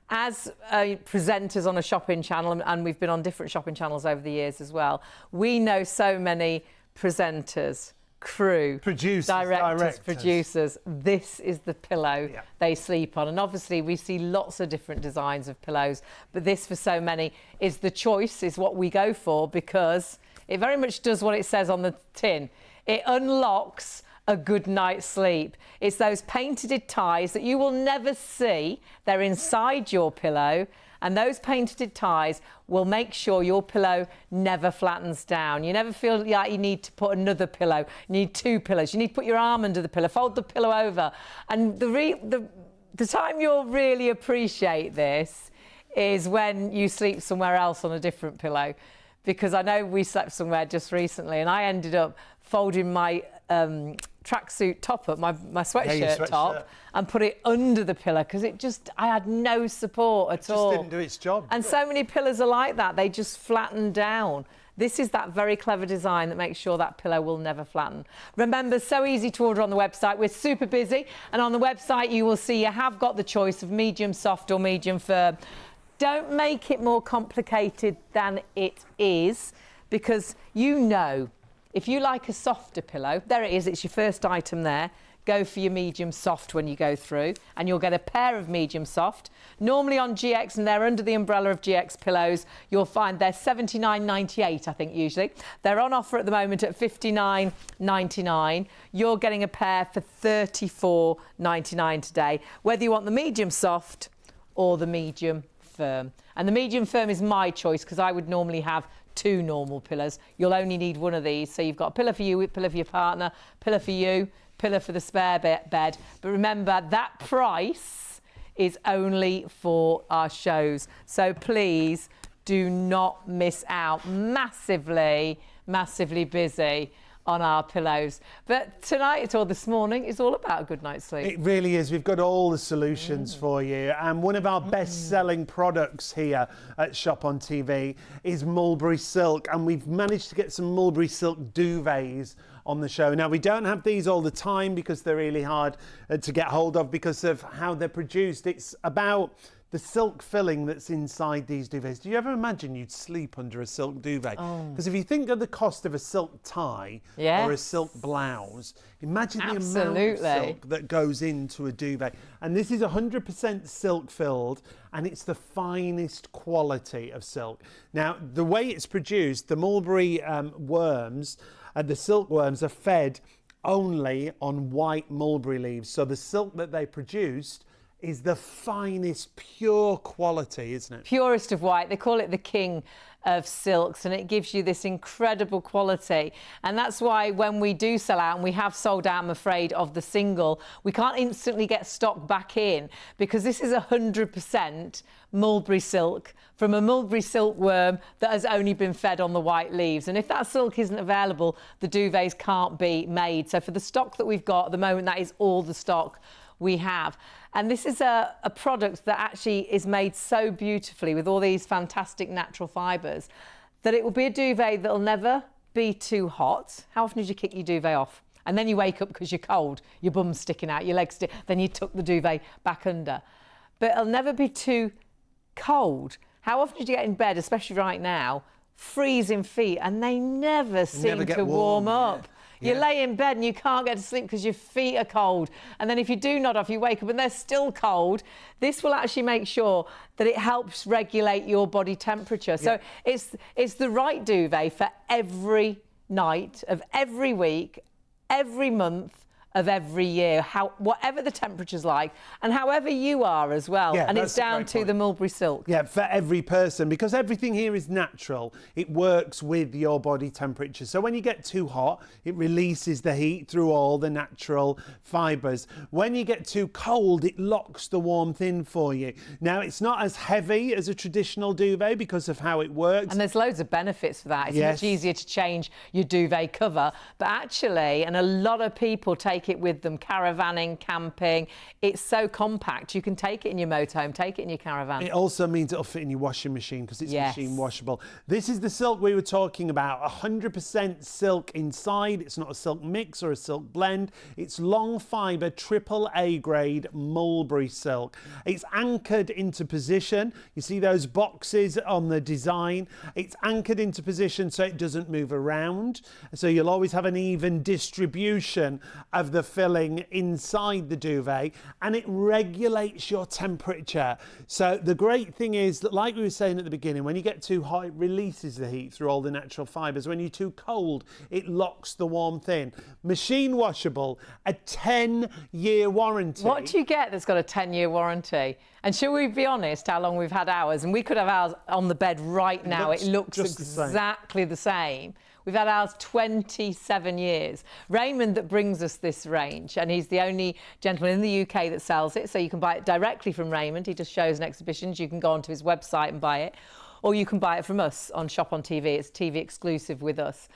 as presenters on a shopping channel, and we've been on different shopping channels over the years as well, we know so many presenters, crew, directors, producers. This is the pillow they sleep on. And obviously we see lots of different designs of pillows, but this for so many is the choice, is what we go for, because it very much does what it says on the tin. It unlocks a good night's sleep. It's those painted ties that you will never see. They're inside your pillow, and those painted ties will make sure your pillow never flattens down. You never feel like you need to put another pillow. You need two pillows. You need to put your arm under the pillow, fold the pillow over. And the time you'll really appreciate this is when you sleep somewhere else on a different pillow. Because I know we slept somewhere just recently, and I ended up folding my tracksuit top up, my sweatshirt top, and put it under the pillow, because I had no support at all. It just didn't do its job. And so many pillows are like that. They just flatten down. This is that very clever design that makes sure that pillow will never flatten. Remember, so easy to order on the website. We're super busy, and on the website you will see you have got the choice of medium soft or medium firm. Don't make it more complicated than it is, because you know, if you like a softer pillow, there it is, it's your first item there. Go for your medium soft when you go through, and you'll get a pair of medium soft. Normally on GX, and they're under the umbrella of GX pillows, you'll find they're $79.98, I think, usually. They're on offer at the moment at $59.99. You're getting a pair for $34.99 today, whether you want the medium soft or the medium firm. And the medium firm is my choice, because I would normally have two normal pillows. You'll only need one of these. So you've got a pillow for you, a pillow for your partner, pillow for you, pillow for the spare bed. But remember, that price is only for our shows. So please do not miss out. Massively, massively busy on our pillows. But tonight, or this morning, is all about a good night's sleep. It really is. We've got all the solutions for you. And one of our best-selling products here at Shop on TV is mulberry silk. And we've managed to get some mulberry silk duvets on the show. Now, we don't have these all the time because they're really hard to get hold of because of how they're produced. It's about the silk filling that's inside these duvets. Do you ever imagine you'd sleep under a silk duvet? Because if you think of the cost of a silk tie or a silk blouse, imagine the amount of silk that goes into a duvet. And this is 100% silk filled, and it's the finest quality of silk. Now, the way it's produced, the mulberry worms, the silkworms are fed only on white mulberry leaves. So the silk that they produced is the finest, pure quality, isn't it? Purest of white. They call it the king of silks, and it gives you this incredible quality. And that's why when we do sell out, and we have sold out, I'm afraid, of the single, we can't instantly get stock back in, because this is 100% mulberry silk from a mulberry silkworm that has only been fed on the white leaves. And if that silk isn't available, the duvets can't be made. So for the stock that we've got at the moment, that is all the stock we have. And this is a product that actually is made so beautifully with all these fantastic natural fibres that it will be a duvet that'll never be too hot. How often did you kick your duvet off? And then you wake up because you're cold, your bum's sticking out, your legs then you tuck the duvet back under. But it'll never be too cold. How often did you get in bed, especially right now, freezing feet, and they never seem to warm up? You lay in bed and you can't get to sleep because your feet are cold. And then if you do nod off, you wake up and they're still cold. This will actually make sure that it helps regulate your body temperature. So it's the right duvet for every night of every week, every month of every year, whatever the temperature's like, and however you are as well. And it's down to the mulberry silk. Yeah, for every person, because everything here is natural. It works with your body temperature. So when you get too hot, it releases the heat through all the natural fibres. When you get too cold, it locks the warmth in for you. Now, it's not as heavy as a traditional duvet because of how it works. And there's loads of benefits for that. It's much easier to change your duvet cover. But actually, and a lot of people take take it with them, caravanning, camping. It's so compact. You can take it in your motorhome, take it in your caravan. It also means it'll fit in your washing machine because it's Yes. machine washable. This is the silk we were talking about, 100% silk inside. It's not a silk mix or a silk blend. It's long fibre, AAA grade mulberry silk. It's anchored into position. You see those boxes on the design? It's anchored into position so it doesn't move around. So you'll always have an even distribution of the filling inside the duvet, and it regulates your temperature. So the great thing is that, like we were saying at the beginning, when you get too hot, it releases the heat through all the natural fibres. When you're too cold, it locks the warmth in. Machine washable, a 10-year warranty. What do you get that's got a 10-year warranty? And shall we be honest how long we've had ours? And we could have ours on the bed right now. It looks exactly the same. We've had ours 27 years. Raymond that brings us this range, and he's the only gentleman in the UK that sells it, so you can buy it directly from Raymond. He does shows and exhibitions. You can go onto his website and buy it, or you can buy it from us on Shop on TV. It's TV exclusive with us.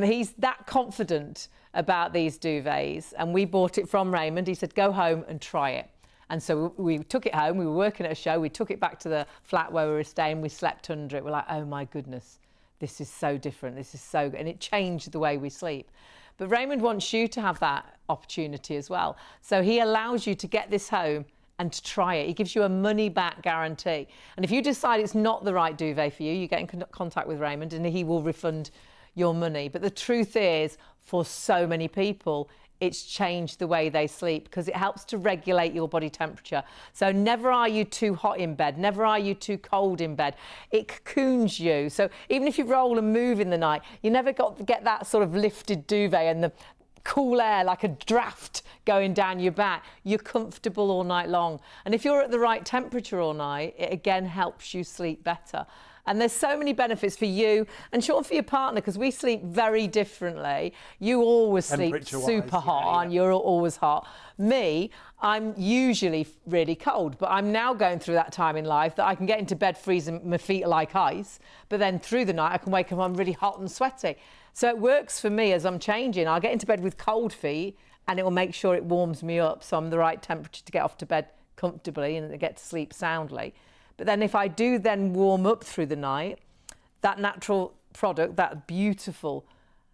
He's that confident about these duvets, and we bought it from Raymond. He said, go home and try it. And so we took it home. We were working at a show. We took it back to the flat where we were staying. We slept under it. We're like, oh my goodness, this is so different. This is so good. And it changed the way we sleep. But Raymond wants you to have that opportunity as well. So he allows you to get this home and to try it. He gives you a money-back guarantee. And if you decide it's not the right duvet for you, you get in contact with Raymond and he will refund your money. But the truth is, for so many people, it's changed the way they sleep because it helps to regulate your body temperature. So never are you too hot in bed, never are you too cold in bed. It cocoons you. So even if you roll and move in the night, you never get that sort of lifted duvet and the cool air like a draft going down your back. You're comfortable all night long. And if you're at the right temperature all night, it again helps you sleep better. And there's so many benefits for you and sure for your partner because we sleep very differently. You always sleep super hot and you're always hot. Me, I'm usually really cold, but I'm now going through that time in life that I can get into bed freezing, my feet are like ice, but then through the night I can wake up, I'm really hot and sweaty. So it works for me as I'm changing. I'll get into bed with cold feet and it will make sure it warms me up so I'm the right temperature to get off to bed comfortably and get to sleep soundly. But then if I do then warm up through the night, that natural product, that beautiful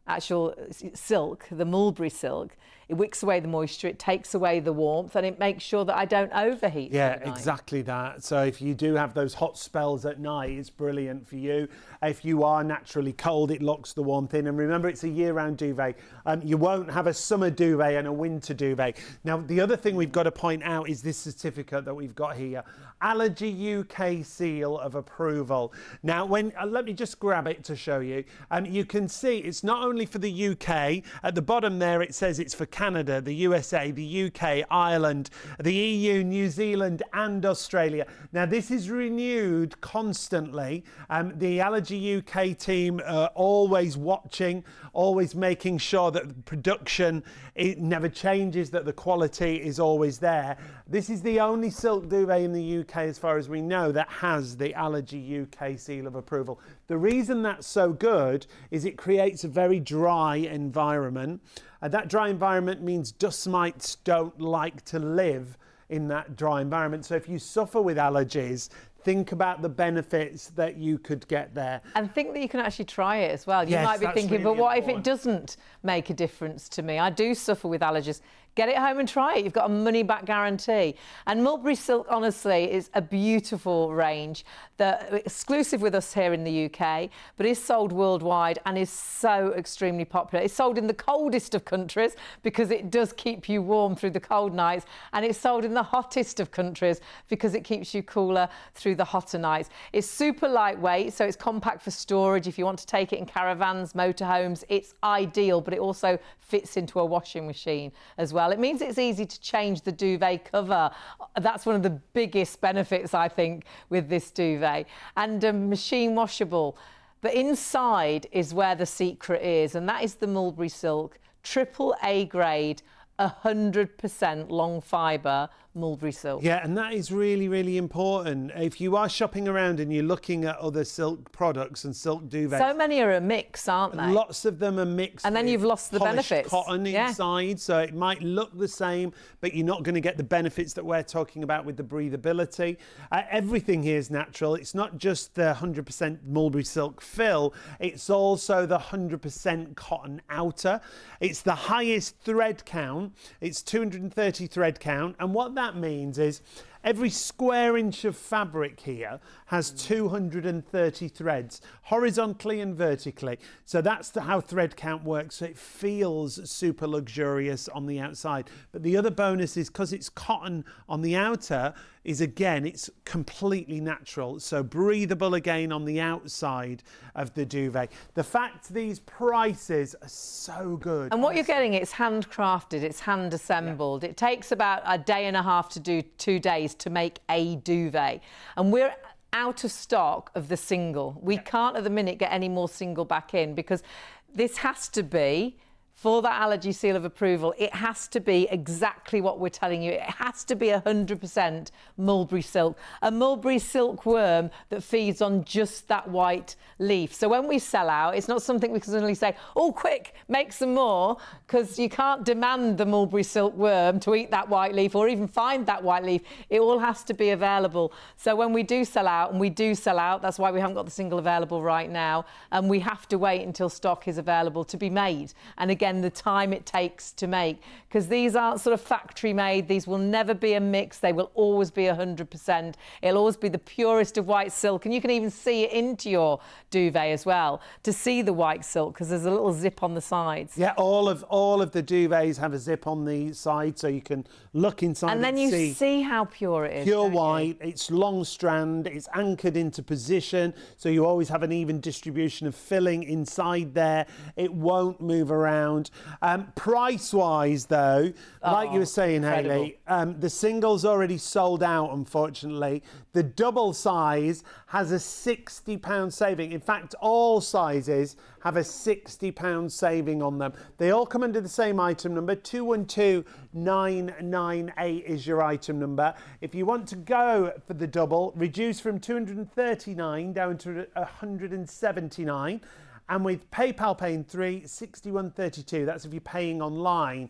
actual silk, the mulberry silk, it wicks away the moisture, it takes away the warmth, and it makes sure that I don't overheat. Yeah, exactly that. So if you do have those hot spells at night, it's brilliant for you. If you are naturally cold, it locks the warmth in. And remember, it's a year-round duvet. You won't have a summer duvet and a winter duvet. Now, the other thing we've got to point out is this certificate that we've got here. Allergy UK seal of approval. Now, let me just grab it to show you. You can see it's not only for the UK. At the bottom there, it says it's for Canada, the USA, the UK, Ireland, the EU, New Zealand and Australia. Now this is renewed constantly. The Allergy UK team are always watching, always making sure that the production, it never changes, that the quality is always there. This is the only silk duvet in the UK as far as we know that has the Allergy UK seal of approval. The reason that's so good is it creates a very dry environment. That dry environment means dust mites don't like to live in that dry environment. So if you suffer with allergies, think about the benefits that you could get there. And think that you can actually try it as well. You might be thinking, really, but what if it doesn't make a difference to me? I do suffer with allergies. Get it home and try it. You've got a money-back guarantee. And mulberry silk, honestly, is a beautiful range that exclusive with us here in the UK, but is sold worldwide and is so extremely popular. It's sold in the coldest of countries because it does keep you warm through the cold nights, and it's sold in the hottest of countries because it keeps you cooler through the hotter nights. It's super lightweight, so it's compact for storage. If you want to take it in caravans, motorhomes, it's ideal, but it also fits into a washing machine as well. It means it's easy to change the duvet cover. That's one of the biggest benefits, I think, with this duvet. And machine washable. But inside is where the secret is, and that is the mulberry silk, AAA grade, 100% long fibre mulberry silk. Yeah, and that is really, really important. If you are shopping around and you're looking at other silk products and silk duvets, So many are a mix, aren't they? lots of them are mixed. And then with you've lost the polished benefits. cotton Yeah. inside, so it might look the same, but you're not going to get the benefits that we're talking about with the breathability. Everything here is natural. It's not just the 100% mulberry silk fill, it's also the 100% cotton outer. It's the highest thread count. It's 230 thread count, and what that means is every square inch of fabric here has 230 threads, horizontally and vertically. So that's how thread count works. So it feels super luxurious on the outside. But the other bonus is because it's cotton on the outer, is again, it's completely natural. So breathable again on the outside of the duvet. The fact these prices are so good. And what you're getting, it's handcrafted, it's hand assembled. It takes about a day and a half to do 2 days to make a duvet. And we're out of stock of the single. We can't at the minute get any more single back in because this has to be, for that allergy seal of approval, it has to be exactly what we're telling you. It has to be 100% mulberry silk, a mulberry silkworm that feeds on just that white leaf. So when we sell out, it's not something we can suddenly say, oh, quick, make some more, because you can't demand the mulberry silkworm to eat that white leaf or even find that white leaf. It all has to be available. So when we do sell out, and we do sell out, that's why we haven't got the single available right now, and we have to wait until stock is available to be made. And again, the time it takes to make, because these aren't sort of factory made. These will never be a mix. They will always be 100%. It'll always be the purest of white silk, and you can even see it into your duvet as well to see the white silk, because there's a little zip on the sides. Yeah, all of the duvets have a zip on the side, so you can look inside And then you see how pure it is. pure don't you? white. It's long strand. It's anchored into position, so you always have an even distribution of filling inside there. It won't move around. Price-wise, though, like you were saying, incredible. Hayley, the single's already sold out, unfortunately. The double size has a £60 saving. In fact, all sizes have a £60 saving on them. They all come under the same item number. 212998 is your item number. If you want to go for the double, reduce from 239 down to 179. And with PayPal paying 6132, that's if you're paying online.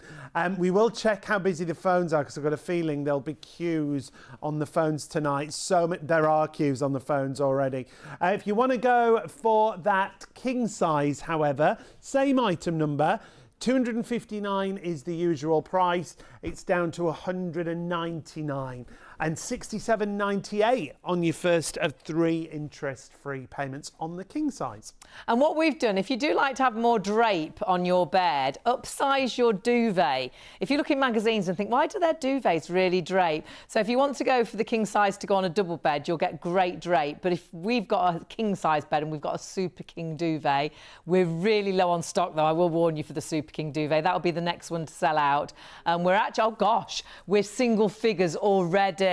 We will check how busy the phones are, because I've got a feeling there'll be queues on the phones tonight. There are queues on the phones already. If you want to go for that king size, however, same item number, 259 is the usual price. It's down to 199 and 67.98 on your first of 3 interest-free payments on the king size. And what we've done, if you do like to have more drape on your bed, upsize your duvet. If you look in magazines and think, why do their duvets really drape? So if you want to go for the king size to go on a double bed, you'll get great drape. But if we've got a king size bed and we've got a super king duvet, we're really low on stock, though. I will warn you for the super king duvet. That'll be the next one to sell out. We're actually, oh gosh, we're single figures already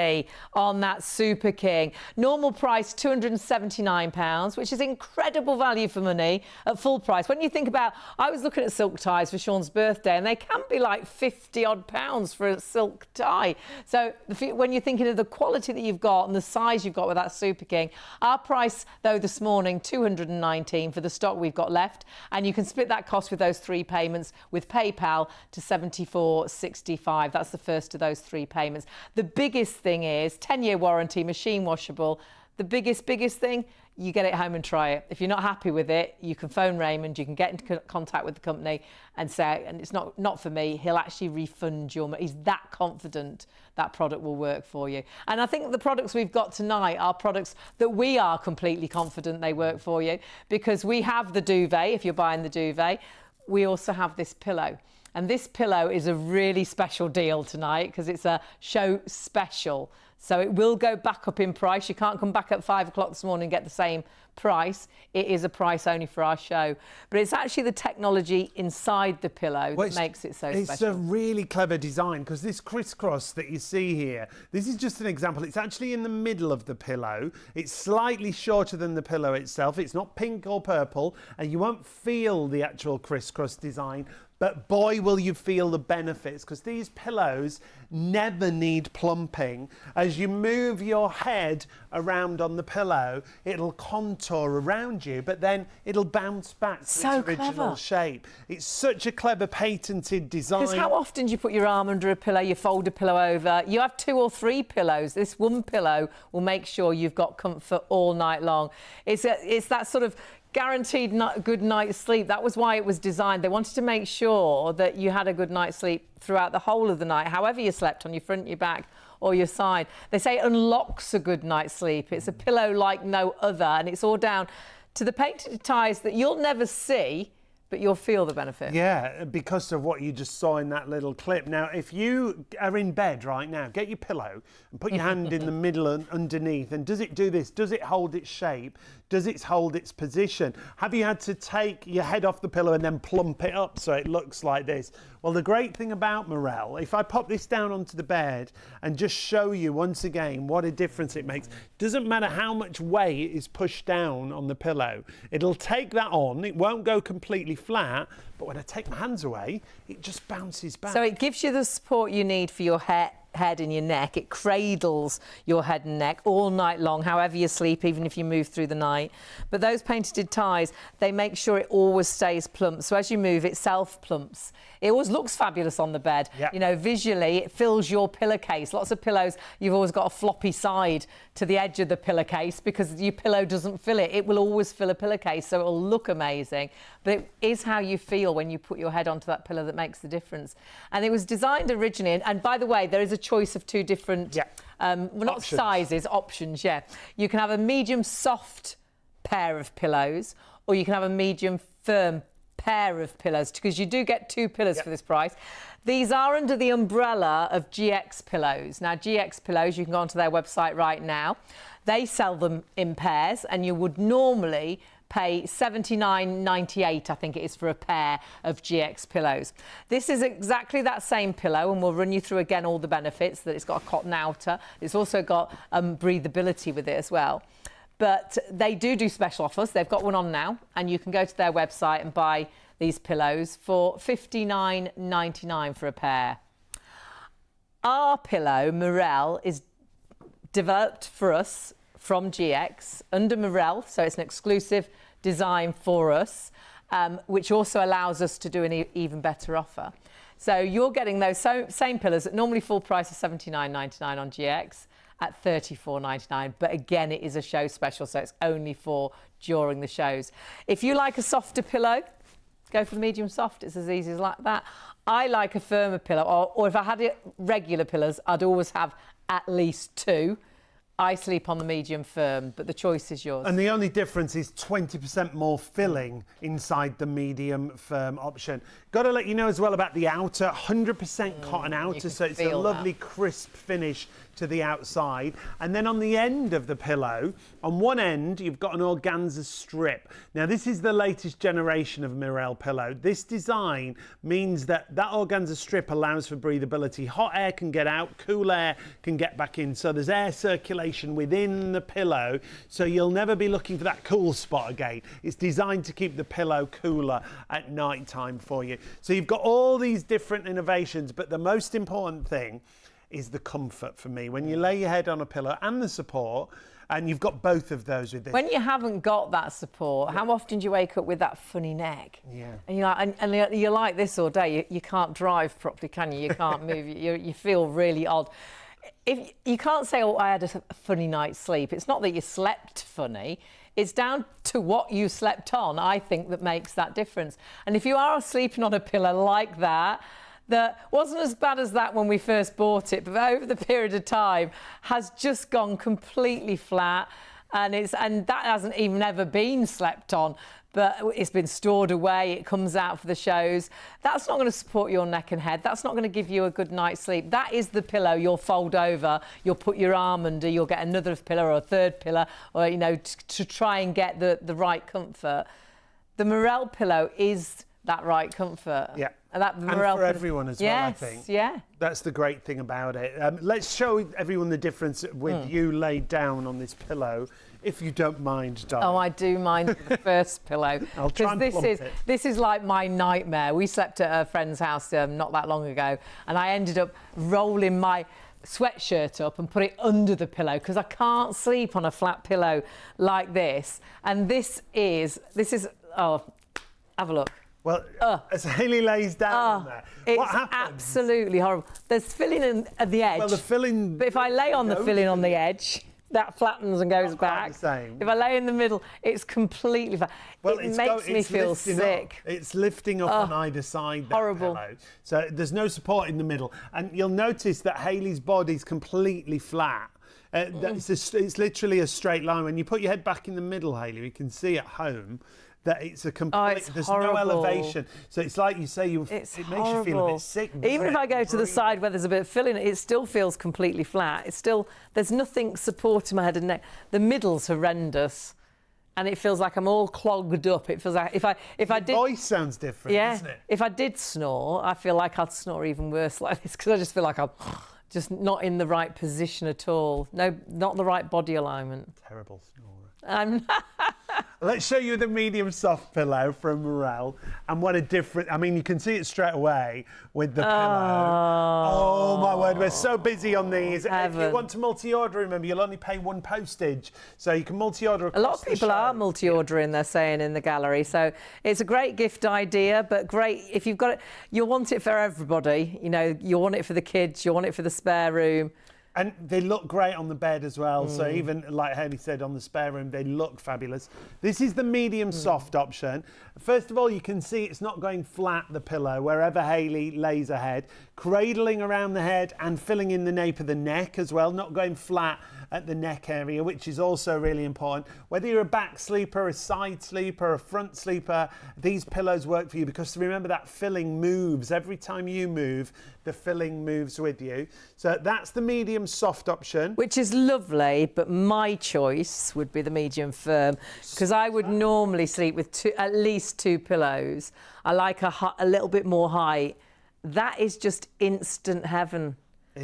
on that Super King. Normal price £279, which is incredible value for money at full price. When you think about, I was looking at silk ties for Sean's birthday, and they can be like 50 odd pounds for a silk tie. So when you're thinking of the quality that you've got and the size you've got with that Super King, our price though this morning, 219 for the stock we've got left, and you can split that cost with those 3 payments with PayPal to 74.65. That's the first of those 3 payments. The biggest thing is 10-year warranty, machine washable. The biggest thing, you get it home and try it. If you're not happy with it, you can phone Raymond, you can get into contact with the company and say, and it's not for me, he'll actually refund your money. He's that confident that product will work for you. And I think the products we've got tonight are products that we are completely confident they work for you, because we have the duvet, if you're buying the duvet. We also have this pillow. And this pillow is a really special deal tonight because it's a show special. So it will go back up in price. You can't come back at 5 o'clock this morning and get the same price. It is a price only for our show. But it's actually the technology inside the pillow that makes it so special. It's a really clever design, because this crisscross that you see here, this is just an example. It's actually in the middle of the pillow. It's slightly shorter than the pillow itself. It's not pink or purple, and you won't feel the actual crisscross design. But boy, will you feel the benefits, because these pillows never need plumping. As you move your head around on the pillow, it'll contour around you, but then it'll bounce back to its original shape. It's such a clever patented design. Because how often do you put your arm under a pillow, you fold a pillow over? You have 2 or 3 pillows. This one pillow will make sure you've got comfort all night long. It's that sort of guaranteed good night's sleep. That was why it was designed. They wanted to make sure that you had a good night's sleep throughout the whole of the night, however you slept, on your front, your back or your side. They say it unlocks a good night's sleep. It's a pillow like no other, and it's all down to the patented ties that you'll never see, but you'll feel the benefit. Yeah, because of what you just saw in that little clip. Now, if you are in bed right now, get your pillow and put your hand in the middle and underneath. And does it do this? Does it hold its shape? Does it hold its position? Have you had to take your head off the pillow and then plump it up so it looks like this? Well, the great thing about Mirelle, if I pop this down onto the bed and just show you once again what a difference it makes, doesn't matter how much weight is pushed down on the pillow, it'll take that on, it won't go completely flat, but when I take my hands away, it just bounces back. So it gives you the support you need for your head and your neck. It cradles your head and neck all night long, however you sleep, even if you move through the night. But those patented ties, they make sure it always stays plump. So as you move, it self-plumps. It always looks fabulous on the bed. Yep. You know, visually, it fills your pillowcase. Lots of pillows, you've always got a floppy side to the edge of the pillowcase because your pillow doesn't fill it. It will always fill a pillowcase, so it'll look amazing. But it is how you feel when you put your head onto that pillow that makes the difference. And it was designed originally, and by the way, there is a choice of 2 different, well, not options. sizes, options, yeah. You can have a medium soft pair of pillows, or you can have a medium firm pair of pillows, because you do get 2 pillows for this price. These are under the umbrella of GX Pillows. Now, GX Pillows, you can go onto their website right now. They sell them in pairs, and you would normally pay $79.98, I think it is, for a pair of GX Pillows. This is exactly that same pillow, and we'll run you through again all the benefits. That it's got a cotton outer. It's also got breathability with it as well. But they do special offers. They've got one on now, and you can go to their website and buy these pillows for $59.99 for a pair. Our pillow, Mirelle, is developed for us from GX under Mirelle, so it's an exclusive design for us, which also allows us to do an even better offer. So you're getting those same pillows at normally full price of $79.99 on GX at $34.99, but again, it is a show special, so it's only for during the shows. If you like a softer pillow, go for the medium soft. It's as easy as like that. I like a firmer pillow, or if I had regular pillows, I'd always have at least 2. I sleep on the medium firm, but the choice is yours. And the only difference is 20% more filling inside the medium firm option. Got to let you know as well about the outer, 100% cotton outer, so it's a lovely crisp finish to the outside. And then on the end of the pillow, on one end, you've got an organza strip. Now, this is the latest generation of Mirelle Pillow. This design means that organza strip allows for breathability. Hot air can get out, cool air can get back in. So there's air circulation within the pillow, so you'll never be looking for that cool spot again. It's designed to keep the pillow cooler at night time for you. So you've got all these different innovations, but the most important thing is the comfort for me. When you lay your head on a pillow and the support, and you've got both of those with this. When you haven't got that support, how often do you wake up with that funny neck? Yeah. And you're like, and you're like this all day. You can't drive properly, can you? You can't move. You feel really odd. If you can't say, oh, I had a funny night's sleep. It's not that you slept funny. It's down to what you slept on, I think, that makes that difference. And if you are sleeping on a pillow like that wasn't as bad as that when we first bought it, but over the period of time has just gone completely flat. and that hasn't even ever been slept on, but it's been stored away. It comes out for the shows. That's not going to support your neck and head. That's not going to give you a good night's sleep. That is the pillow you'll fold over. You'll put your arm under. You'll get another pillow or a third pillow, or to try and get the right comfort. The Mirelle pillow is that right comfort. Yeah. And for everyone as well, I think. Yeah. That's the great thing about it. Let's show everyone the difference with you laid down on this pillow, if you don't mind, darling. Oh, I do mind the first pillow. I'll try and plump it. This is like my nightmare. We slept at a friend's house not that long ago, and I ended up rolling my sweatshirt up and put it under the pillow because I can't sleep on a flat pillow like this. And this is oh, have a look. Well, as Hayley lays down there, what happens? It's absolutely horrible. There's filling at the edge. Well, the filling... But if I lay on the filling on the edge, that flattens and goes back. The same. If I lay in the middle, it's completely flat. Well, it makes me feel sick. It's lifting up on either side. That horrible. Pillow. So there's no support in the middle. And you'll notice that Hayley's body's completely flat. It's literally a straight line. When you put your head back in the middle, Hayley, you can see at home that it's a complete, there's horrible. no elevation. So it's like you say, it makes you feel a bit sick. Even if I go to the side where there's a bit of filling, it still feels completely flat. There's nothing supporting my head and neck. The middle's horrendous. And it feels like I'm all clogged up. It feels like if I did... voice sounds different, doesn't it? If I did snore, I feel like I'd snore even worse like this because I just feel like I'm just not in the right position at all. No, not the right body alignment. Terrible snorer. Let's show you the medium soft pillow from Mirelle, and what a different. I mean, you can see it straight away with the pillow. Oh my word, we're so busy on these. Heaven. If you want to multi-order, remember you'll only pay one postage, so you can multi-order. A lot of people are multi-ordering. They're saying in the gallery, so it's a great gift idea. But great if you've got it, you'll want it for everybody. You know, you want it for the kids, you want it for the spare room. And they look great on the bed as well. So even, like Hayley said, on the spare room, they look fabulous. This is the medium soft option. First of all, you can see it's not going flat, the pillow, wherever Hayley lays her head. Cradling around the head and filling in the nape of the neck as well, not going flat at the neck area, which is also really important. Whether you're a back sleeper, a side sleeper, a front sleeper, these pillows work for you because remember that filling moves. Every time you move, the filling moves with you. So that's the medium soft option. Which is lovely, but my choice would be the medium firm because I would normally sleep with at least two pillows. I like a little bit more height. That is just instant heaven.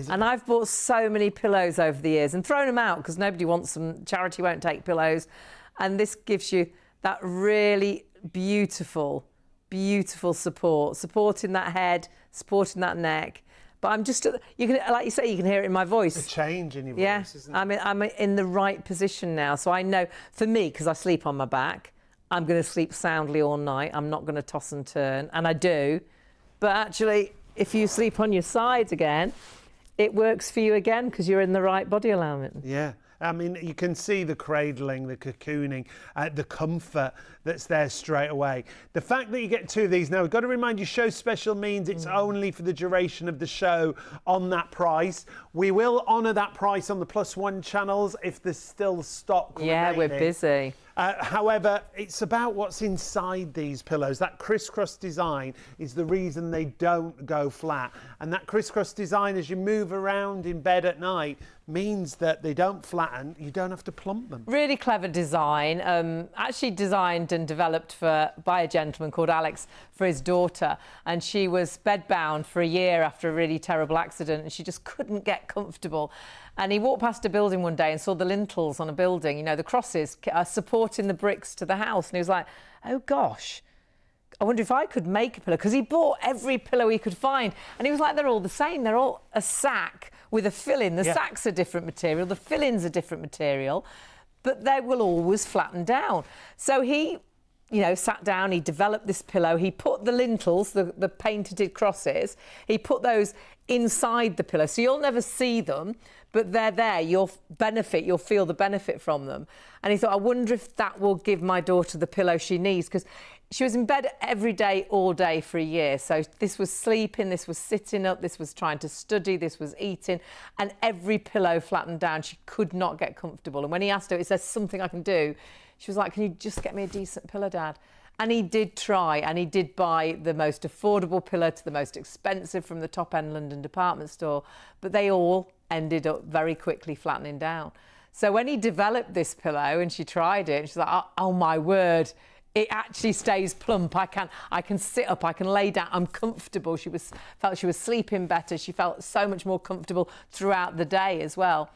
And I've bought so many pillows over the years and thrown them out because nobody wants them. Charity won't take pillows. And this gives you that really beautiful, beautiful support. Supporting that head, supporting that neck. But I'm just, you can, like you say, you can hear it in my voice. A change in your voice, isn't it? I'm in the right position now. So I know, for me, because I sleep on my back, I'm going to sleep soundly all night. I'm not going to toss and turn. And I do. But actually, if you sleep on your sides again, it works for you again because you're in the right body alignment. Yeah. I mean, you can see the cradling, the cocooning, the comfort that's there straight away. The fact that you get two of these, now we've got to remind you, show special means it's only for the duration of the show on that price. We will honour that price on the +1 channels if there's still stock remaining. We're busy. However, it's about what's inside these pillows. That crisscross design is the reason they don't go flat. And that crisscross design, as you move around in bed at night, means that they don't flatten. You don't have to plump them. Really clever design. Actually designed and developed by a gentleman called Alex for his daughter. And she was bedbound for a year after a really terrible accident. And she just couldn't get comfortable. And he walked past a building one day and saw the lintels on a building, you know, the crosses supporting the bricks to the house. And he was like, oh, gosh, I wonder if I could make a pillow. Because he bought every pillow he could find. And he was like, they're all the same. They're all a sack with a filling. The sack's a different material. The filling's a different material. But they will always flatten down. So he, you know, sat down, he developed this pillow. He put the lintels, the painted crosses, he put those inside the pillow. So you'll never see them, but they're there. You'll feel the benefit from them. And he thought, I wonder if that will give my daughter the pillow she needs, because She was in bed every day, all day for a year. So this was sleeping, this was sitting up, this was trying to study, this was eating, and every pillow flattened down. She could not get comfortable. And when he asked her, is there something I can do? She was like, can you just get me a decent pillow, Dad? And he did try, and he did buy the most affordable pillow to the most expensive from the top-end London department store, but they all ended up very quickly flattening down. So when he developed this pillow and she tried it, she's like, oh my word, it actually stays plump. I can sit up, I can lay down, I'm comfortable. Felt she was sleeping better. She felt so much more comfortable throughout the day as well.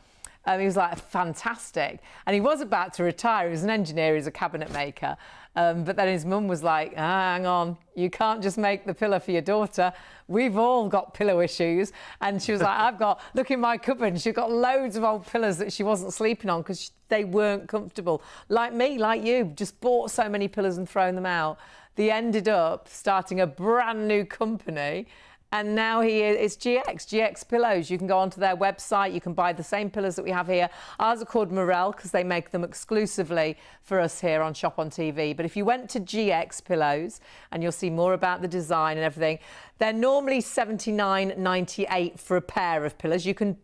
He was like, fantastic. And he was about to retire. He was an engineer, he was a cabinet maker. But then his mum was like, hang on, you can't just make the pillow for your daughter. We've all got pillow issues. And she was like, look in my cupboard. And she's got loads of old pillows that she wasn't sleeping on because they weren't comfortable. Like me, like you, just bought so many pillows and thrown them out. They ended up starting a brand new company. And now it's GX Pillows. You can go onto their website. You can buy the same pillows that we have here. Ours are called Mirelle because they make them exclusively for us here on Shop on TV. But if you went to GX Pillows, and you'll see more about the design and everything, they're normally $79.98 for a pair of pillows. You can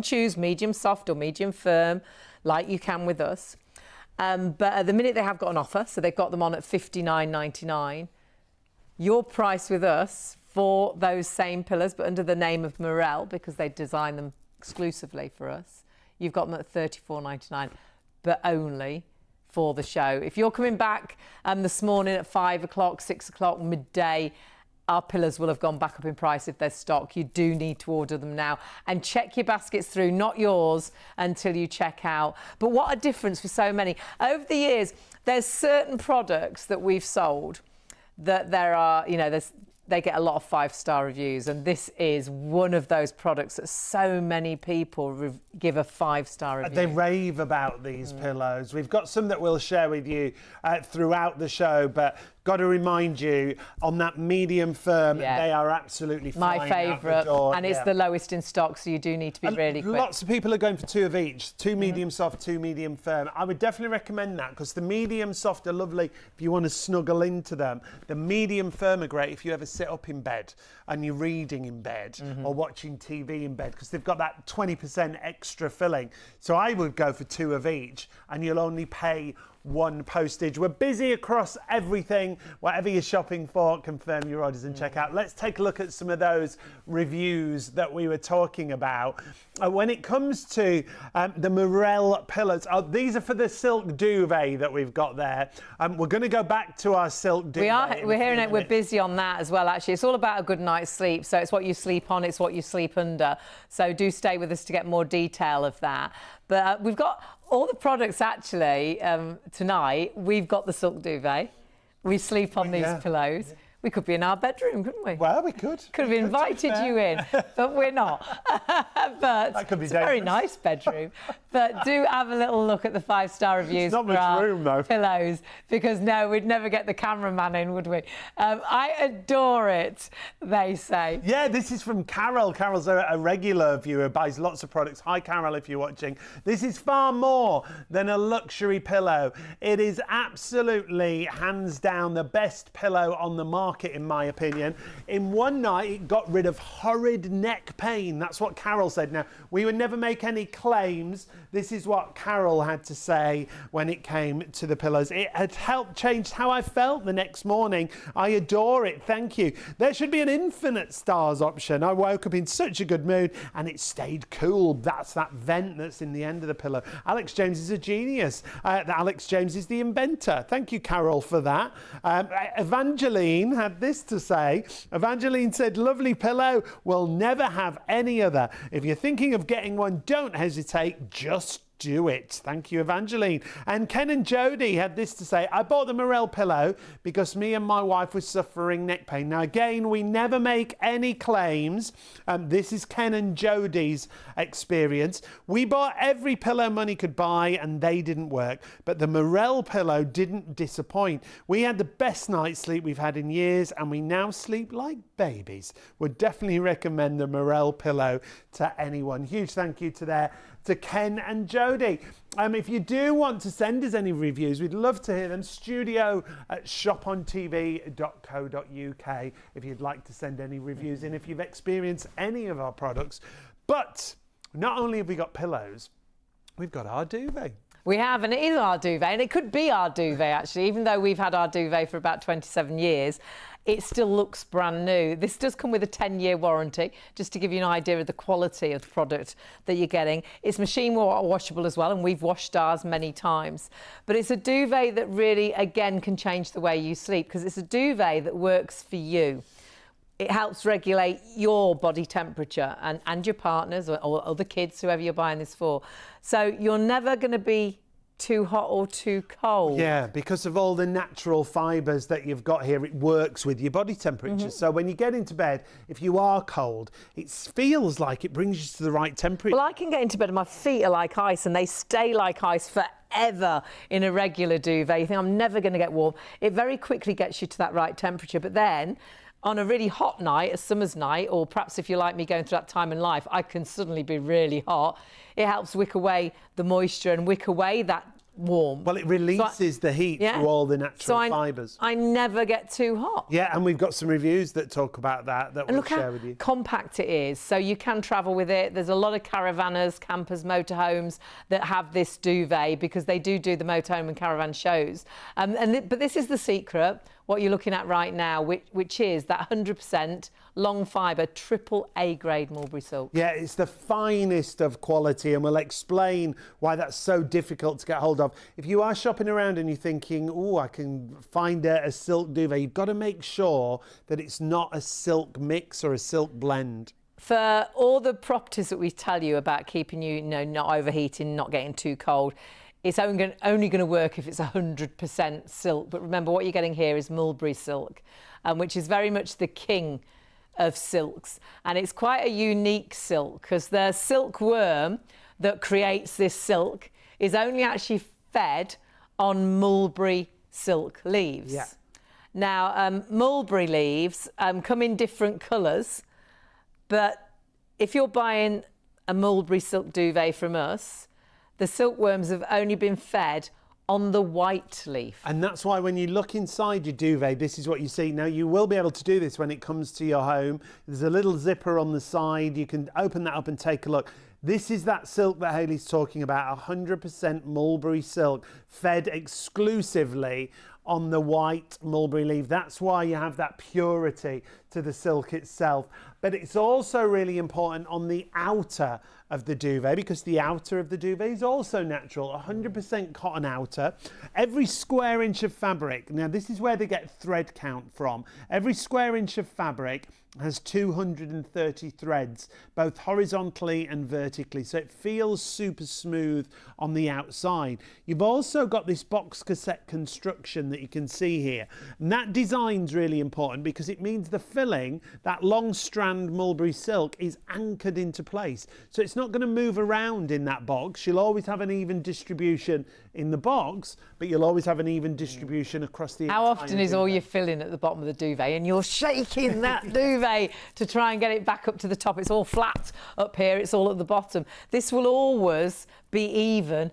choose medium soft or medium firm, like you can with us. But at the minute they have got an offer, so they've got them on at $59.99. Your price with us for those same pillows, but under the name of Mirelle, because they design them exclusively for us. You've got them at $34.99, but only for the show. If you're coming back this morning at 5 o'clock, 6 o'clock, midday, our pillows will have gone back up in price if there's stock. You do need to order them now. And check your baskets through, not yours, until you check out. But what a difference for so many. Over the years, there's certain products that we've sold that there are, they get a lot of 5-star reviews, and this is one of those products that so many people give a 5-star review. They rave about these pillows. We've got some that we'll share with you throughout the show, but got to remind you, on that medium firm, they are absolutely flying my favourite, and it's the lowest in stock, so you do need to be really quick. Lots of people are going for 2 of each, 2 medium soft, 2 medium firm. I would definitely recommend that because the medium soft are lovely if you want to snuggle into them. The medium firm are great if you ever sit up in bed and you're reading in bed or watching TV in bed, because they've got that 20% extra filling. So I would go for 2 of each, and you'll only pay 1 postage. We're busy across everything. Whatever you're shopping for, confirm your orders and check out. Let's take a look at some of those reviews that we were talking about. When it comes to the Mirelle Pillows, these are for the silk duvet that we've got there. We're going to go back to our silk duvet. We're hearing it. We're busy on that as well, actually. It's all about a good night's sleep. So it's what you sleep on, it's what you sleep under. So do stay with us to get more detail of that. But we've got all the products, actually, tonight. We've got the silk duvet. We sleep on these pillows. We could be in our bedroom, couldn't we? Well, we could. Could have invited you in, but we're not. But that could be it's a very nice bedroom. But do have a little look at the 5-star reviews. It's not much room, though. Pillows, because no, we'd never get the cameraman in, would we? I adore it, they say. Yeah, this is from Carol. Carol's a regular viewer, buys lots of products. Hi, Carol, if you're watching. This is far more than a luxury pillow. It is absolutely, hands down, the best pillow on the market, in my opinion. In one night, it got rid of horrid neck pain. That's what Carol said. Now, we would never make any claims. This is what Carol had to say when it came to the pillows. It had helped change how I felt the next morning. I adore it. Thank you. There should be an infinite stars option. I woke up in such a good mood and it stayed cool. That's that vent that's in the end of the pillow. Alex James is a genius. Alex James is the inventor. Thank you, Carol, for that. Evangeline had this to say. Evangeline said, lovely pillow, will never have any other. If you're thinking of getting one, don't hesitate, just do it. Thank you, Evangeline. And Ken and Jody had this to say. I bought the Mirelle pillow because me and my wife were suffering neck pain. Now, again, we never make any claims. This is Ken and Jody's experience. We bought every pillow money could buy and they didn't work. But the Mirelle pillow didn't disappoint. We had the best night's sleep we've had in years and we now sleep like babies. Would definitely recommend the Mirelle pillow to anyone. Huge thank you to Ken and Jody. Jodie. If you do want to send us any reviews, we'd love to hear them. studio@shopontv.co.uk if you'd like to send any reviews in if you've experienced any of our products. But not only have we got pillows, we've got our duvet. We have, and it is our duvet, and it could be our duvet, actually. Even though we've had our duvet for about 27 years, it still looks brand new. This does come with a 10-year warranty, just to give you an idea of the quality of the product that you're getting. It's machine washable as well, and we've washed ours many times. But it's a duvet that really, again, can change the way you sleep, because it's a duvet that works for you. It helps regulate your body temperature and your partner's or other kids, whoever you're buying this for. So you're never going to be too hot or too cold. Yeah, because of all the natural fibres that you've got here, it works with your body temperature. So when you get into bed, if you are cold, it feels like it brings you to the right temperature. Well, I can get into bed and my feet are like ice, and they stay like ice forever in a regular duvet. You think, I'm never going to get warm. It very quickly gets you to that right temperature. But then, on a really hot night, a summer's night, or perhaps if you're like me going through that time in life, I can suddenly be really hot. It helps wick away the moisture and wick away that warm. Well, it releases the heat through all the natural fibres. I never get too hot. Yeah, and we've got some reviews that talk about that we'll share with you. Compact it is, so you can travel with it. There's a lot of caravanners, campers, motorhomes that have this duvet because they do the motorhome and caravan shows. But this is the secret, what you're looking at right now, which is that 100% long fibre triple A grade mulberry silk. Yeah, it's the finest of quality, and we'll explain why that's so difficult to get hold of. If you are shopping around and you're thinking, oh, I can find a silk duvet, you've got to make sure that it's not a silk mix or a silk blend. For all the properties that we tell you about keeping you, not overheating, not getting too cold, it's only going to work if it's 100% silk. But remember, what you're getting here is mulberry silk, which is very much the king of silks. And it's quite a unique silk because the silkworm that creates this silk is only actually fed on mulberry silk leaves. Yeah. Now, mulberry leaves come in different colours, but if you're buying a mulberry silk duvet from us, the silkworms have only been fed on the white leaf. And that's why when you look inside your duvet, this is what you see. Now, you will be able to do this when it comes to your home. There's a little zipper on the side. You can open that up and take a look. This is that silk that Hayley's talking about, 100% mulberry silk, fed exclusively on the white mulberry leaf. That's why you have that purity to the silk itself. But it's also really important on the outer of the duvet, because the outer of the duvet is also natural, 100% cotton outer. Every square inch of fabric, now this is where they get thread count from, every square inch of fabric has 230 threads, both horizontally and vertically, so it feels super smooth on the outside. You've also got this box cassette construction that you can see here, and that design's really important because it means the filling, that long strand mulberry silk, is anchored into place, so it's not going to move around in that box. You'll always have an even distribution in the box, but you'll always have an even distribution across the How often is all your filling at the bottom of the duvet and you're shaking that duvet to try and get it back up to the top? It's all flat up here, it's all at the bottom. This will always be even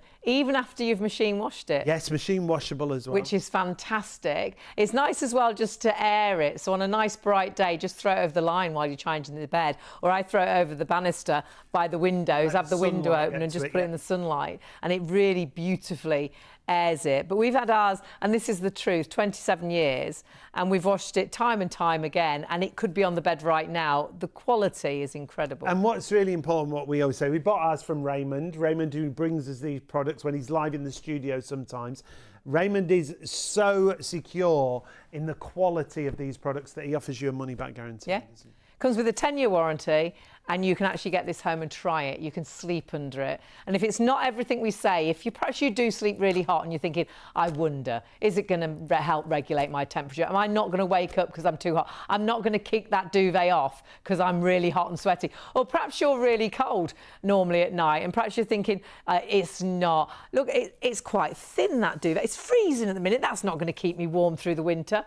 after you've machine washed it. Yes, machine washable as well. Which is fantastic. It's nice as well just to air it. So on a nice bright day, just throw it over the line while you're changing the bed. Or I throw it over the banister by the windows, have the window open and just put it in the sunlight. And it really beautifully airs it. But we've had ours, and this is the truth, 27 years, and we've washed it time and time again, and it could be on the bed right now. The quality is incredible. And what's really important, what we always say, we bought ours from Raymond, who brings us these products when he's live in the studio sometimes. Raymond is so secure in the quality of these products that he offers you a money-back guarantee. Yeah. Comes with a 10-year warranty, and you can actually get this home and try it. You can sleep under it. And if it's not everything we say, if perhaps you do sleep really hot and you're thinking, I wonder, is it going to help regulate my temperature? Am I not going to wake up because I'm too hot? I'm not going to kick that duvet off because I'm really hot and sweaty. Or perhaps you're really cold normally at night, and perhaps you're thinking, it's not. Look, it's quite thin, that duvet. It's freezing at the minute. That's not going to keep me warm through the winter.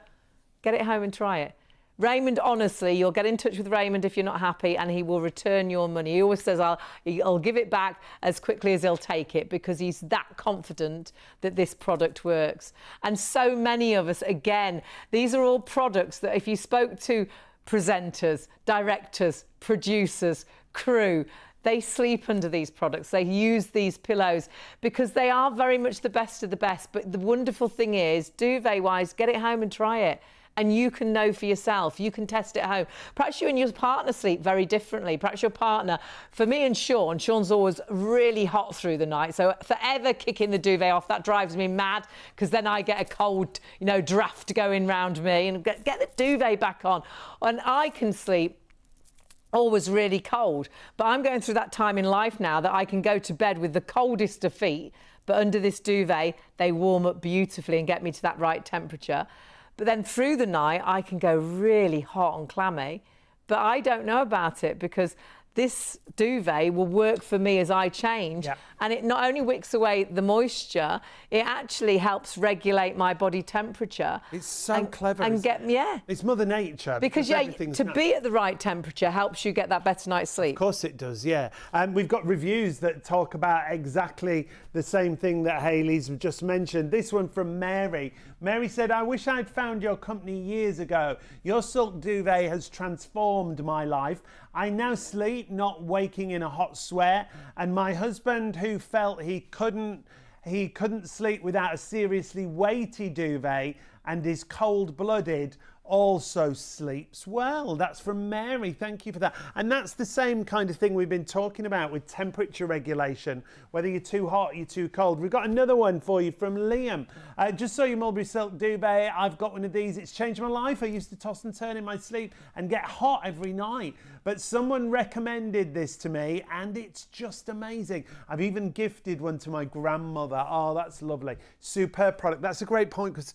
Get it home and try it. Raymond, honestly, you'll get in touch with Raymond if you're not happy and he will return your money. He always says, I'll give it back as quickly as he'll take it, because he's that confident that this product works. And so many of us, again, these are all products that if you spoke to presenters, directors, producers, crew, they sleep under these products. They use these pillows because they are very much the best of the best. But the wonderful thing is, duvet-wise, get it home and try it. And you can know for yourself. You can test it at home. Perhaps you and your partner sleep very differently. Perhaps your partner, for me and Sean's always really hot through the night. So forever kicking the duvet off, that drives me mad, because then I get a cold, draft going round me, and get the duvet back on. And I can sleep always really cold. But I'm going through that time in life now that I can go to bed with the coldest of feet, but under this duvet, they warm up beautifully and get me to that right temperature. But then through the night, I can go really hot and clammy. But I don't know about it, because this duvet will work for me as I change. Yep. And it not only wicks away the moisture, it actually helps regulate my body temperature. It's so clever. And it's Mother Nature. Because to be at the right temperature helps you get that better night's sleep. Of course it does, yeah. And we've got reviews that talk about exactly the same thing that Hayley's just mentioned. This one from Mary. Mary said, I wish I'd found your company years ago. Your silk duvet has transformed my life. I now sleep not waking in a hot sweat, and my husband, who felt he couldn't sleep without a seriously weighty duvet and is cold-blooded, also sleeps well. That's from Mary. Thank you for that. And that's the same kind of thing we've been talking about with temperature regulation, whether you're too hot or you're too cold. We've got another one for you from Liam. Just saw your mulberry silk duvet. I've got one of these. It's changed my life. I used to toss and turn in my sleep and get hot every night. But someone recommended this to me, and it's just amazing. I've even gifted one to my grandmother. Oh, that's lovely. Superb product. That's a great point, because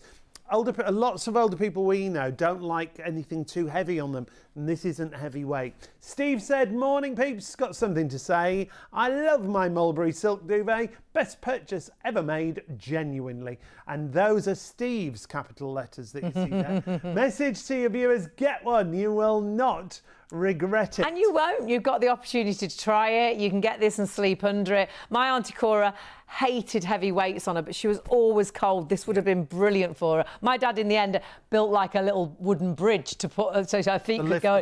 lots of older people we know don't like anything too heavy on them, and this isn't heavyweight. Steve said, morning peeps, got something to say. I love my mulberry silk duvet. Best purchase ever made, genuinely. And those are Steve's capital letters that you see there. Message to your viewers, get one. You will not regret it. And you won't. You've got the opportunity to try it. You can get this and sleep under it. My Auntie Cora hated heavy weights on her, but she was always cold. This would have been brilliant for her. My dad, in the end, built like a little wooden bridge to put so her feet could go.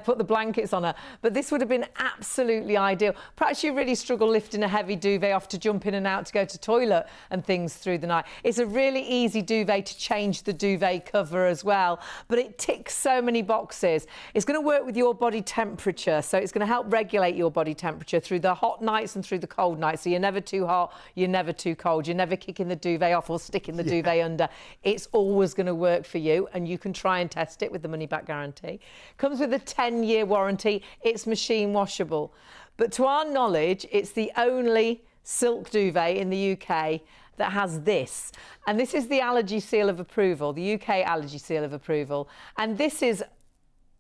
Put the blankets on her. But this would have been absolutely ideal. Perhaps you really struggle lifting a heavy duvet off to jump in and out to go to toilet and things through the night. It's a really easy duvet to change the duvet cover as well, but it ticks so many boxes. It's going to work with your body temperature, so it's going to help regulate your body temperature through the hot nights and through the cold nights, so you're never too hot, you're never too cold, you're never kicking the duvet off or sticking the duvet under. It's always going to work for you, and you can try and test it with the money back guarantee. Comes with a 10-year warranty. It's machine washable, but to our knowledge, it's the only silk duvet in the UK that has this, and this is the allergy seal of approval, the UK allergy seal of approval, and this is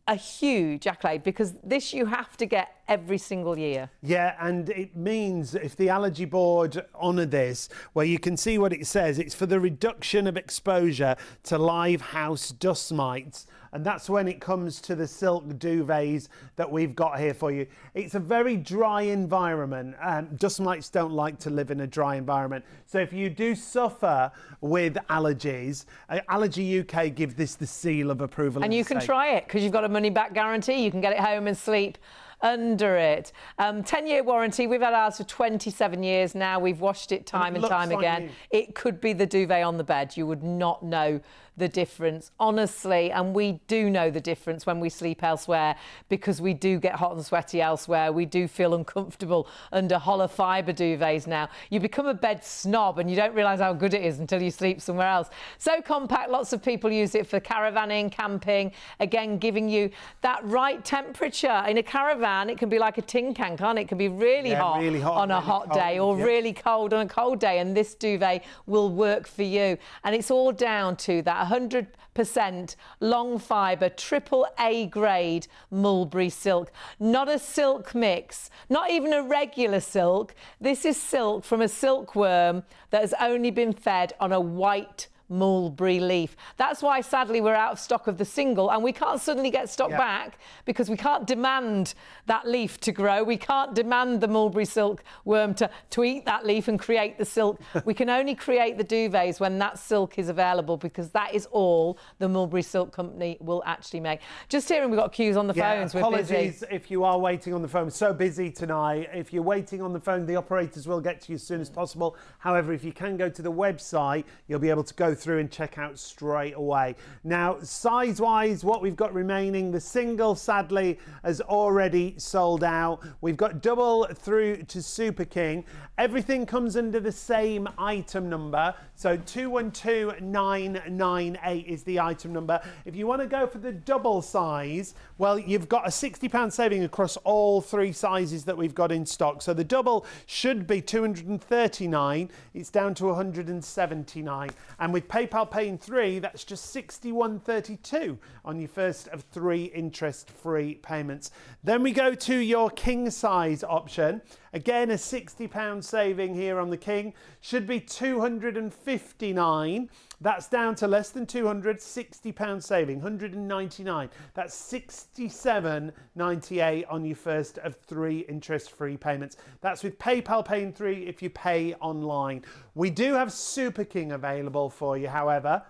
a huge accolade, because this you have to get every single year. Yeah, and it means if the allergy board honour this, where you can see what it says, it's for the reduction of exposure to live house dust mites. And that's when it comes to the silk duvets that we've got here for you. It's a very dry environment. Dust mites don't like to live in a dry environment. So if you do suffer with allergies, Allergy UK give this the seal of approval. And you can try it, because you've got a money back guarantee. You can get it home and sleep under it. 10-year warranty. We've had ours for 27 years now. We've washed it time and time again. It could be the duvet on the bed. You would not know the difference, honestly, and we do know the difference when we sleep elsewhere, because we do get hot and sweaty elsewhere. We do feel uncomfortable under hollow fibre duvets now. You become a bed snob and you don't realise how good it is until you sleep somewhere else. So compact, lots of people use it for caravanning, camping, again giving you that right temperature. In a caravan, it can be like a tin can, can't it? It can be really hot on a hot day, or really cold on a cold day, and this duvet will work for you. And it's all down to that 100% long fibre, AAA grade mulberry silk. Not a silk mix, not even a regular silk. This is silk from a silkworm that has only been fed on a white mulberry leaf. That's why, sadly, we're out of stock of the single, and we can't suddenly get stock back because we can't demand that leaf to grow. We can't demand the mulberry silkworm to eat that leaf and create the silk. We can only create the duvets when that silk is available, because that is all the Mulberry Silk Company will actually make. Just hearing we've got queues on the phones. Apologies we're busy. if you are waiting on the phone. So busy tonight. If you're waiting on the phone, the operators will get to you as soon as possible. However, if you can go to the website, you'll be able to go through and check out straight away. Now, size-wise, what we've got remaining, the single, sadly, has already sold out. We've got double through to Super King. Everything comes under the same item number. So 212998 is the item number. If you want to go for the double size, well, you've got a £60 saving across all three sizes that we've got in stock. So the double should be 239. It's down to 179. And with PayPal Pay in 3, that's just 61.32 on your first of 3 interest-free payments. Then we go to your king size option. Again, a £60 saving here on the king. Should be 259. That's down to less than 200, £60 saving, 199. That's 67.98 on your first of 3 interest-free payments. That's with PayPal Pay in 3 if you pay online. We do have Super King available for you, however,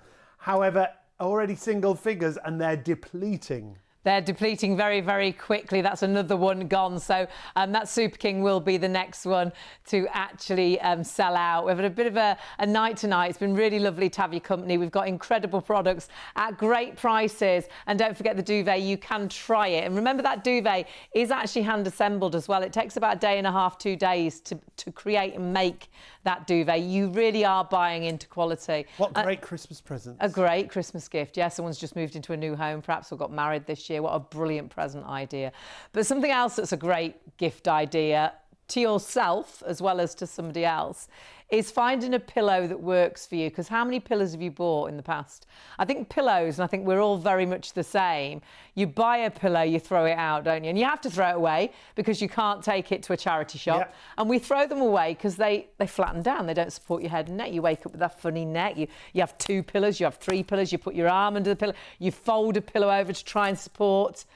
already single figures, and they're depleting. They're depleting very, very quickly. That's another one gone. So that Super King will be the next one to actually sell out. We've had a bit of a night tonight. It's been really lovely to have your company. We've got incredible products at great prices. And don't forget the duvet. You can try it. And remember, that duvet is actually hand assembled as well. It takes about a day and a half, 2 days to create and make that duvet. You really are buying into quality. What great Christmas presents. A great Christmas gift. Yeah, someone's just moved into a new home, perhaps, or got married this year. What a brilliant present idea. But something else that's a great gift idea to yourself as well as to somebody else is finding a pillow that works for you. Because how many pillows have you bought in the past? I think pillows, and I think we're all very much the same. You buy a pillow, you throw it out, don't you? And you have to throw it away because you can't take it to a charity shop. Yep. And we throw them away because they flatten down. They don't support your head and neck. You wake up with that funny neck. You have 2 pillows, you have 3 pillows, you put your arm under the pillow, you fold a pillow over to try and support.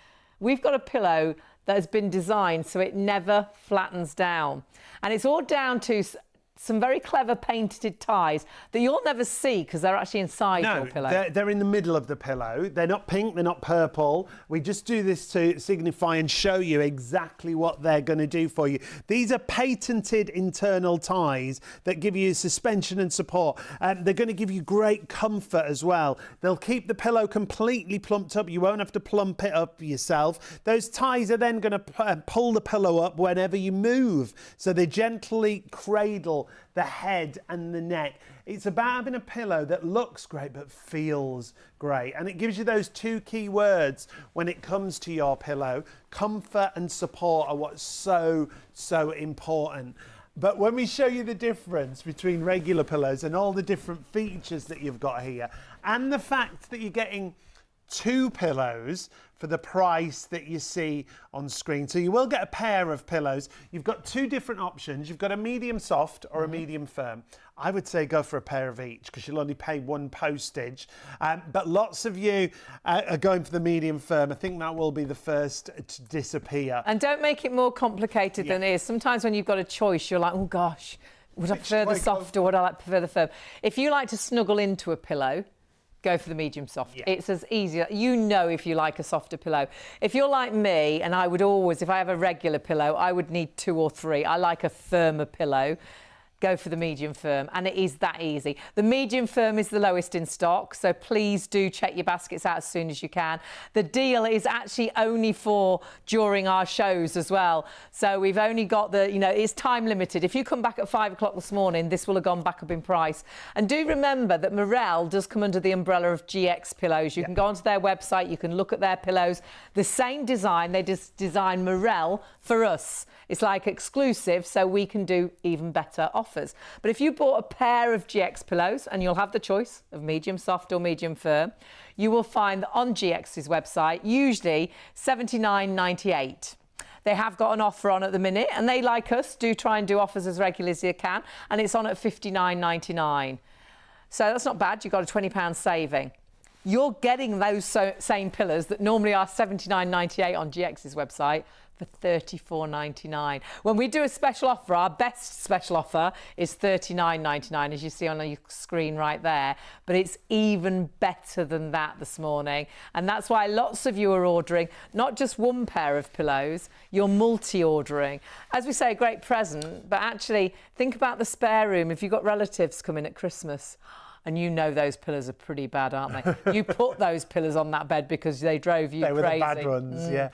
We've got a pillow that has been designed so it never flattens down. And it's all down to some very clever painted ties that you'll never see because they're actually inside your pillow. They're in the middle of the pillow. They're not pink, they're not purple. We just do this to signify and show you exactly what they're going to do for you. These are patented internal ties that give you suspension and support. They're going to give you great comfort as well. They'll keep the pillow completely plumped up. You won't have to plump it up yourself. Those ties are then going to pull the pillow up whenever you move. So they gently cradle the head and the neck. It's about having a pillow that looks great but feels great. And it gives you those 2 key words when it comes to your pillow. Comfort and support are what's so important. But when we show you the difference between regular pillows and all the different features that you've got here, and the fact that you're getting 2 pillows for the price that you see on screen. So you will get a pair of pillows. You've got 2 different options. You've got a medium soft or a medium firm. I would say go for a pair of each because you'll only pay 1 postage. But lots of you are going for the medium firm. I think that will be the first to disappear. And don't make it more complicated than it is. Sometimes when you've got a choice, you're like, oh gosh, would I prefer the soft or would I prefer the firm? If you like to snuggle into a pillow, go for the medium soft. Yeah. It's as easy. You know if you like a softer pillow. If you're like me, and I would always, if I have a regular pillow, I would need 2 or 3. I like a firmer pillow. Go for the medium firm, and it is that easy. The medium firm is the lowest in stock, so please do check your baskets out as soon as you can. The deal is actually only for during our shows as well. So we've only got it's time limited. If you come back at 5 o'clock this morning, this will have gone back up in price. And do remember that Mirelle does come under the umbrella of GX Pillows. You can go onto their website, you can look at their pillows. The same design, they just design Mirelle for us. It's like exclusive, so we can do even better offers. But if you bought a pair of GX pillows, and you'll have the choice of medium soft or medium firm, you will find that on GX's website, usually $79.98. They have got an offer on at the minute, and they, like us, do try and do offers as regularly as you can, and it's on at $59.99. So that's not bad. You've got a £20 saving. You're getting those same pillows that normally are $79.98 on GX's website for $34.99. When we do a special offer, our best special offer is $39.99, as you see on your screen right there. But it's even better than that this morning. And that's why lots of you are ordering not just one pair of pillows, you're multi-ordering. As we say, a great present, but actually think about the spare room if you've got relatives coming at Christmas. And you know those pillows are pretty bad, aren't they? You put those pillows on that bed because they drove you crazy. They were the bad ones, yeah.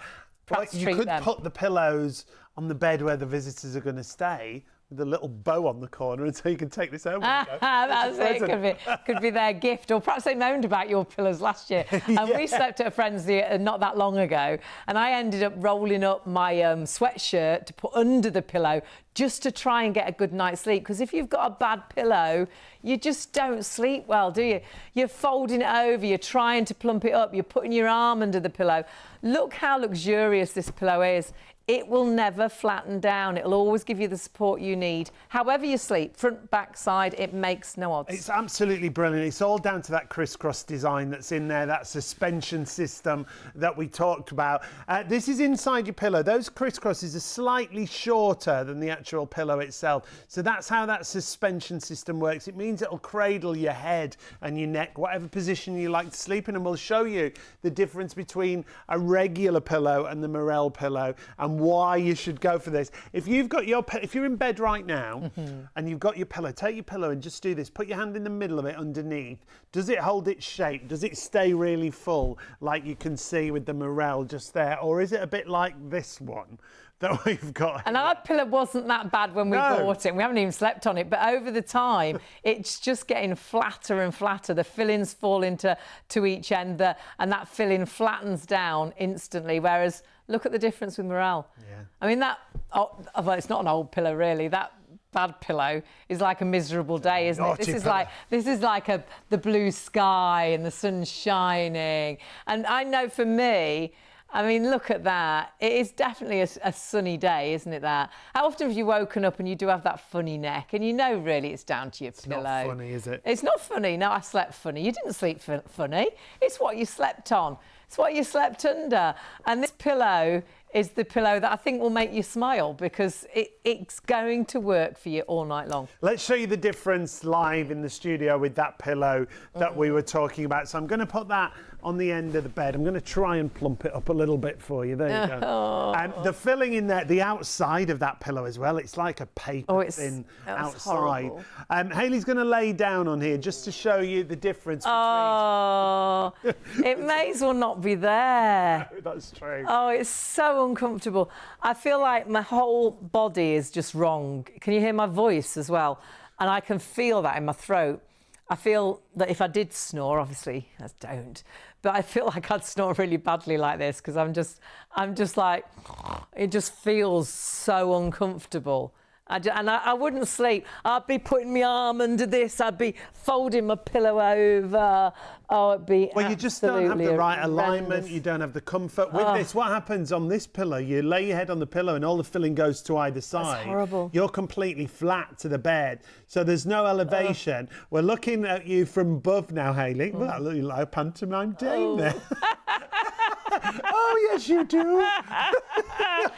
But you could put the pillows on the bed where the visitors are going to stay with a little bow on the corner until you can take this home. That's it. Could be their gift. Or perhaps they moaned about your pillows last year. And we slept at a friend's not that long ago. And I ended up rolling up my sweatshirt to put under the pillow just to try and get a good night's sleep. Because if you've got a bad pillow, you just don't sleep well, do you? You're folding it over, you're trying to plump it up, you're putting your arm under the pillow. Look how luxurious this pillow is. It will never flatten down. It'll always give you the support you need. However you sleep, front, back, side, it makes no odds. It's absolutely brilliant. It's all down to that crisscross design that's in there, that suspension system that we talked about. This is inside your pillow. Those crisscrosses are slightly shorter than the actual pillow itself. So that's how that suspension system works. It means it'll cradle your head and your neck, whatever position you like to sleep in, and we'll show you the difference between a regular pillow and the Mirelle pillow and why you should go for this. If you've got if you're in bed right now and you've got your pillow, take your pillow and just do this. Put your hand in the middle of it underneath. Does it hold its shape? Does it stay really full like you can see with the Mirelle just there? Or is it a bit like this one that we've got? And our pillow wasn't that bad when we bought it. We haven't even slept on it, but over the time, it's just getting flatter and flatter. The fillings fall into each end, and that filling flattens down instantly. Whereas, look at the difference with Mirelle. Yeah. I mean, well, it's not an old pillow really. That bad pillow is like a miserable day, isn't it? This is like the blue sky and the sun shining. And I know for me, I mean, look at that. It is definitely a sunny day, isn't it, that? How often have you woken up and you do have that funny neck and you know really it's down to your pillow? It's not funny, is it? It's not funny. No, I slept funny. You didn't sleep funny. It's what you slept on. It's what you slept under. And this pillow is the pillow that I think will make you smile because it's going to work for you all night long. Let's show you the difference live in the studio with that pillow that we were talking about. So I'm going to put that on the end of the bed. I'm going to try and plump it up a little bit for you. There you go. And the filling in there, the outside of that pillow as well, it's like a paper thin outside. Hayley's going to lay down on here just to show you the difference between... Oh, it may as well not be there. No, that's true. Oh, it's so uncomfortable. I feel like my whole body is just wrong. Can you hear my voice as well? And I can feel that in my throat. I feel that if I did snore, obviously I don't, but I feel like I'd snore really badly like this because I'm just like, it just feels so uncomfortable. And I wouldn't sleep. I'd be putting my arm under this. I'd be folding my pillow over. Oh, it'd be well, you just don't have the right alignment. You don't have the comfort. With this, what happens on this pillow, you lay your head on the pillow and all the filling goes to either side. That's horrible. You're completely flat to the bed. So there's no elevation. We're looking at you from above now, Hayley. Well, that looks like a pantomime dame there. Oh, yes, you do.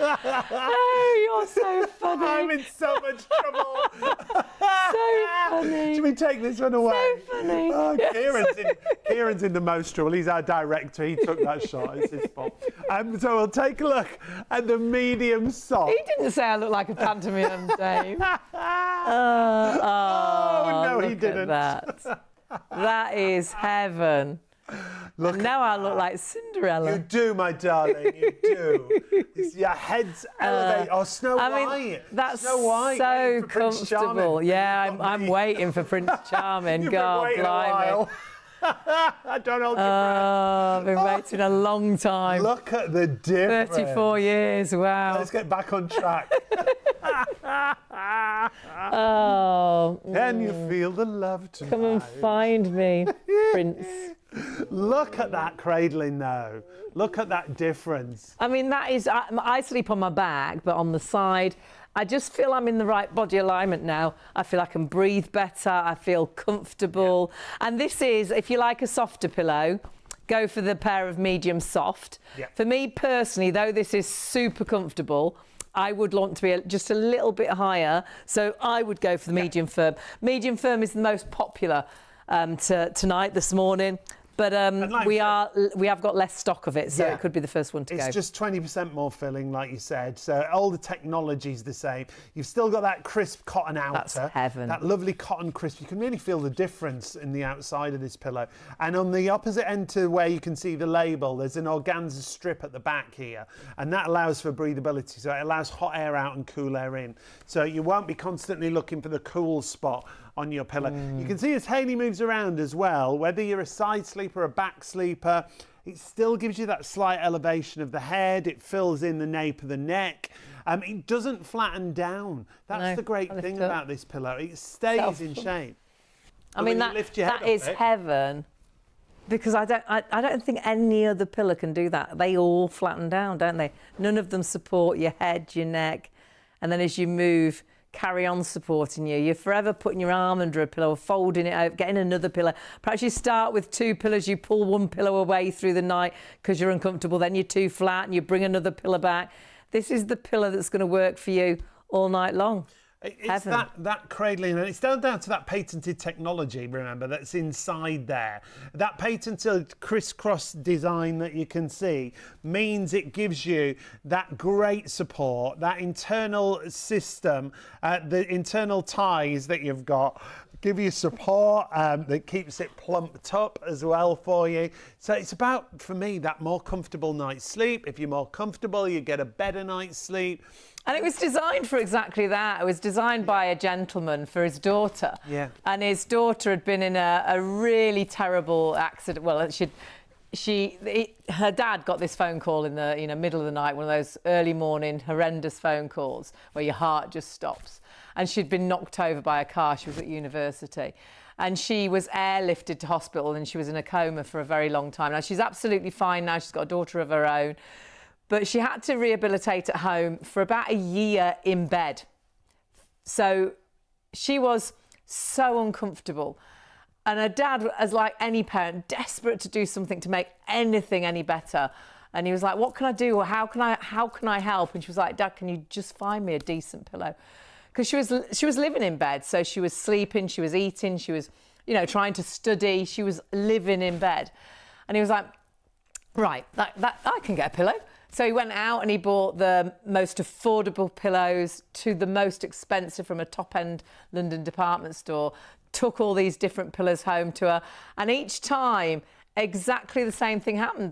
Oh, you're so funny. I'm in so much trouble. So funny. Should we take this one away? So funny. Oh, Kieran's in the most trouble. He's our director. He took that shot. It's his fault. So we'll take a look at the medium soft. He didn't say I look like a pantomime dame. No, he didn't. That is heaven. Look, now I look like Cinderella. You do, my darling, you do. Your head's elevated. Oh, Snow White. I mean, that's Snow White, so comfortable. Yeah, I'm waiting for Prince Charming. God, blimey. I don't hold your breath. I've been waiting a long time. Look at the difference. 34 years, wow. Let's get back on track. Can you feel the love tonight? Come and find me, Prince. Look at that cradling though. Look at that difference. I mean, that is, I sleep on my back, but on the side, I just feel I'm in the right body alignment now. I feel I can breathe better. I feel comfortable. Yeah. And this is, if you like a softer pillow, go for the pair of medium soft. Yeah. For me personally, though this is super comfortable, I would want to be just a little bit higher. So I would go for the medium firm. Medium firm is the most popular tonight, this morning. But like we have got less stock of it, so it could be the first one to go. It's just 20% more filling, like you said. So all the technology's the same. You've still got that crisp cotton outer. That's heaven. That lovely cotton crisp. You can really feel the difference in the outside of this pillow. And on the opposite end to where you can see the label, there's an organza strip at the back here, and that allows for breathability. So it allows hot air out and cool air in. So you won't be constantly looking for the cool spot on your pillow. You can see as Hayley moves around as well, whether you're a side sleeper or a back sleeper, it still gives you that slight elevation of the head. It fills in the nape of the neck. It doesn't flatten down. That's the great thing about this pillow. It stays in shape. I mean, that is heaven, because I don't think any other pillow can do that. They all flatten down, don't they? None of them support your head, your neck, and then as you move, carry on supporting you. You're forever putting your arm under a pillow, folding it out, getting another pillow. Perhaps you start with 2 pillows, you pull one pillow away through the night because you're uncomfortable, then you're too flat and you bring another pillow back. This is the pillow that's going to work for you all night long. It's that cradling, and it's down to that patented technology, remember, that's inside there. That patented crisscross design that you can see means it gives you that great support, that internal system, the internal ties that you've got give you support that keeps it plumped up as well for you. So it's about, for me, that more comfortable night's sleep. If you're more comfortable, you get a better night's sleep. And it was designed for exactly that. It was designed by a gentleman for his daughter. Yeah. And his daughter had been in a really terrible accident. Well, her dad got this phone call in the middle of the night, one of those early morning horrendous phone calls where your heart just stops. And she'd been knocked over by a car. She was at university. And she was airlifted to hospital and she was in a coma for a very long time. Now, she's absolutely fine now. She's got a daughter of her own. But she had to rehabilitate at home for about a year in bed. So she was so uncomfortable. And her dad, as like any parent, desperate to do something to make anything any better. And he was like, what can I do? Or how can I help? And she was like, Dad, can you just find me a decent pillow? Because she was living in bed. So she was sleeping, she was eating, she was, trying to study. She was living in bed. And he was like, right, that I can get a pillow. So he went out and he bought the most affordable pillows to the most expensive from a top-end London department store, took all these different pillows home to her, and each time exactly the same thing happened.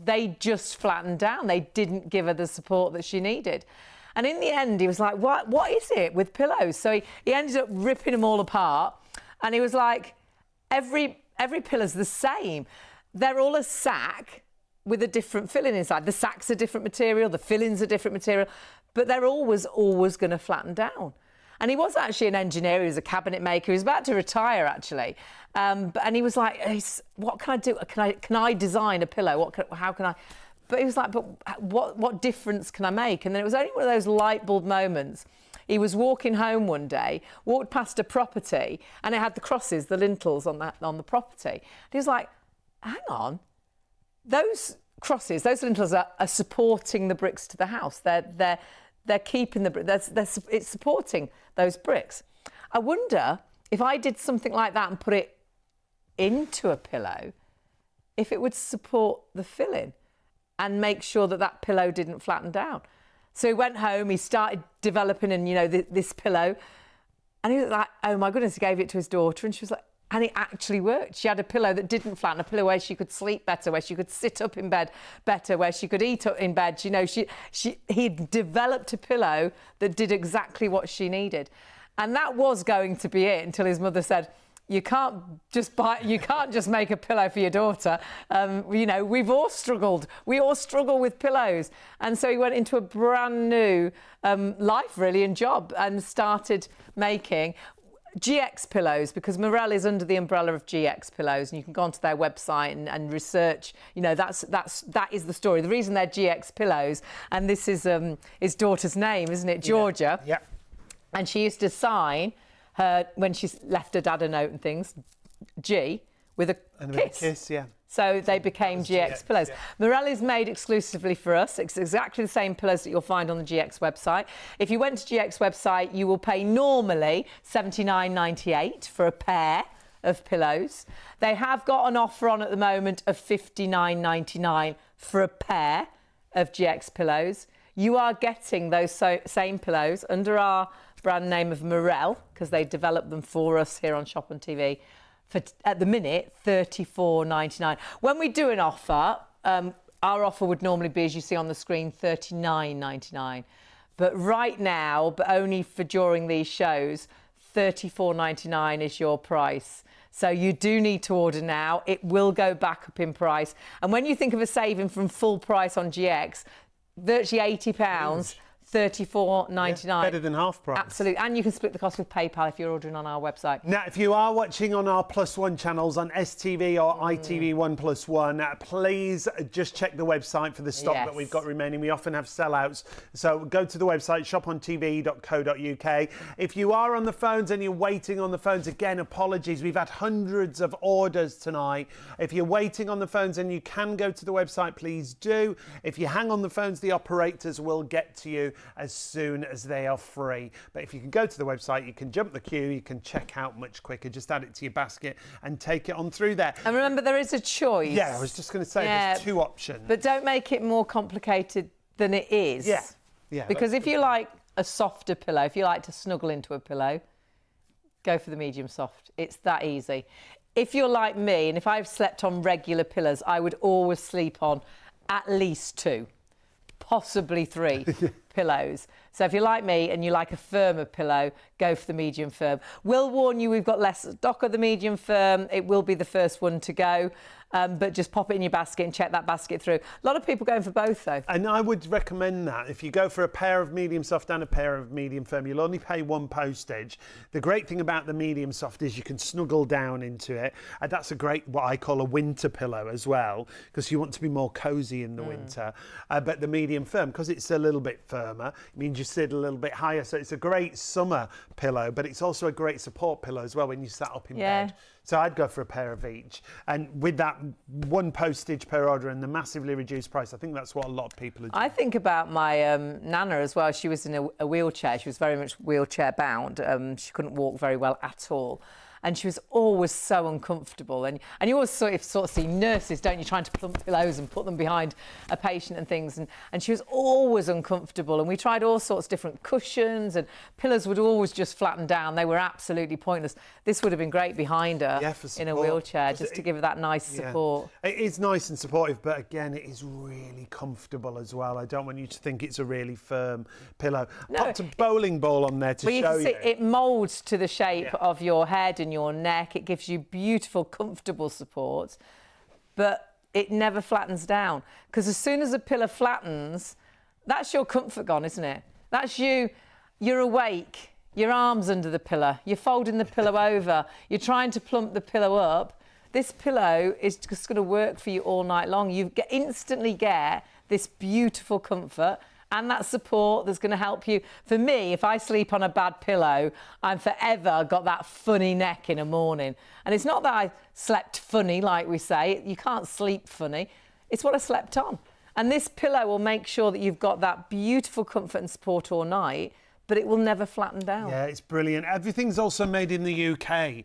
They just flattened down. They didn't give her the support that she needed. And in the end, he was like, what is it with pillows? So he ended up ripping them all apart, and he was like, every pillow's the same. They're all a sack with a different filling inside. The sack's a different material, the filling's a different material, but they're always going to flatten down. And he was actually an engineer, he was a cabinet maker, he was about to retire actually. And he was like, what can I do? Can I design a pillow? How can I? But he was like, but what difference can I make? And then it was only one of those light bulb moments. He was walking home one day, walked past a property, and it had the crosses, the lintels on the property. And he was like, hang on. Those crosses, those lintels are supporting the bricks to the house. They're keeping the bricks. It's supporting those bricks. I wonder if I did something like that and put it into a pillow, if it would support the filling and make sure that pillow didn't flatten down. So he went home. He started developing, this pillow, and he was like, "Oh my goodness!" He gave it to his daughter, and she was like. And it actually worked. She had a pillow that didn't flatten, a pillow where she could sleep better, where she could sit up in bed better, where she could eat up in bed. He'd developed a pillow that did exactly what she needed. And that was going to be it until his mother said, you can't just make a pillow for your daughter. We've all struggled. We all struggle with pillows. And so he went into a brand new life, really, and job, and started making. GX Pillows, because Mirelle is under the umbrella of GX Pillows, and you can go onto their website and research. You know, that is the story. The reason they're GX Pillows, and this is his daughter's name, isn't it, Georgia? Yeah. And she used to sign her when she left her dad a note and things, G, with a kiss. Yeah. So they became GX Pillows. Yeah. Mirelle is made exclusively for us. It's exactly the same pillows that you'll find on the GX website. If you went to GX website, you will pay normally $79.98 for a pair of pillows. They have got an offer on at the moment of $59.99 for a pair of GX pillows. You are getting those same pillows under our brand name of Mirelle, because they developed them for us here on Shop on TV. For, at the minute, $34.99. When we do an offer, our offer would normally be, as you see on the screen, $39.99. But right now, but only for during these shows, $34.99 is your price. So you do need to order now. It will go back up in price. And when you think of a saving from full price on GX, virtually £80, $34.99. Yeah, better than half price. Absolutely. And you can split the cost with PayPal if you're ordering on our website. Now, if you are watching on our +1 channels on STV or ITV1 +1, please just check the website for the stock that we've got remaining. We often have sellouts. So go to the website, shopontv.co.uk. If you are on the phones and you're waiting on the phones, again, apologies. We've had hundreds of orders tonight. If you're waiting on the phones and you can go to the website, please do. If you hang on the phones, the operators will get to you as soon as they are free. But if you can go to the website, you can jump the queue, you can check out much quicker. Just add it to your basket and take it on through there. And remember, there is a choice. Yeah, I was just going to say there's two options. But don't make it more complicated than it is. Yeah. Yeah. Because if you like a softer pillow, if you like to snuggle into a pillow, go for the medium soft. It's that easy. If you're like me, and if I've slept on regular pillows, I would always sleep on at least 2, possibly 3 pillows. So if you're like me and you like a firmer pillow, go for the medium firm. We'll warn you, we've got less stock of the medium firm. It will be the first one to go. But just pop it in your basket and check that basket through. A lot of people going for both, though. And I would recommend that. If you go for a pair of medium soft and a pair of medium firm, you'll only pay 1 postage. The great thing about the medium soft is you can snuggle down into it. And that's a great, what I call a winter pillow as well, because you want to be more cosy in the winter. But the medium firm, because it's a little bit firmer, it means you sit a little bit higher. So it's a great summer pillow, but it's also a great support pillow as well when you sat up in bed. So I'd go for a pair of each. And with that 1 postage per order and the massively reduced price, I think that's what a lot of people are doing. I think about my Nana as well. She was in a wheelchair. She was very much wheelchair bound. She couldn't walk very well at all. And she was always so uncomfortable. And you always sort of see nurses, don't you, trying to plump pillows and put them behind a patient and things. And she was always uncomfortable. And we tried all sorts of different cushions, and pillows would always just flatten down. They were absolutely pointless. This would have been great behind her in a wheelchair, just to give her that nice support. It is nice and supportive, but again, it is really comfortable as well. I don't want you to think it's a really firm pillow. I popped a bowling ball on there to show you. It moulds to the shape of your head and your neck. It gives you beautiful, comfortable support, but it never flattens down, because as soon as a pillow flattens, that's your comfort gone, isn't it? That's you. You're awake, your arms under the pillow, you're folding the pillow over, you're trying to plump the pillow up. This pillow is just going to work for you all night long. You instantly get this beautiful comfort and that support that's going to help you. For me, if I sleep on a bad pillow, I'm forever got that funny neck in the morning. And it's not that I slept funny, like we say. You can't sleep funny. It's what I slept on. And this pillow will make sure that you've got that beautiful comfort and support all night, but it will never flatten down. Yeah, it's brilliant. Everything's also made in the UK.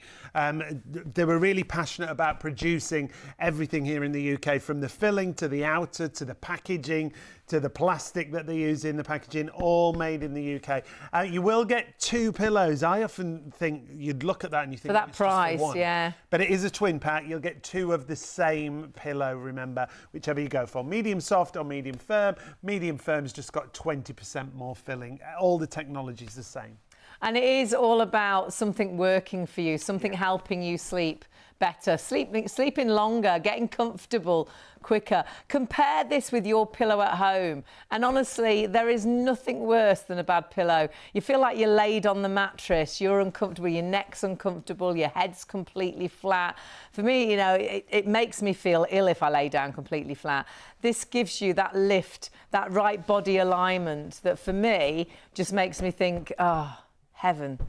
They were really passionate about producing everything here in the UK, from the filling to the outer to the packaging to the plastic that they use in the packaging, all made in the UK. You will get 2 pillows. I often think you'd look at that and you think, for that price, just for 1. yeah. But it is a twin pack. You'll get 2 of the same pillow, remember, whichever you go for. Medium soft or medium firm. Medium firm's just got 20% more filling. All the technology's the same. And it is all about something working for you, something helping you sleep better, sleeping longer, getting comfortable quicker. Compare this with your pillow at home. And honestly, there is nothing worse than a bad pillow. You feel like you're laid on the mattress, you're uncomfortable, your neck's uncomfortable, your head's completely flat. For me, you know, it makes me feel ill if I lay down completely flat. This gives you that lift, that right body alignment that for me just makes me think, oh, heaven.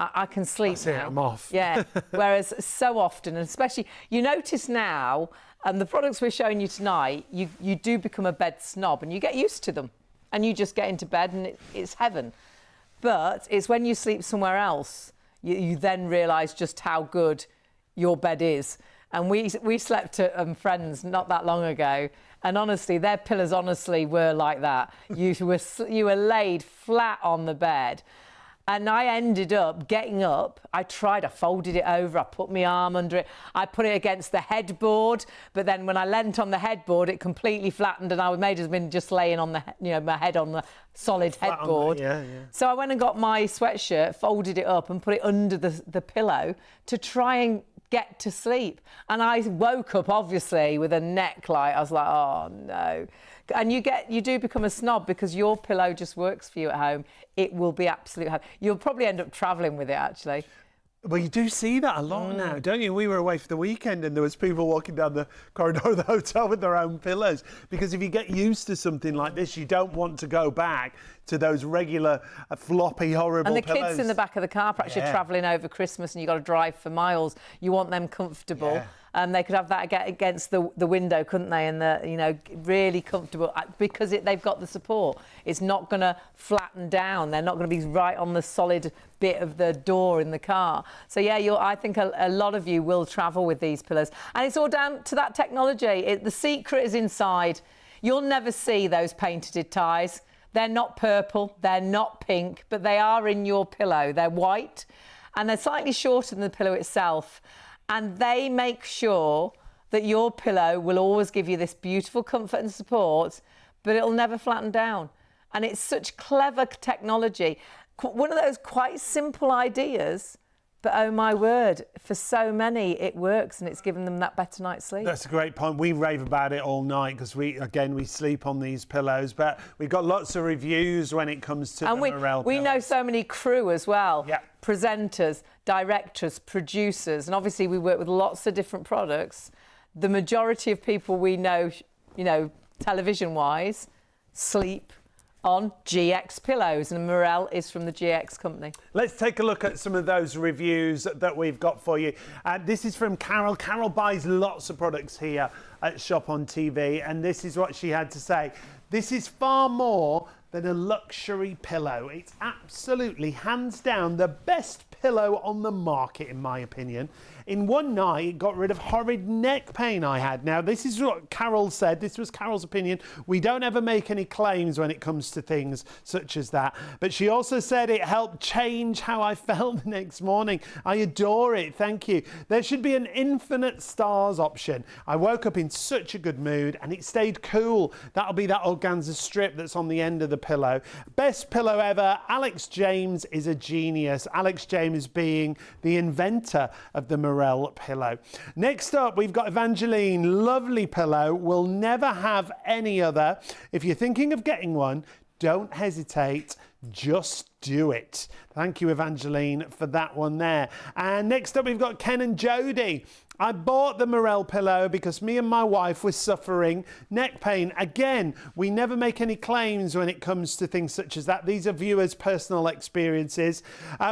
I can sleep That's it, now. I'm off. Yeah. Whereas so often, and especially, you notice now, and the products we're showing you tonight, you do become a bed snob and you get used to them. And you just get into bed and it's heaven. But it's when you sleep somewhere else, you then realise just how good your bed is. And we slept at friends not that long ago. And honestly, their pillows honestly were like that. You were laid flat on the bed. And I ended up getting up. I folded it over, I put my arm under it, I put it against the headboard, but then when I leant on the headboard, it completely flattened and I may have been just laying on my head on the solid headboard. So I went and got my sweatshirt, folded it up and put it under the pillow to try and get to sleep. And I woke up, obviously, with a neck like, I was like, oh, no. And you do become a snob because your pillow just works for you at home. It will be absolute home. You'll probably end up travelling with it, actually. Well, you do see that a lot now, don't you? We were away for the weekend and there was people walking down the corridor of the hotel with their own pillows. Because if you get used to something like this, you don't want to go back to those regular floppy, horrible pillows. And the kids in the back of the car, perhaps you're travelling over Christmas and you've got to drive for miles. You want them comfortable. Yeah. They could have that against the window, couldn't they? And really comfortable because they've got the support. It's not going to flatten down. They're not going to be right on the solid bit of the door in the car. So yeah, I think a lot of you will travel with these pillows, and it's all down to that technology. The secret is inside. You'll never see those painted ties. They're not purple. They're not pink, but they are in your pillow. They're white, and they're slightly shorter than the pillow itself. And they make sure that your pillow will always give you this beautiful comfort and support, but it'll never flatten down. And it's such clever technology. One of those quite simple ideas, but oh my word, for so many it works and it's given them that better night's sleep. That's a great point. We rave about it all night because we sleep on these pillows, but we've got lots of reviews when it comes to the Mirelle we know pillows. so many crew as well. Yeah. Presenters, directors, producers, and obviously we work with lots of different products. The majority of people we know, television-wise, sleep on GX pillows, and Mirelle is from the GX company. Let's take a look at some of those reviews that we've got for you. This is from Carol. Carol buys lots of products here at Shop on TV, and this is what she had to say. This is far more than a luxury pillow. It's absolutely, hands down, the best pillow on the market, in my opinion. In one night, it got rid of horrid neck pain I had. Now, this is what Carol said. This was Carol's opinion. We don't ever make any claims when it comes to things such as that. But she also said it helped change how I felt the next morning. I adore it. Thank you. There should be an infinite stars option. I woke up in such a good mood and it stayed cool. That'll be that organza strip that's on the end of the pillow. Best pillow ever. Alex James is a genius. Alex James being the inventor of the Mirelle Pillow. Next up, we've got Evangeline. Lovely pillow. Will never have any other. If you're thinking of getting one, don't hesitate. Just do it. Thank you, Evangeline, for that one there. And next up, we've got Ken and Jody. I bought the Mirelle pillow because me and my wife were suffering neck pain. Again, we never make any claims when it comes to things such as that. These are viewers' personal experiences.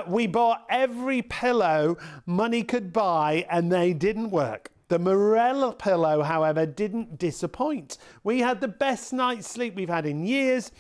We bought every pillow money could buy and they didn't work. The Mirelle pillow, however, didn't disappoint. We had the best night's sleep we've had in years.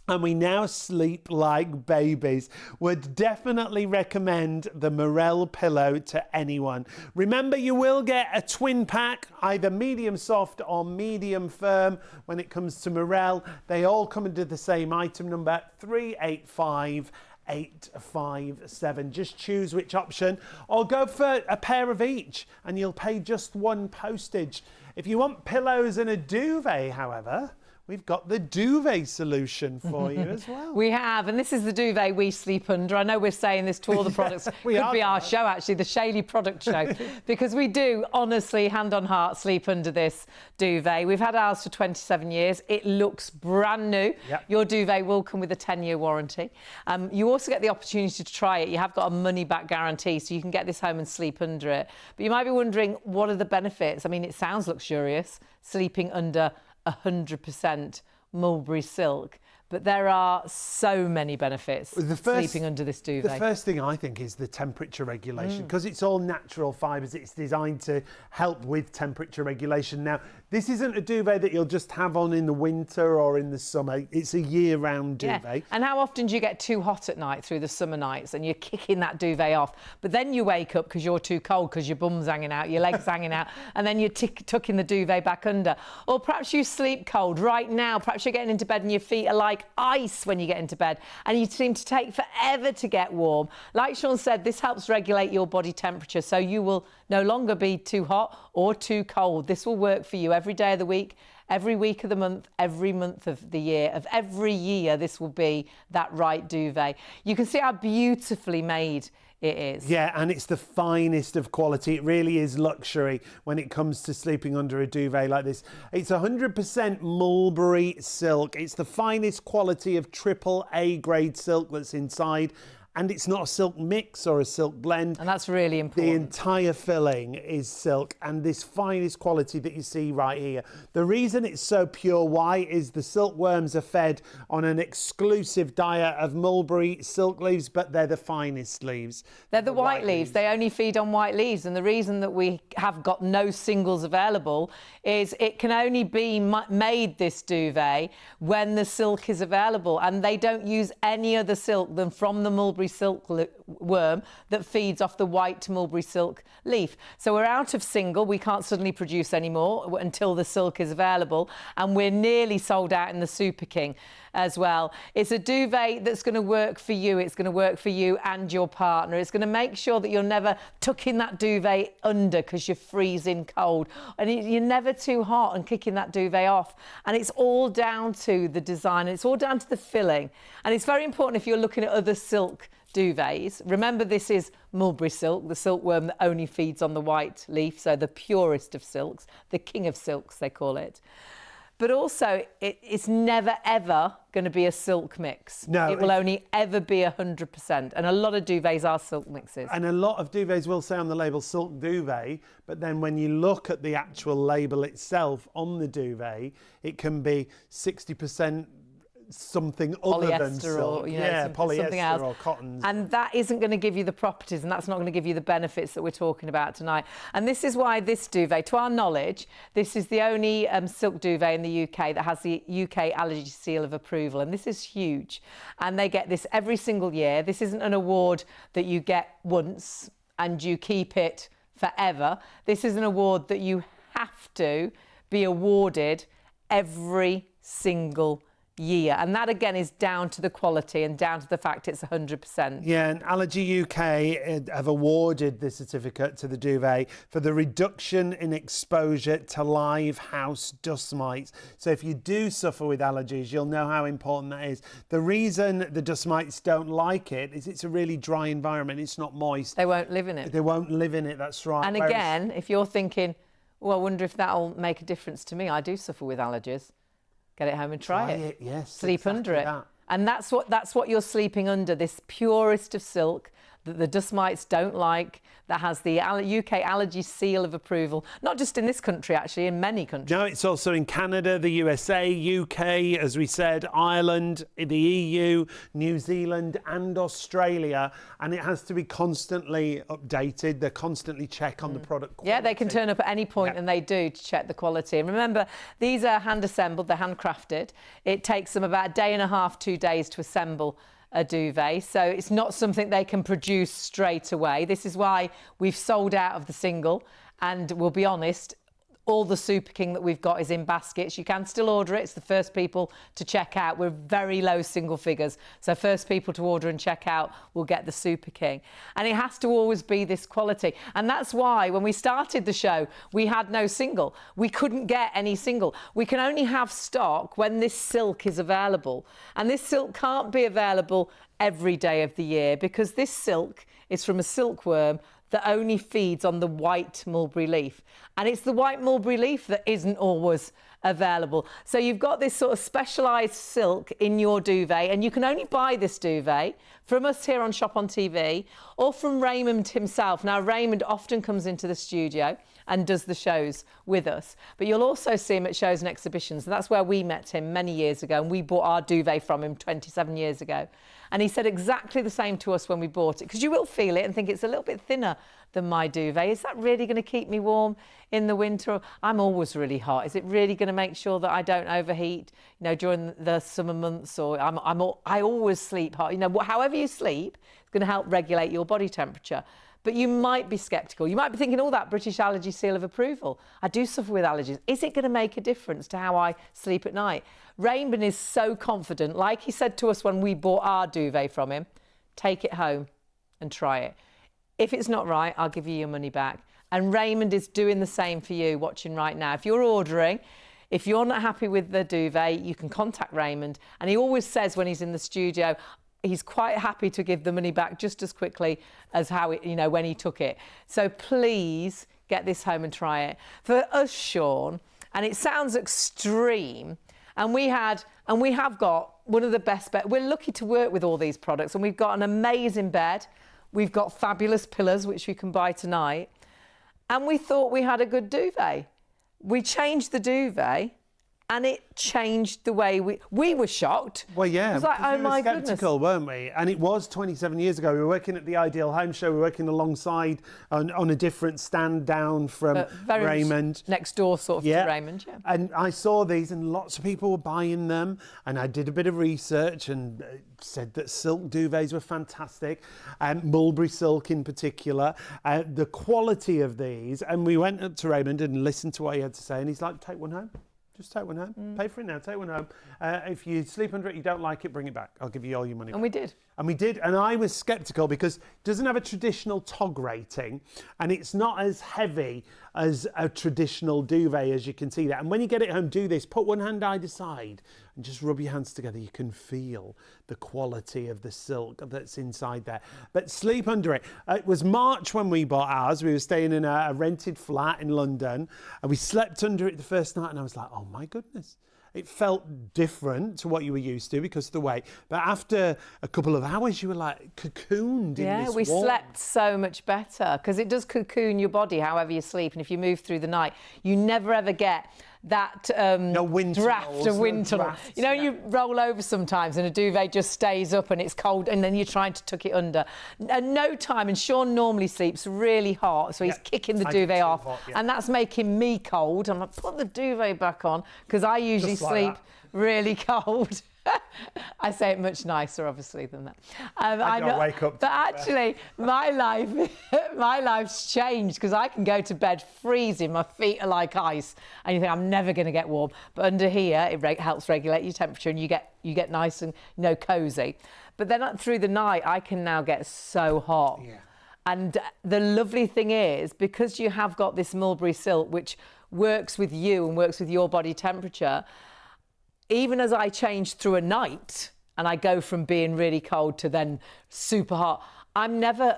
And we now sleep like babies. Would definitely recommend the Mirelle pillow to anyone. Remember, you will get a twin pack, either medium soft or medium firm when it comes to Mirelle. They all come into the same item number, 385857. Just choose which option or go for a pair of each and you'll pay just one postage. If you want pillows and a duvet, however, we've got the duvet solution for you as well. We have, and this is the duvet we sleep under. I know we're saying this to all the products. we Could are be our that. show, actually, the Shaley product show, because we do, honestly, hand on heart, sleep under this duvet. We've had ours for 27 years. It looks brand new. Yep. Your duvet will come with a 10-year warranty. You also get the opportunity to try it. You have got a money-back guarantee, so you can get this home and sleep under it. But you might be wondering, what are the benefits? I mean, it sounds luxurious, sleeping under 100% mulberry silk, but there are so many benefits sleeping under this duvet. The first thing I think is the temperature regulation, because it's all natural fibres. It's designed to help with temperature regulation. Now, this isn't a duvet that you'll just have on in the winter or in the summer. It's a year-round duvet. Yeah. And how often do you get too hot at night through the summer nights and you're kicking that duvet off, but then you wake up because you're too cold, because your bum's hanging out, your legs hanging out, and then you're tucking the duvet back under. Or perhaps you sleep cold right now. Perhaps you're getting into bed and your feet are like ice when you get into bed and you seem to take forever to get warm. Like Sean said, this helps regulate your body temperature, so you will no longer be too hot or too cold. This will work for you every day of the week, every week of the month, every month of the year. Of every year, this will be that right duvet. You can see how beautifully made it is. Yeah, and it's the finest of quality. It really is luxury when it comes to sleeping under a duvet like this. It's 100% mulberry silk. It's the finest quality of AAA grade silk that's inside. And it's not a silk mix or a silk blend. And that's really important. The entire filling is silk, and this finest quality that you see right here. The reason it's so pure white is the silkworms are fed on an exclusive diet of mulberry silk leaves, but they're the finest leaves. They're the white leaves. They only feed on white leaves. And the reason that we have got no singles available is it can only be made, this duvet, when the silk is available. And they don't use any other silk than from the mulberry silkworm that feeds off the white mulberry silk leaf. So we're out of single. We can't suddenly produce anymore until the silk is available, and we're nearly sold out in the Super King as well. It's a duvet that's going to work for you. It's going to work for you and your partner. It's going to make sure that you're never tucking that duvet under because you're freezing cold, and you're never too hot and kicking that duvet off. And it's all down to the design, and it's all down to the filling. And it's very important if you're looking at other silk duvets. Remember, this is mulberry silk, the silkworm that only feeds on the white leaf, so the purest of silks, the king of silks, they call it. But also, it's never, ever going to be a silk mix. No. It will only ever be 100%. And a lot of duvets are silk mixes. And a lot of duvets will say on the label silk duvet, but then when you look at the actual label itself on the duvet, it can be 60% something other than silk. Or, polyester something else. or cottons. And that isn't going to give you the properties, and that's not going to give you the benefits that we're talking about tonight. And this is why this duvet, to our knowledge, this is the only silk duvet in the UK that has the UK allergy seal of approval. And this is huge. And they get this every single year. This isn't an award that you get once and you keep it forever. This is an award that you have to be awarded every single year, and that again is down to the quality and down to the fact it's 100%. Yeah, and Allergy UK have awarded this certificate to the duvet for the reduction in exposure to live house dust mites. So if you do suffer with allergies, you'll know how important that is. The reason the dust mites don't like it is it's a really dry environment. It's not moist. They won't live in it. They won't live in it, that's right. And again, if you're thinking, well, I wonder if that'll make a difference to me. I do suffer with allergies. Get it home and try it. Yes, sleep exactly under it. that. And that's what you're sleeping under, this purest of silk that the dust mites don't like, that has the UK allergy seal of approval, not just in this country, actually, in many countries. No, it's also in Canada, the USA, UK, as we said, Ireland, the EU, New Zealand and Australia. And it has to be constantly updated. They constantly check on the product quality. Yeah, they can turn up at any point, and they do, to check the quality. And remember, these are hand-assembled, they're handcrafted. It takes them about a day and a half, 2 days to assemble a duvet, so it's not something they can produce straight away. This is why we've sold out of the single, and we'll be honest, All the Super King that we've got is in baskets. You can still order it. It's the first people to check out. We're very low single figures. So first people to order and check out will get the Super King. And it has to always be this quality. And that's why when we started the show, we had no single. We couldn't get any single. We can only have stock when this silk is available. And this silk can't be available every day of the year because this silk is from a silkworm that only feeds on the white mulberry leaf. And it's the white mulberry leaf that isn't always available. So you've got this sort of specialised silk in your duvet, and you can only buy this duvet from us here on Shop on TV or from Raymond himself. Now, Raymond often comes into the studio and does the shows with us, but you'll also see him at shows and exhibitions. And that's where we met him many years ago, and we bought our duvet from him 27 years ago. And he said exactly the same to us when we bought it, because you will feel it and think it's a little bit thinner than my duvet. Is that really going to keep me warm in the winter? I'm always really hot. Is it really going to make sure that I don't overheat, you know, during the summer months? Or I always sleep hot. You know, however you sleep, it's going to help regulate your body temperature. But you might be sceptical. You might be thinking, oh, that British allergy seal of approval. I do suffer with allergies. Is it going to make a difference to how I sleep at night? Raymond is so confident. Like he said to us when we bought our duvet from him, take it home and try it. If it's not right, I'll give you your money back. And Raymond is doing the same for you watching right now. If you're ordering, if you're not happy with the duvet, you can contact Raymond. And he always says when he's in the studio, he's quite happy to give the money back just as quickly as how it, you know, when he took it. So please get this home and try it. For us, Sean, and it sounds extreme, and we have got one of the best beds. We're lucky to work with all these products, and we've got an amazing bed. We've got fabulous pillows, which you can buy tonight. And we thought we had a good duvet. We changed the duvet, and it changed the way we were shocked. Well, yeah, it was like, oh we my were sceptical, weren't we? And it was 27 years ago. We were working at the Ideal Home Show. We were working alongside on a different stand down from Raymond. Next door, sort of, to Raymond, yeah. And I saw these, and lots of people were buying them. And I did a bit of research and said that silk duvets were fantastic, mulberry silk in particular. The quality of these, and we went up to Raymond and listened to what he had to say, and he's like, take one home. Just take one home. Pay for it now. Take one home. If you sleep under it, you don't like it, bring it back. I'll give you all your money back. And we did. And we did. And I was sceptical because it doesn't have a traditional TOG rating, and it's not as heavy as a traditional duvet, as you can see that. And when you get it home, do this. Put one hand either side and just rub your hands together. You can feel the quality of the silk that's inside there. But sleep under it. It was March when we bought ours. We were staying in a rented flat in London, and we slept under it the first night, and I was like, oh my goodness. It felt different to what you were used to because of the weight. But after a couple of hours, you were like cocooned in this Yeah, we warmth. slept so much better because it does cocoon your body however you sleep. And if you move through the night, you never ever get that draft of wind tunnel. You know, you roll over sometimes and a duvet just stays up and it's cold and then you're trying to tuck it under. And no time, and Sean normally sleeps really hot, so he's kicking the duvet off. Hot, and that's making me cold. I'm like, put the duvet back on, because I usually sleep really cold. I say it much nicer, obviously, than that. I don't wake up. But actually, my life's changed because I can go to bed freezing. My feet are like ice, and you think I'm never going to get warm. But under here, it helps regulate your temperature, and you get nice and cosy. But then through the night, I can now get so hot. Yeah. And the lovely thing is, because you have got this mulberry silk, which works with you and works with your body temperature. Even as I change through a night and I go from being really cold to then super hot, I never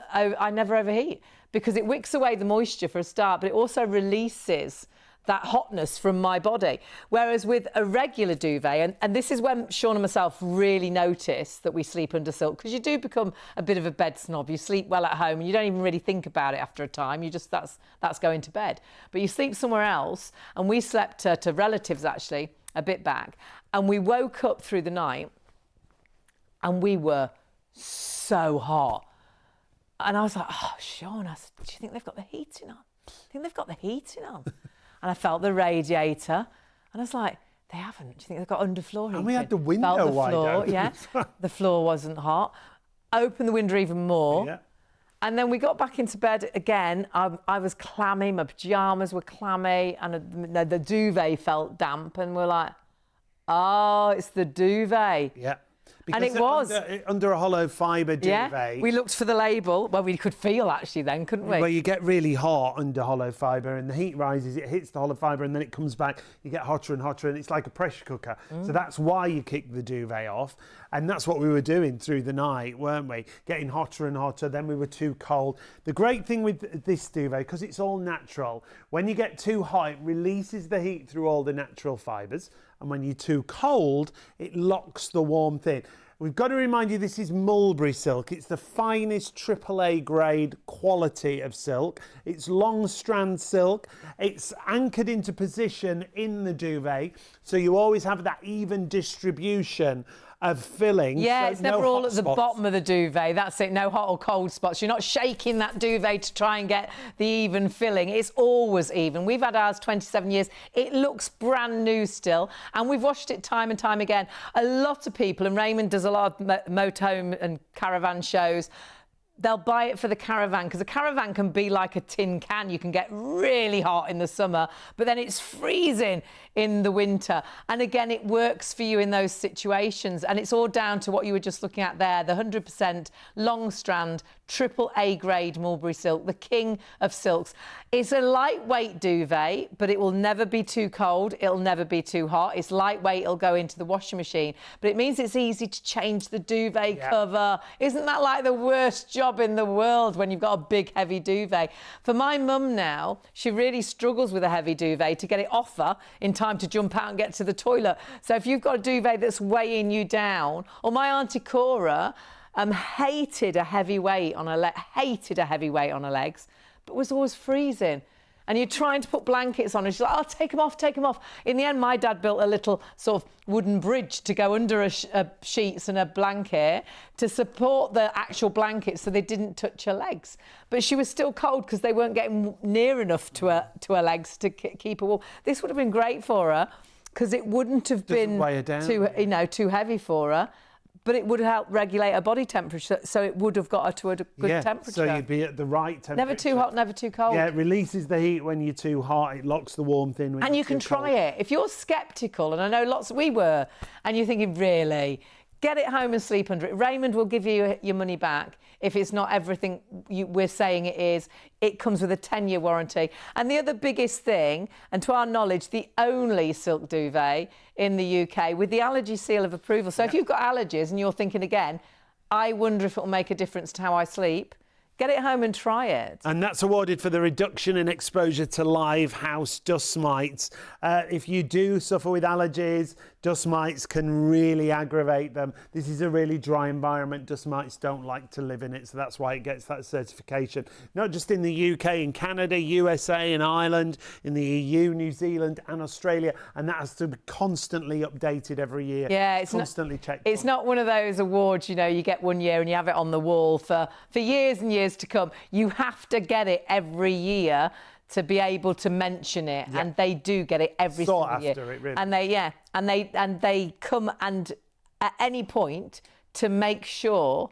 overheat because it wicks away the moisture for a start, but it also releases that hotness from my body. Whereas with a regular duvet, and this is when Sean and myself really notice that we sleep under silk, because you do become a bit of a bed snob. You sleep well at home and you don't even really think about it after a time. You just, that's going to bed. But you sleep somewhere else, and we slept to relatives actually a bit back, and we woke up through the night and we were so hot. And I was like, oh, Sean, I said, do you think they've got the heating on? I think they've got the heating on. And I felt the radiator, and I was like, they haven't. Do you think they've got underfloor heating? And we had the window wide open. Yeah, the floor wasn't hot. Open the window even more. Yeah. And then we got back into bed again. I was clammy, my pyjamas were clammy, and the duvet felt damp. And we're like, oh, it's the duvet. Yeah. And Because it was. Under a hollow fibre duvet. Yeah, we looked for the label. Well, we could feel actually then, couldn't we? Well, you get really hot under hollow fibre and the heat rises, it hits the hollow fibre and then it comes back, you get hotter and hotter and it's like a pressure cooker. So that's why you kick the duvet off. And that's what we were doing through the night, weren't we? Getting hotter and hotter, then we were too cold. The great thing with this duvet, because it's all natural, when you get too hot, it releases the heat through all the natural fibres. And when you're too cold, it locks the warmth in. We've got to remind you this is mulberry silk. It's the finest AAA grade quality of silk. It's long strand silk. It's anchored into position in the duvet, so you always have that even distribution of filling. Yeah, so it's no never all hot at the spots. bottom of the duvet. That's it, no hot or cold spots. You're not shaking that duvet to try and get the even filling. It's always even. We've had ours 27 years. It looks brand new still, and we've washed it time and time again. A lot of people, and Raymond does a lot of motorhome and caravan shows, they'll buy it for the caravan, because a caravan can be like a tin can. You can get really hot in the summer, but then it's freezing in the winter. And again, it works for you in those situations. And it's all down to what you were just looking at there, the 100% long strand, AAA grade mulberry silk, the king of silks. It's a lightweight duvet, but it will never be too cold. It'll never be too hot. It's lightweight. It'll go into the washing machine, but it means it's easy to change the duvet cover. Isn't that like the worst job in the world when you've got a big heavy duvet? For my mum now, she really struggles with a heavy duvet to get it off her in time to jump out and get to the toilet. So if you've got a duvet that's weighing you down, or my Auntie Cora hated a heavy weight on her legs, but was always freezing. And you're trying to put blankets on, and she's like, oh, take them off, take them off. In the end, my dad built a little sort of wooden bridge to go under a sheets and a blanket to support the actual blankets so they didn't touch her legs. But she was still cold because they weren't getting near enough to her legs to keep her warm. This would have been great for her because it wouldn't have been too heavy for her. But it would help regulate her body temperature, so it would have got her to a good temperature. So you'd be at the right temperature. Never too hot, never too cold. Yeah, it releases the heat when you're too hot. It locks the warmth in when and you're you can too try cold. it. If you're sceptical, and I know we were, and you're thinking, really, get it home and sleep under it. Raymond will give you your money back if it's not everything we're saying it is. It comes with a 10-year warranty. And the other biggest thing, and to our knowledge, the only silk duvet in the UK with the allergy seal of approval. So if you've got allergies and you're thinking again, I wonder if it'll make a difference to how I sleep, get it home and try it. And that's awarded for the reduction in exposure to live house dust mites. If you do suffer with allergies, dust mites can really aggravate them. This is a really dry environment. Dust mites don't like to live in it, so that's why it gets that certification. Not just in the UK, in Canada, USA and Ireland, in the EU, New Zealand and Australia, and that has to be constantly updated every year. Yeah, it's constantly checked. It's not one of those awards, you get one year and you have it on the wall for years and years to come. You have to get it every year to be able to mention it, and they do get it every single year. After it, really. And they come and at any point to make sure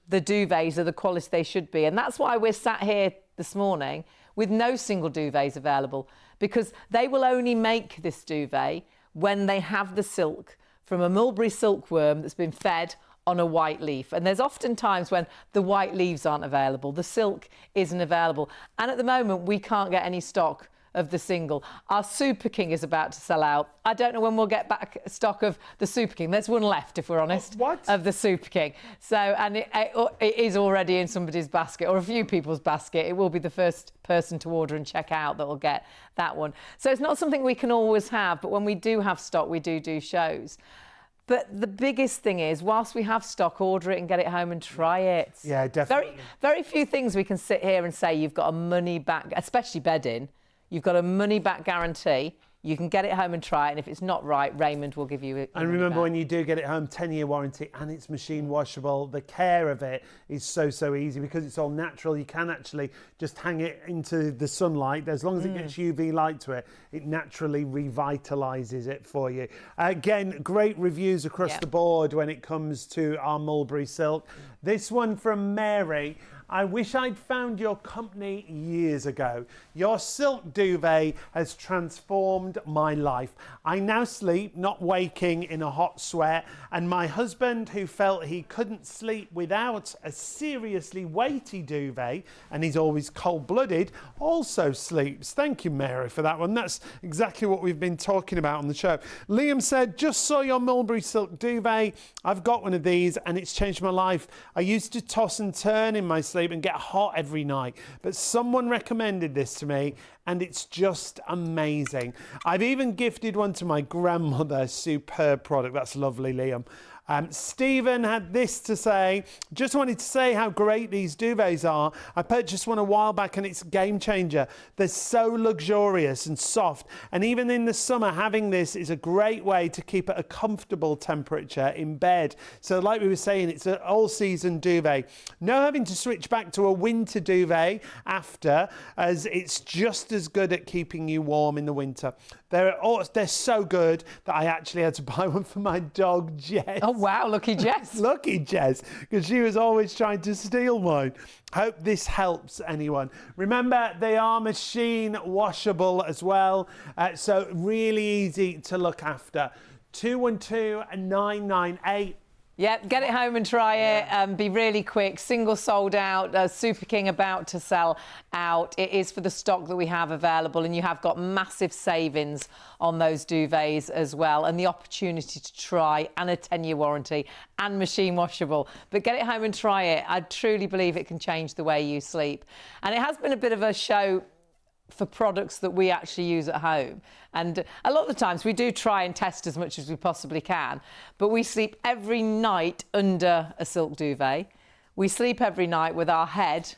the duvets are the quality they should be, and that's why we're sat here this morning with no single duvets available, because they will only make this duvet when they have the silk from a mulberry silkworm that's been fed on a white leaf. And there's often times when the white leaves aren't available, the silk isn't available. And at the moment, we can't get any stock of the single. Our Super King is about to sell out. I don't know when we'll get back stock of the Super King. There's one left, if we're honest, of the Super King. So, and it is already in somebody's basket, or a few people's basket. It will be the first person to order and check out that will get that one. So it's not something we can always have, but when we do have stock, we do shows. But the biggest thing is, whilst we have stock, order it and get it home and try it. Yeah, definitely. Very few things we can sit here and say you've got a money back, especially bedding. You've got a money back guarantee. You can get it home and try it, and if it's not right, Raymond will give you it. And remember, when you do get it home, 10-year warranty, and it's machine washable. The care of it is so easy because it's all natural. You can actually just hang it into the sunlight. As long as it gets UV light to it, it naturally revitalises it for you. Again, great reviews across the board when it comes to our mulberry silk. This one from Mary. I wish I'd found your company years ago. Your silk duvet has transformed my life. I now sleep not waking in a hot sweat, and my husband, who felt he couldn't sleep without a seriously weighty duvet, and he's always cold-blooded, also sleeps. Thank you, Mary, for that one. That's exactly what we've been talking about on the show. Liam said, just saw your mulberry silk duvet. I've got one of these and it's changed my life. I used to toss and turn in my sleep and get hot every night, but someone recommended this to me and it's just amazing. I've even gifted one to my grandmother. Superb product. That's lovely, Liam. Stephen had this to say, just wanted to say how great these duvets are. I purchased one a while back and it's a game changer. They're so luxurious and soft, and even in the summer having this is a great way to keep at a comfortable temperature in bed. So like we were saying, it's an all season duvet. No having to switch back to a winter duvet after, as it's just as good at keeping you warm in the winter. They're so good that I actually had to buy one for my dog, Jess. Oh, wow, lucky Jess. Lucky Jess, because she was always trying to steal mine. Hope this helps anyone. Remember, they are machine washable as well, so really easy to look after. 212-998. Yep, get it home and try it. Be really quick. Single sold out. Super King about to sell out. It is for the stock that we have available, and you have got massive savings on those duvets as well, and the opportunity to try, and a 10-year warranty, and machine washable. But get it home and try it. I truly believe it can change the way you sleep. And it has been a bit of a show for products that we actually use at home, and a lot of the times we do try and test as much as we possibly can, but we sleep every night under a silk duvet. We sleep every night with our head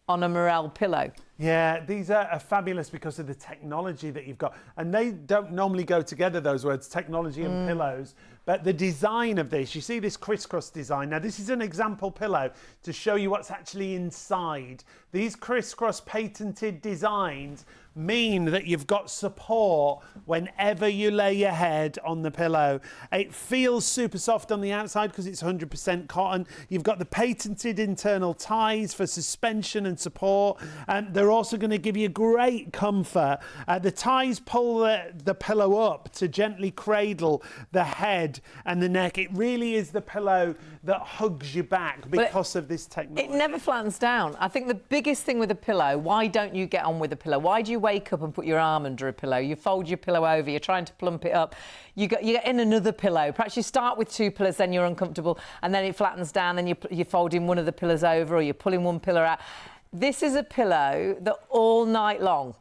on a Mirelle pillow. Yeah, these are fabulous because of the technology that you've got. And they don't normally go together, those words, technology and pillows. But the design of this, you see this crisscross design. Now, this is an example pillow to show you what's actually inside. These crisscross patented designs mean that you've got support whenever you lay your head on the pillow. It feels super soft on the outside because it's 100% cotton. You've got the patented internal ties for suspension and support, and they're also going to give you great comfort. The ties pull the pillow up to gently cradle the head and the neck. It really is the pillow that hugs you back because of this technology. It never flattens down. I think the biggest thing with a pillow, why don't you get on with a pillow? Why do you wake up and put your arm under a pillow? You fold your pillow over, you're trying to plump it up, you get in another pillow. Perhaps you start with two pillows, then you're uncomfortable, and then it flattens down, then you're folding one of the pillows over, or you're pulling one pillow out. This is a pillow that all night long,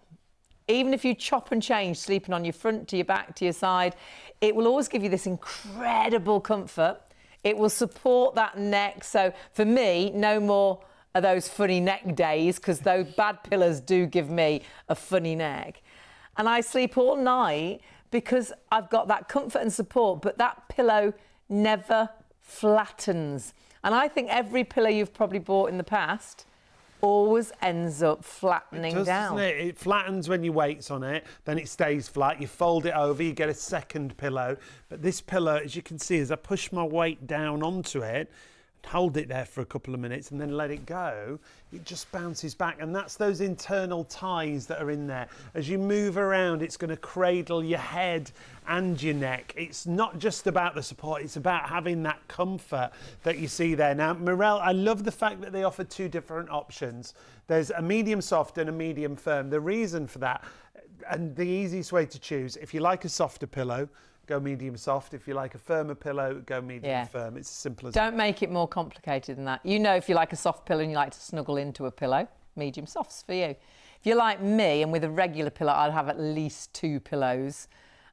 even if you chop and change, sleeping on your front, to your back, to your side, it will always give you this incredible comfort. It will support that neck. So for me, no more of those funny neck days, because those bad pillows do give me a funny neck. And I sleep all night because I've got that comfort and support, but that pillow never flattens. And I think every pillow you've probably bought in the past always ends up flattening down. Doesn't it? It flattens when your weight's on it, then it stays flat. You fold it over, you get a second pillow. But this pillow, as you can see, as I push my weight down onto it, hold it there for a couple of minutes and then let it go, it just bounces back. And that's those internal ties that are in there. As you move around, it's going to cradle your head and your neck. It's not just about the support, it's about having that comfort that you see there. Now, Mirelle, I love the fact that they offer two different options. There's a medium soft and a medium firm. The reason for that, and the easiest way to choose, if you like a softer pillow, go medium soft. If you like a firmer pillow, go medium firm. It's as simple as that. Don't make it more complicated than that. You know, if you like a soft pillow and you like to snuggle into a pillow, medium soft's for you. If you're like me and with a regular pillow, I'd have at least two pillows.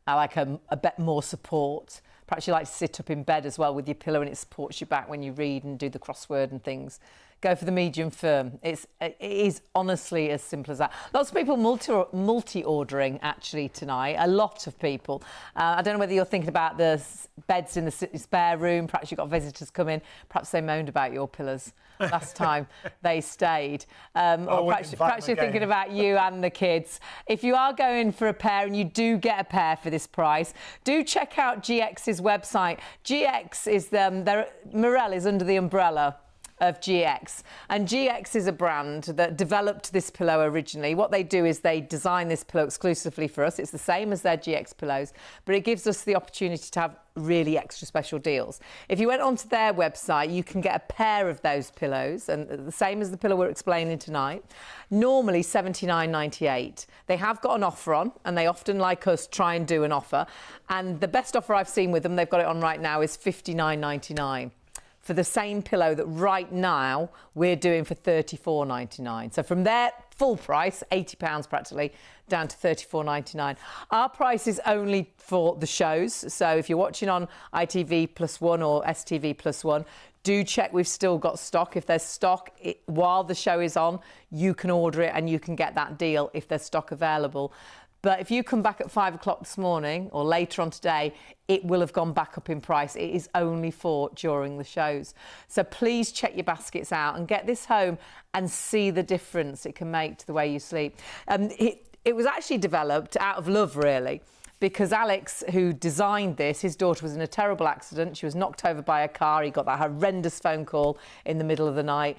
I like a bit more support. Perhaps you like to sit up in bed as well with your pillow and it supports you back when you read and do the crossword and things. Go for the medium firm. It is honestly as simple as that. Lots of people multi-ordering actually tonight. A lot of people. I don't know whether you're thinking about the beds in the spare room. Perhaps you've got visitors come in. Perhaps they moaned about your pillows last time they stayed. Or perhaps you're thinking about you and the kids. If you are going for a pair and you do get a pair for this price, do check out GX's website. GX is Mirelle is under the umbrella of GX. And GX is a brand that developed this pillow originally. What they do is they design this pillow exclusively for us. It's the same as their GX pillows, but it gives us the opportunity to have really extra special deals. If you went onto their website, you can get a pair of those pillows, and the same as the pillow we're explaining tonight, normally $79.98. They have got an offer on, and they often, like us, try and do an offer. And the best offer I've seen with them, they've got it on right now, is $59.99. For the same pillow that right now we're doing for $34.99. So from their full price, £80 practically, down to $34.99. Our price is only for the shows. So if you're watching on ITV+1 or STV+1, do check we've still got stock. If there's stock while the show is on, you can order it and you can get that deal if there's stock available. But if you come back at 5 o'clock this morning or later on today, it will have gone back up in price. It is only for during the shows. So please check your baskets out and get this home and see the difference it can make to the way you sleep. It was actually developed out of love, really, because Alex, who designed this, his daughter was in a terrible accident. She was knocked over by a car. He got that horrendous phone call in the middle of the night.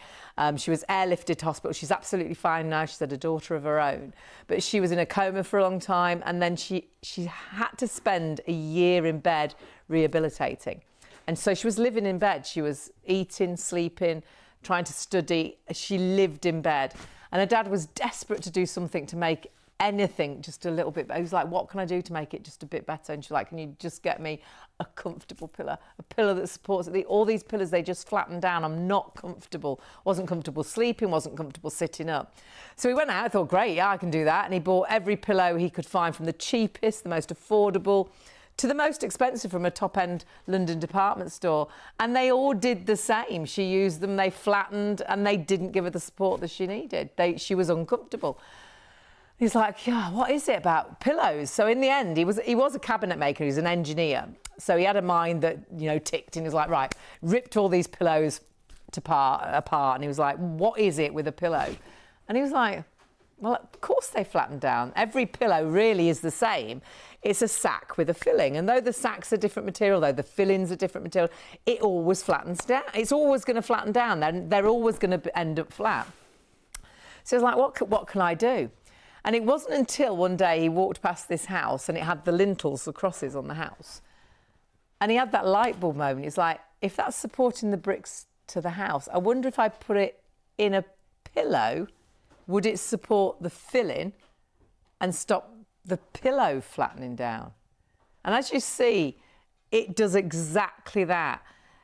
She was airlifted to hospital. She's absolutely fine now. She's had a daughter of her own. But she was in a coma for a long time, and then she had to spend a year in bed rehabilitating. And so she was living in bed. She was eating, sleeping, trying to study. She lived in bed. And her dad was desperate to do something to make anything just a little bit better. He was like, what can I do to make it just a bit better? And she's like, can you just get me a comfortable pillow, a pillow that supports it? All these pillows, they just flatten down. I'm not comfortable. Wasn't comfortable sleeping, wasn't comfortable sitting up. So he went out, I thought, great, yeah, I can do that. And he bought every pillow he could find, from the cheapest, the most affordable, to the most expensive from a top-end London department store. And they all did the same. She used them, they flattened, and they didn't give her the support that she needed. She was uncomfortable. He's like, yeah, what is it about pillows? So in the end, he was a cabinet maker. He's an engineer. So he had a mind that, you know, ticked, and he was like, right, ripped all these pillows apart. And he was like, what is it with a pillow? And he was like, well, of course they flatten down. Every pillow really is the same. It's a sack with a filling. And though the sack's a different material, though the filling's a different material, it always flattens down. It's always going to flatten down. They're always going to end up flat. So he's like, what can I do? And it wasn't until one day he walked past this house and it had the lintels, the crosses on the house. And he had that light bulb moment. He's like, if that's supporting the bricks to the house, I wonder if I put it in a pillow, would it support the filling and stop the pillow flattening down? And as you see, it does exactly that.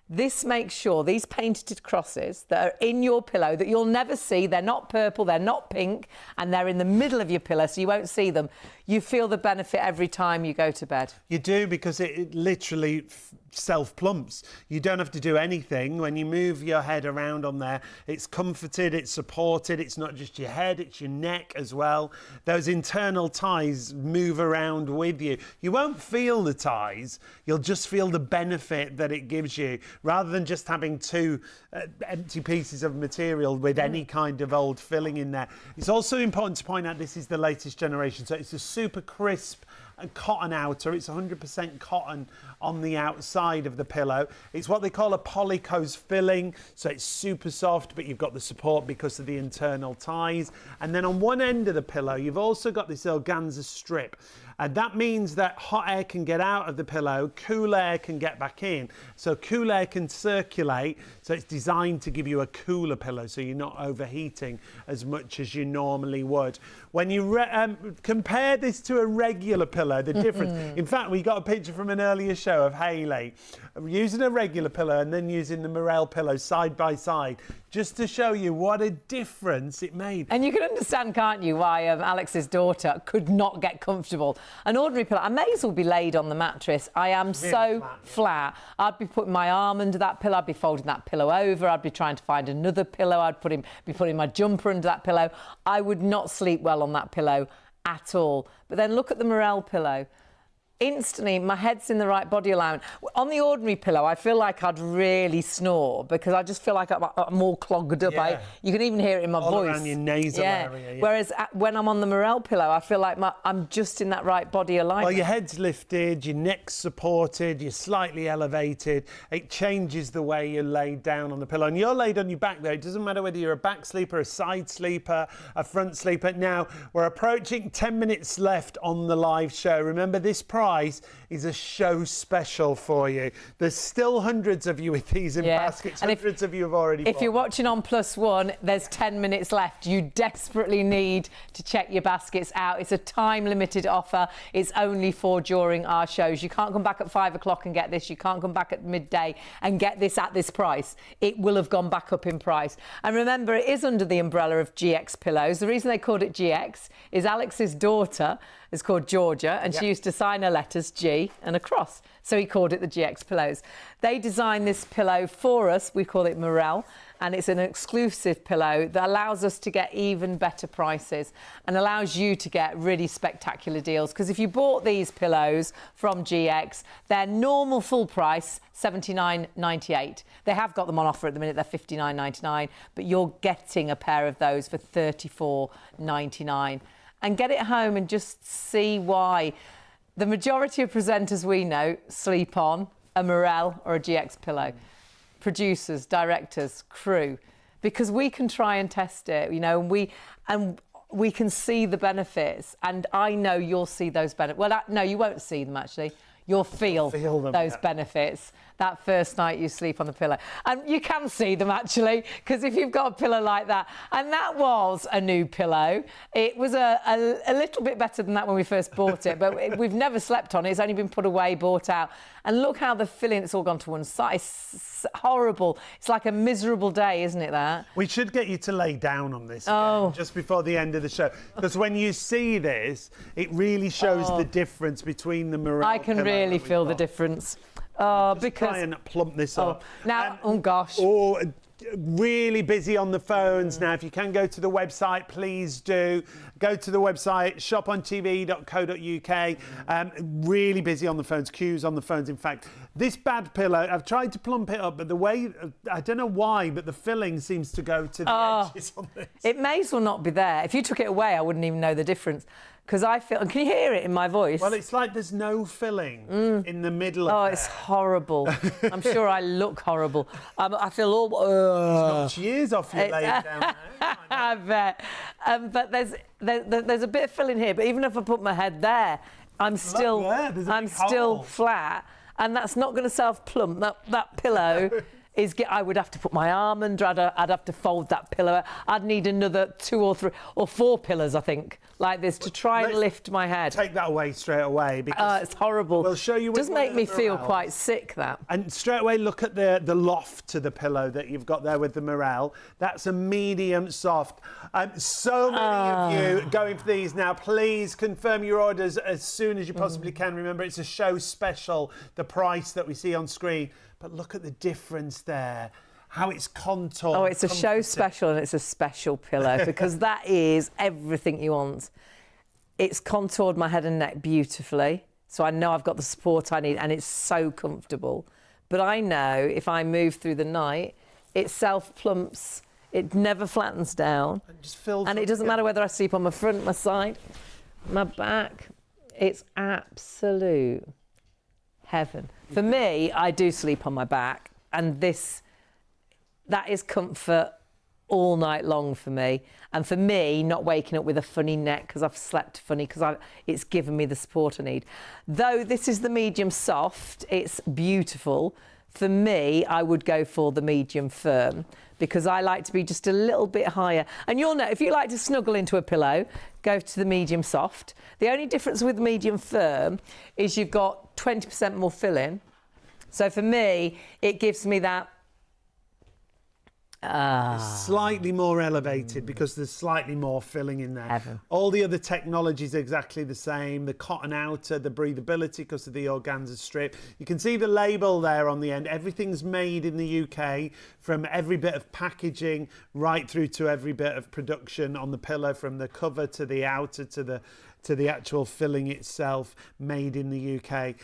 This makes sure these painted crosses that are in your pillow that you'll never see, they're not purple, they're not pink, and they're in the middle of your pillow, so you won't see them. You feel the benefit every time you go to bed. You do, because it literally self-plumps. You don't have to do anything. When you move your head around on there, it's comforted, it's supported. It's not just your head, it's your neck as well. Those internal ties move around with you. You won't feel the ties. You'll just feel the benefit that it gives you, rather than just having two empty pieces of material with any kind of old filling in there. It's also important to point out this is the latest generation, so it's a super crisp cotton outer. It's 100% cotton on the outside of the pillow. It's what they call a polycose filling, so it's super soft, but you've got the support because of the internal ties. And then on one end of the pillow, you've also got this organza strip. And that means that hot air can get out of the pillow, cool air can get back in. So cool air can circulate, so it's designed to give you a cooler pillow, so you're not overheating as much as you normally would. When you compare this to a regular pillow, the difference... In fact, we got a picture from an earlier show of Hayley using a regular pillow and then using the Mirelle Pillow side by side, just to show you what a difference it made. And you can understand, can't you, why Alex's daughter could not get comfortable. An ordinary pillow, I may as well be laid on the mattress. I am really so flat. I'd be putting my arm under that pillow, I'd be folding that pillow over, I'd be trying to find another pillow, I'd be putting my jumper under that pillow. I would not sleep well on that pillow at all. But then look at the Mirelle Pillow. instantly my head's in the right body alignment. On the ordinary pillow, I feel like I'd really snore because I just feel like I'm all clogged up. Yeah. You can even hear it in my All voice. around your nasal area. Yeah. Whereas when I'm on the Mirelle pillow, I feel like I'm just in that right body alignment. Well, your head's lifted, your neck's supported, you're slightly elevated. It changes the way you're laid down on the pillow. And you're laid on your back there. It doesn't matter whether you're a back sleeper, a side sleeper, a front sleeper. Now, we're approaching 10 minutes left on the live show. Remember, this price is a show special for you. There's still hundreds of you with these in baskets. And hundreds of you have already If bought. you're watching on +1, there's 10 minutes left. You desperately need to check your baskets out. It's a time-limited offer. It's only for during our shows. You can't come back at 5 o'clock and get this. You can't come back at midday and get this at this price. It will have gone back up in price. And remember, it is under the umbrella of GX Pillows. The reason they called it GX is Alex's daughter is called Georgia, and she used to sign her letters G and a cross. So he called it the GX Pillows. They designed this pillow for us. We call it Mirelle, and it's an exclusive pillow that allows us to get even better prices and allows you to get really spectacular deals. Because if you bought these pillows from GX, their normal full price, $79.98. They have got them on offer at the minute. They're $59.99, but you're getting a pair of those for $34.99. And get it home and just see why. The majority of presenters we know sleep on a Mirelle or a GX pillow. Producers, directors, crew, because we can try and test it, you know, and we can see the benefits. And I know you'll see those benefits. Well, no, you won't see them actually. You'll feel them, those benefits that first night you sleep on the pillow. And you can see them actually, because if you've got a pillow like that, and that was a new pillow, it was a little bit better than that when we first bought it, but we've never slept on it. It's only been put away, bought out. And look how the filling, it's all gone to one side. It's horrible. It's like a miserable day, isn't it, that? We should get you to lay down on this again, just before the end of the show. Because when you see this, it really shows the difference between the Mirelle I can pillow really that feel we've the got. difference. Because Try and plump this up. Now, oh gosh. Really busy on the phones now. If you can go to the website, please do. Go to the website, shopontv.co.uk. Really busy on the phones, queues on the phones. In fact, this bad pillow, I've tried to plump it up, but the way, I don't know why, but the filling seems to go to the edges on this. It may as well not be there. If you took it away, I wouldn't even know the difference. Because I feel, and can you hear it in my voice? Well, it's like there's no filling in the middle of it's horrible. I'm sure I look horrible. I feel all... Cheers off your laying down. I bet. But there's a bit of filling here. But even if I put my head there, I'm still hole. flat, and that's not going to self-plump. That pillow is. I would have to put my arm under. I'd have to fold that pillow. I'd need another 2 or 3 or 4 pillows, I think, like this, to try and lift my head. Take that away straight away, because It's horrible. we'll show you. It does make me feel quite sick, that. And straight away, look at the loft to the pillow that you've got there with the Mirelle. That's a medium soft. So many of you going for these now. Please confirm your orders as soon as you possibly can. Remember, it's a show special, the price that we see on screen. But look at the difference there. How it's contoured. Oh, it's a show special, and it's a special pillow because that is everything you want. It's contoured my head and neck beautifully, so I know I've got the support I need, and it's so comfortable. But I know if I move through the night, it self-plumps, it never flattens down, and it doesn't matter whether I sleep on my front, my side, my back. It's absolute heaven. For me, I do sleep on my back, and that is comfort all night long for me. And for me, not waking up with a funny neck because I've slept funny, because it's given me the support I need. Though this is the medium soft, it's beautiful. For me, I would go for the medium firm because I like to be just a little bit higher. And you'll know, if you like to snuggle into a pillow, go to the medium soft. The only difference with medium firm is you've got 20% more filling. So for me, it gives me that slightly more elevated because there's slightly more filling in there. Heaven. All the other technologies are exactly the same. The cotton outer, the breathability because of the organza strip. You can see the label there on the end. Everything's made in the UK, from every bit of packaging right through to every bit of production on the pillow, from the cover to the outer to the to the actual filling itself, made in the UK.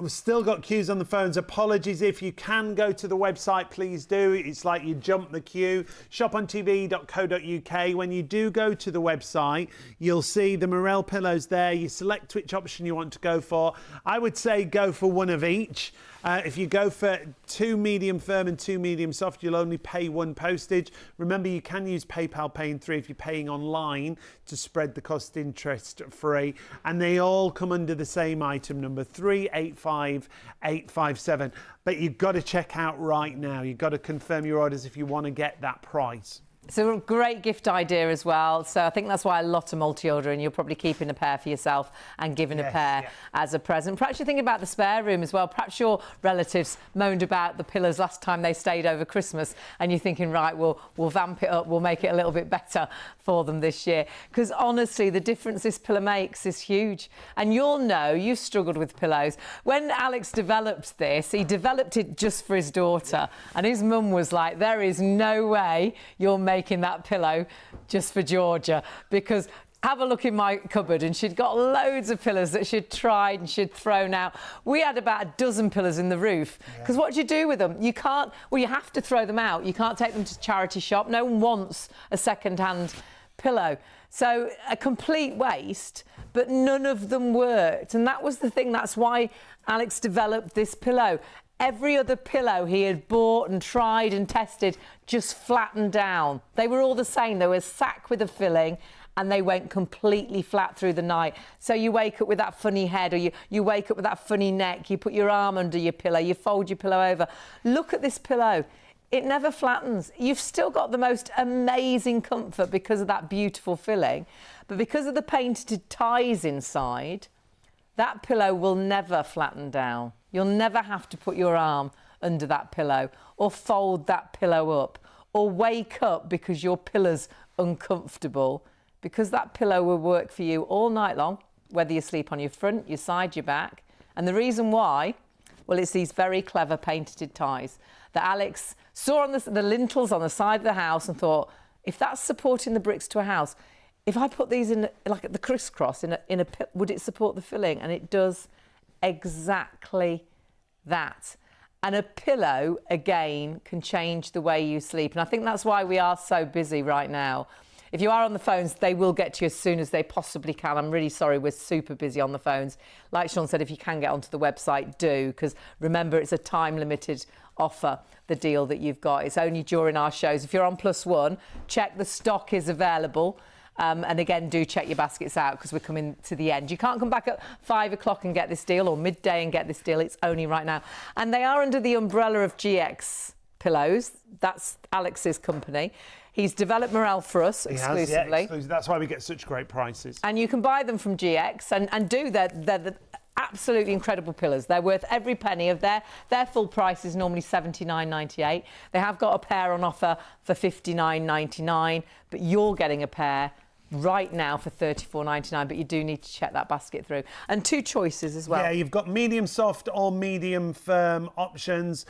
We've still got queues on the phones. Apologies, if you can go to the website, please do. It's like you jump the queue. shopontv.co.uk. When you do go to the website, you'll see the Mirelle Pillows there. You select which option you want to go for. I would say go for one of each. If you go for 2 medium firm and 2 medium soft, you'll only pay 1 postage. Remember, you can use PayPal Pay in 3 if you're paying online to spread the cost interest free. And they all come under the same item number, 385857. But you've got to check out right now. You've got to confirm your orders if you want to get that price. It's a great gift idea as well. So I think that's why a lot of multi-order, and you're probably keeping a pair for yourself and giving a pair as a present. Perhaps you're thinking about the spare room as well. Perhaps your relatives moaned about the pillows last time they stayed over Christmas, and you're thinking, right, we'll vamp it up, we'll make it a little bit better for them this year. Because honestly, the difference this pillow makes is huge. And you'll know, you've struggled with pillows. When Alex developed this, he developed it just for his daughter. And his mum was like, there is no way you're making that pillow just for Georgia, because have a look in my cupboard, and she'd got loads of pillows that she'd tried and she'd thrown out. We had about a dozen pillows in the roof, because what do you do with them? You can't, well, you have to throw them out. You can't take them to charity shop. No one wants a second-hand pillow. So a complete waste, but none of them worked. And that was the thing. That's why Alex developed this pillow. Every other pillow he had bought and tried and tested just flattened down. They were all the same. They were a sack with a filling, and they went completely flat through the night. So you wake up with that funny head, or you wake up with that funny neck, you put your arm under your pillow, you fold your pillow over. Look at this pillow. It never flattens. You've still got the most amazing comfort because of that beautiful filling, but because of the painted ties inside, that pillow will never flatten down. You'll never have to put your arm under that pillow, or fold that pillow up, or wake up because your pillow's uncomfortable, because that pillow will work for you all night long, whether you sleep on your front, your side, your back. And the reason why, well, it's these very clever painted ties that Alex saw on the lintels on the side of the house and thought, if that's supporting the bricks to a house, if I put these in, like the crisscross, would it support the filling? And it does exactly that. And a pillow, again, can change the way you sleep. And I think that's why we are so busy right now. If you are on the phones, they will get to you as soon as they possibly can. I'm really sorry, we're super busy on the phones. Like Sean said, if you can get onto the website, do, because remember, it's a time-limited offer, the deal that you've got. It's only during our shows. If you're on +1, check the stock is available. And again, do check your baskets out, because we're coming to the end. You can't come back at 5 o'clock and get this deal, or midday and get this deal. It's only right now. And they are under the umbrella of GX Pillows. That's Alex's company. He's developed Mirelle for us exclusively. That's why we get such great prices. And you can buy them from GX and do they're the absolutely incredible pillows. They're worth every penny of their full price is normally $79.98. They have got a pair on offer for $59.99, but you're getting a pair right now for $34.99, but you do need to check that basket through. And 2 choices as well. Yeah, you've got medium soft or medium firm options.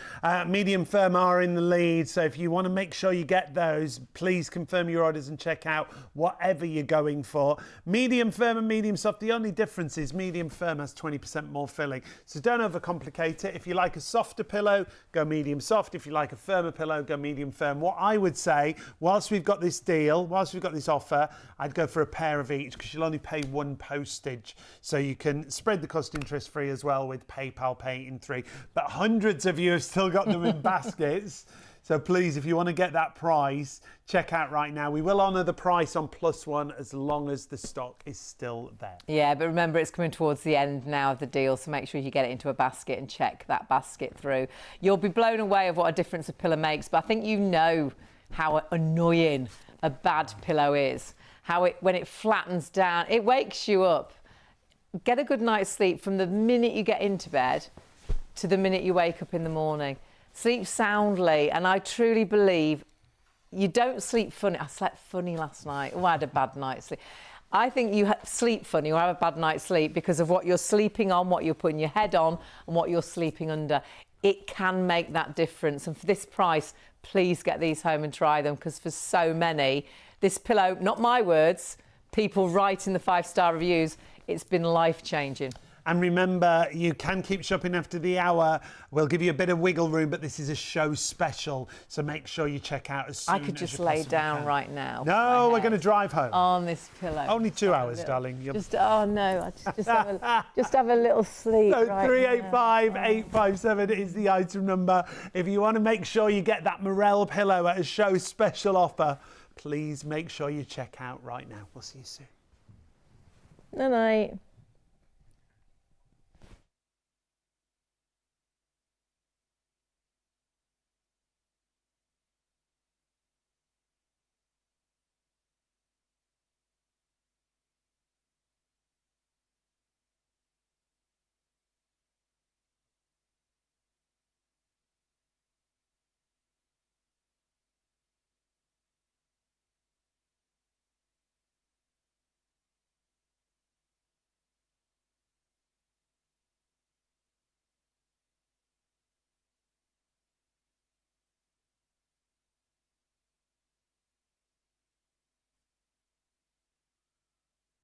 Medium firm are in the lead, so if you want to make sure you get those, please confirm your orders and check out whatever you're going for. Medium firm and medium soft, the only difference is medium firm has 20% more filling, so don't overcomplicate it. If you like a softer pillow, go medium soft. If you like a firmer pillow, go medium firm. What I would say, whilst we've got this deal, whilst we've got this offer, I'd go for a pair of each, because you'll only pay 1 postage, so you can spread the cost interest free as well with PayPal Pay in 3. But hundreds of you have still got them in baskets, so please, if you want to get that price, check out right now. We will honour the price on +1 as long as the stock is still there. Yeah, but remember, it's coming towards the end now of the deal, so make sure you get it into a basket and check that basket through. You'll be blown away of what a difference a pillow makes, but I think you know how annoying a bad pillow is. How when it flattens down, it wakes you up. Get a good night's sleep from the minute you get into bed to the minute you wake up in the morning. Sleep soundly, and I truly believe you don't sleep funny. I slept funny last night. Oh, I had a bad night's sleep. I think you sleep funny or have a bad night's sleep because of what you're sleeping on, what you're putting your head on, and what you're sleeping under. It can make that difference. And for this price, please get these home and try them, because for so many, this pillow, not my words, people writing the 5-star reviews. It's been life-changing. And remember, you can keep shopping after the hour. We'll give you a bit of wiggle room, but this is a show special, so make sure you check out as soon as I could just you lay possibly down can. right now. No, we're going to drive home. On this pillow. Only 2 hours, darling. Oh no, I just have a little sleep. So right 385 857 is the item number. If you want to make sure you get that Mirelle pillow at a show special offer, please make sure you check out right now. We'll see you soon. Night night.